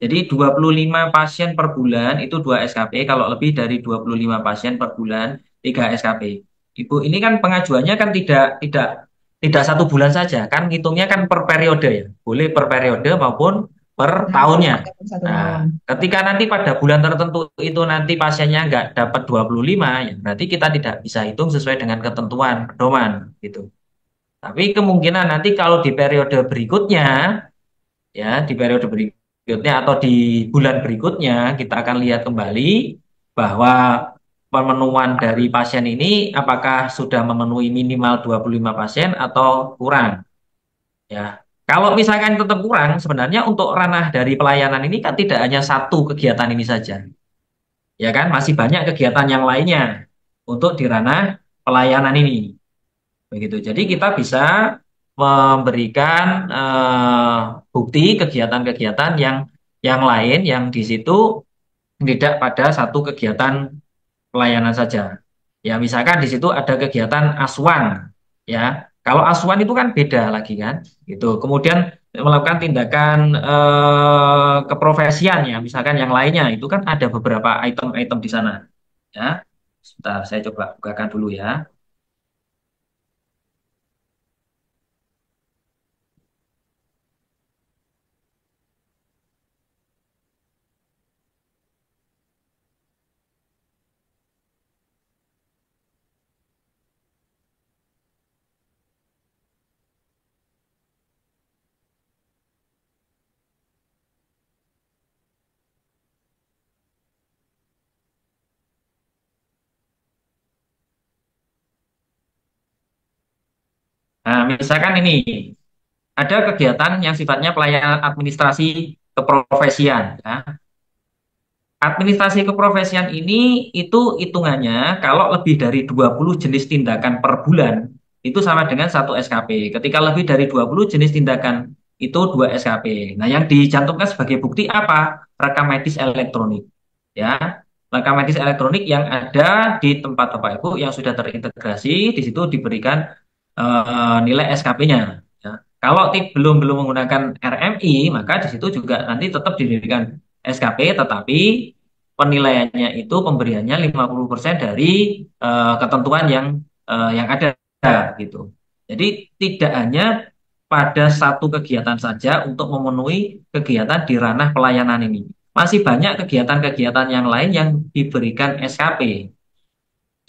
Jadi 25 pasien per bulan itu 2 SKP, kalau lebih dari 25 pasien per bulan 3 SKP. Ibu ini kan pengajuannya kan tidak 1 bulan saja, kan ngitungnya kan per periode ya. Boleh per periode maupun per tahunnya. Satu Nah, tahun. ketika nanti pada bulan tertentu itu nanti pasiennya nggak dapat 25, ya berarti kita tidak bisa hitung sesuai dengan ketentuan pedoman gitu. Tapi kemungkinan nanti kalau di periode berikutnya ya di periode berikutnya atau di bulan berikutnya kita akan lihat kembali bahwa pemenuhan dari pasien ini apakah sudah memenuhi minimal 25 pasien atau kurang. Ya, kalau misalkan tetap kurang, sebenarnya untuk ranah dari pelayanan ini kan tidak hanya satu kegiatan ini saja, ya kan? Masih banyak kegiatan yang lainnya untuk di ranah pelayanan ini, begitu. Jadi kita bisa memberikan bukti kegiatan-kegiatan yang lain yang di situ tidak pada satu kegiatan pelayanan saja. Ya, misalkan di situ ada kegiatan asuhan, ya. Kalau asuhan itu kan beda lagi kan, gitu. Kemudian melakukan tindakan keprofesian ya, misalkan yang lainnya itu kan ada beberapa item-item di sana, ya. Sebentar, saya coba bukakan dulu ya. Nah, misalkan ini ada kegiatan yang sifatnya pelayanan administrasi keprofesian, ya. Administrasi keprofesian ini itu hitungannya kalau lebih dari 20 jenis tindakan per bulan itu sama dengan satu SKP. Ketika lebih dari 20 jenis tindakan itu 2 SKP. Nah, yang dicantumkan sebagai bukti apa? Rekam medis elektronik. Ya, rekam medis elektronik yang ada di tempat Bapak Ibu yang sudah terintegrasi, di situ diberikan nilai SKP-nya. Ya. Kalau belum belum menggunakan RMI, maka di situ juga nanti tetap diberikan SKP, tetapi penilaiannya itu pemberiannya 50% dari ketentuan yang ada gitu. Jadi tidak hanya pada satu kegiatan saja untuk memenuhi kegiatan di ranah pelayanan ini. Masih banyak kegiatan-kegiatan yang lain yang diberikan SKP.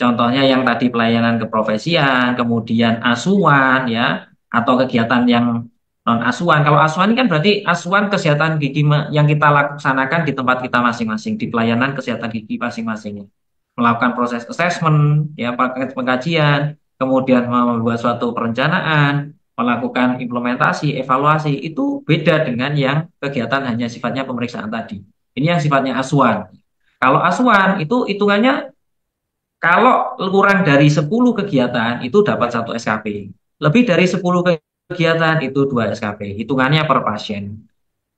Contohnya yang tadi pelayanan keprofesian, kemudian asuhan ya, atau kegiatan yang non asuhan. Kalau asuhan ini kan berarti asuhan kesehatan gigi yang kita laksanakan di tempat kita masing-masing, di pelayanan kesehatan gigi masing-masing. Melakukan proses assessment, ya, pengkajian, kemudian membuat suatu perencanaan, melakukan implementasi, evaluasi, itu beda dengan yang kegiatan hanya sifatnya pemeriksaan tadi. Ini yang sifatnya asuhan. Kalau asuhan itu hitungannya kalau kurang dari 10 kegiatan itu dapat satu SKP. Lebih dari 10 kegiatan itu 2 SKP. Hitungannya per pasien.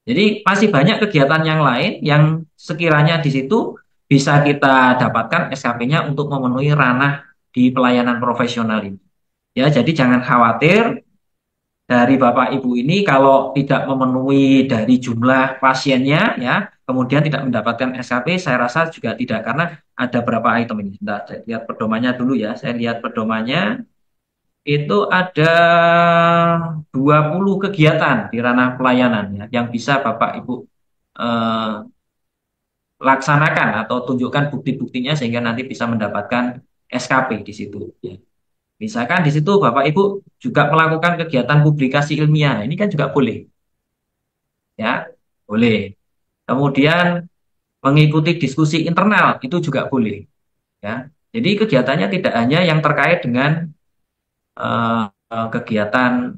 Jadi masih banyak kegiatan yang lain yang sekiranya di situ bisa kita dapatkan SKP-nya untuk memenuhi ranah di pelayanan profesional ini. Ya, jadi jangan khawatir dari Bapak Ibu ini kalau tidak memenuhi dari jumlah pasiennya ya, kemudian tidak mendapatkan SKP, saya rasa juga tidak karena ada berapa item ini. Sebentar, saya lihat pedomannya dulu ya. Saya lihat pedomannya itu ada 20 kegiatan di ranah pelayanan ya yang bisa Bapak Ibu eh, laksanakan atau tunjukkan bukti-buktinya sehingga nanti bisa mendapatkan SKP di situ ya. Misalkan di situ Bapak Ibu juga melakukan kegiatan publikasi ilmiah, ini kan juga boleh, ya, boleh. Kemudian mengikuti diskusi internal itu juga boleh, ya. Jadi kegiatannya tidak hanya yang terkait dengan kegiatan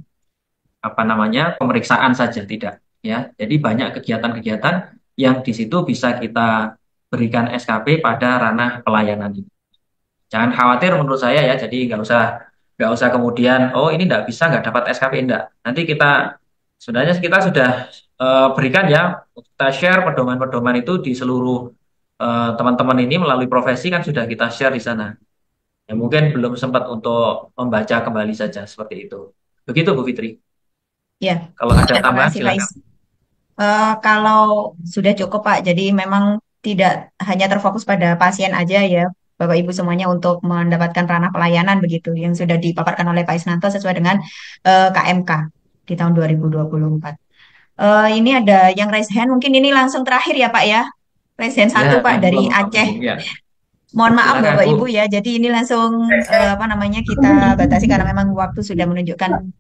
apa namanya pemeriksaan saja, tidak, ya. Jadi banyak kegiatan-kegiatan yang di situ bisa kita berikan SKP pada ranah pelayanan ini. Jangan khawatir menurut saya ya, jadi nggak usah kemudian oh ini nggak bisa nggak dapat SKP enggak. Nanti sebenarnya kita sudah berikan ya, kita share pedoman-pedoman itu di seluruh teman-teman ini melalui profesi kan sudah kita share di sana. Ya mungkin belum sempat untuk membaca kembali saja seperti itu. Begitu Bu Fitri. Ya, Kalau ada terima tambahan kasih Pak silakan. Is. Kalau sudah cukup Pak, jadi memang tidak hanya terfokus pada pasien aja ya, Bapak Ibu semuanya untuk mendapatkan ranah pelayanan begitu yang sudah dipaparkan oleh Pak Isnanto sesuai dengan KMK di tahun 2024. Ini ada yang raise hand, mungkin ini langsung terakhir ya Pak ya. Raise hand Ya, satu Pak dari belum Aceh. Bu. Ya, Mohon maaf silakan Bapak Bu. Ibu ya, jadi ini langsung apa namanya kita batasi karena memang waktu sudah menunjukkan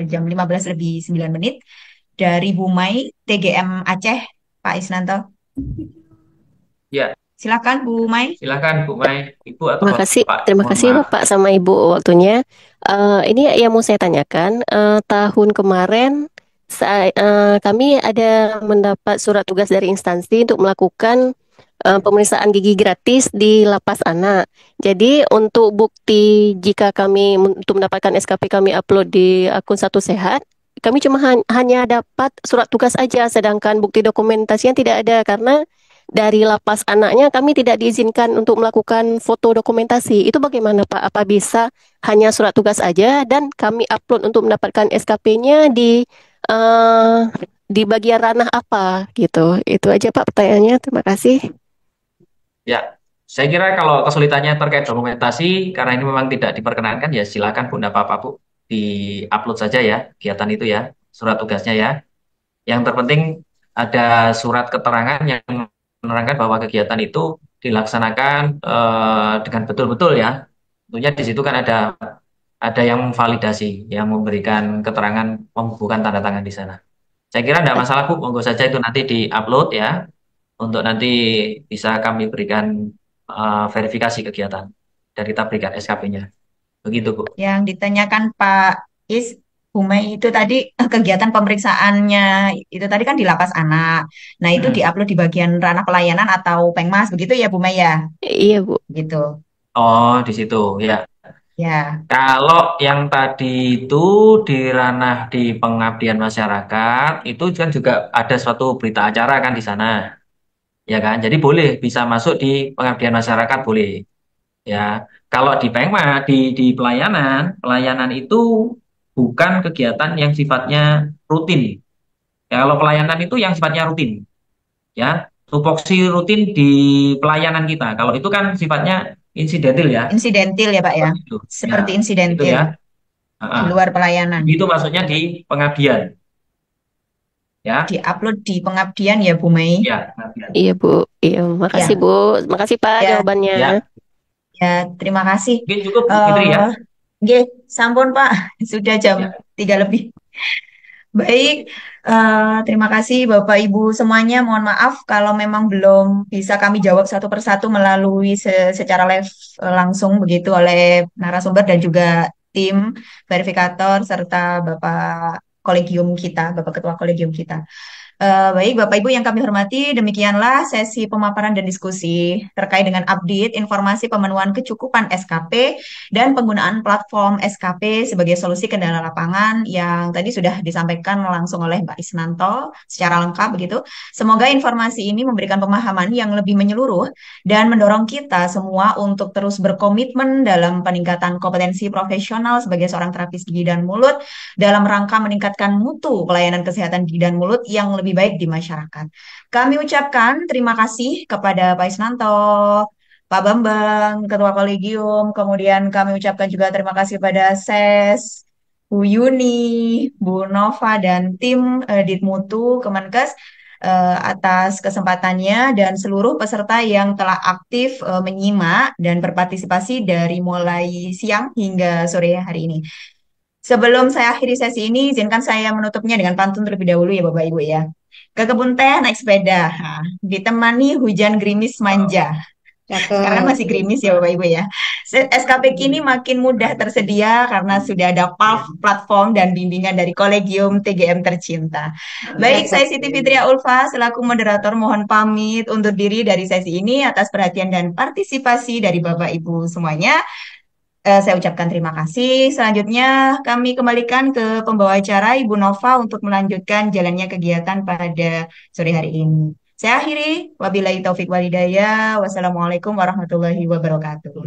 jam 15 lebih 9 menit. dari Bu Mai, TGM Aceh, Pak Isnanto. Ya, Silakan Bu Mai. silakan Bu Mai, Ibu atau Terima Mohon kasih maaf. Bapak sama Ibu waktunya. Ini yang mau saya tanyakan, tahun kemarin kami ada mendapat surat tugas dari instansi untuk melakukan pemeriksaan gigi gratis di lapas anak. Jadi untuk bukti jika kami untuk mendapatkan SKP kami upload di akun Satu Sehat, kami cuma hanya dapat surat tugas aja, sedangkan bukti dokumentasinya tidak ada karena dari lapas anaknya kami tidak diizinkan untuk melakukan foto dokumentasi. Itu bagaimana Pak? Apa bisa hanya surat tugas aja dan kami upload untuk mendapatkan SKP-nya di bagian ranah apa gitu? Itu aja Pak pertanyaannya. Terima kasih. Ya, saya kira kalau kesulitannya terkait dokumentasi, karena ini memang tidak diperkenankan, ya silakan Bu, tidak apa-apa Bu, di-upload saja ya kegiatan itu ya, surat tugasnya ya. Yang terpenting ada surat keterangan yang menerangkan bahwa kegiatan itu dilaksanakan dengan betul-betul ya. Tentunya di situ kan ada yang memvalidasi, yang memberikan keterangan, membubuhkan tanda tangan di sana. Saya kira tidak masalah Bu, monggo saja itu nanti di-upload ya, untuk nanti bisa kami berikan verifikasi kegiatan dan kita berikan SKP-nya. Begitu Bu. Yang ditanyakan Pak Bu Mai itu tadi kegiatan pemeriksaannya itu tadi kan di lapas anak. Nah, itu diupload di bagian ranah pelayanan atau Pengmas begitu ya Bu Mai ya? Iya Bu. Gitu. Oh, di situ ya. Ya. Kalau yang tadi itu di ranah di pengabdian masyarakat, itu kan juga ada suatu berita acara kan di sana. Ya kan? Jadi boleh bisa masuk di pengabdian masyarakat boleh. Ya. Kalau di Pengma di pelayanan itu bukan kegiatan yang sifatnya rutin. Ya, kalau pelayanan itu yang sifatnya rutin. Ya, tupoksi rutin di pelayanan kita. Kalau itu kan sifatnya insidentil ya. Insidentil ya Pak ya? Itu. Seperti Ya, insidentil. itu ya. Di luar pelayanan. Itu maksudnya di pengabdian. Ya. Di-upload di pengabdian ya Bu Mai? Ya, pengabdian. Iya Bu. Iya, makasih Ya. Bu. Makasih Pak Ya. jawabannya. Ya. Ya, terima kasih. Mungkin cukup Bu Fitri ya. Nggih, sampun Pak. Sudah jam 3 lebih. Baik, terima kasih Bapak Ibu semuanya. Mohon maaf kalau memang belum bisa kami jawab satu persatu melalui secara live langsung begitu oleh narasumber dan juga tim verifikator serta Bapak kolegium kita, Bapak Ketua kolegium kita. Baik, Bapak Ibu yang kami hormati, demikianlah sesi pemaparan dan diskusi terkait dengan update informasi pemenuhan kecukupan SKP dan penggunaan platform SKP sebagai solusi kendala lapangan yang tadi sudah disampaikan langsung oleh Mbak Isnanto secara lengkap begitu. Semoga informasi ini memberikan pemahaman yang lebih menyeluruh dan mendorong kita semua untuk terus berkomitmen dalam peningkatan kompetensi profesional sebagai seorang terapis gigi dan mulut dalam rangka meningkatkan mutu pelayanan kesehatan gigi dan mulut yang lebih baik di masyarakat. Kami ucapkan terima kasih kepada Pak Isnanto, Pak Bambang, Ketua Kolegium, kemudian kami ucapkan juga terima kasih pada SES, Bu Yuni, Bu Nova, dan tim Ditmutu Kemenkes atas kesempatannya dan seluruh peserta yang telah aktif menyimak dan berpartisipasi dari mulai siang hingga sore hari ini. Sebelum saya akhiri sesi ini, izinkan saya menutupnya dengan pantun terlebih dahulu ya Bapak Ibu ya. Ke kebun teh naik sepeda, ditemani hujan gerimis manja. Karena masih gerimis ya Bapak Ibu ya. SKP kini makin mudah tersedia karena sudah ada platform dan bimbingan dari Kolegium TGM tercinta. Baik, saya Siti Fitria Ulfa selaku moderator mohon pamit undur diri dari sesi ini atas perhatian dan partisipasi dari Bapak Ibu semuanya. Saya ucapkan terima kasih. Selanjutnya kami kembalikan ke pembawa acara Ibu Nova untuk melanjutkan jalannya kegiatan pada sore hari ini. Saya akhiri. Wabillahi taufik walhidayah. Wassalamualaikum warahmatullahi wabarakatuh.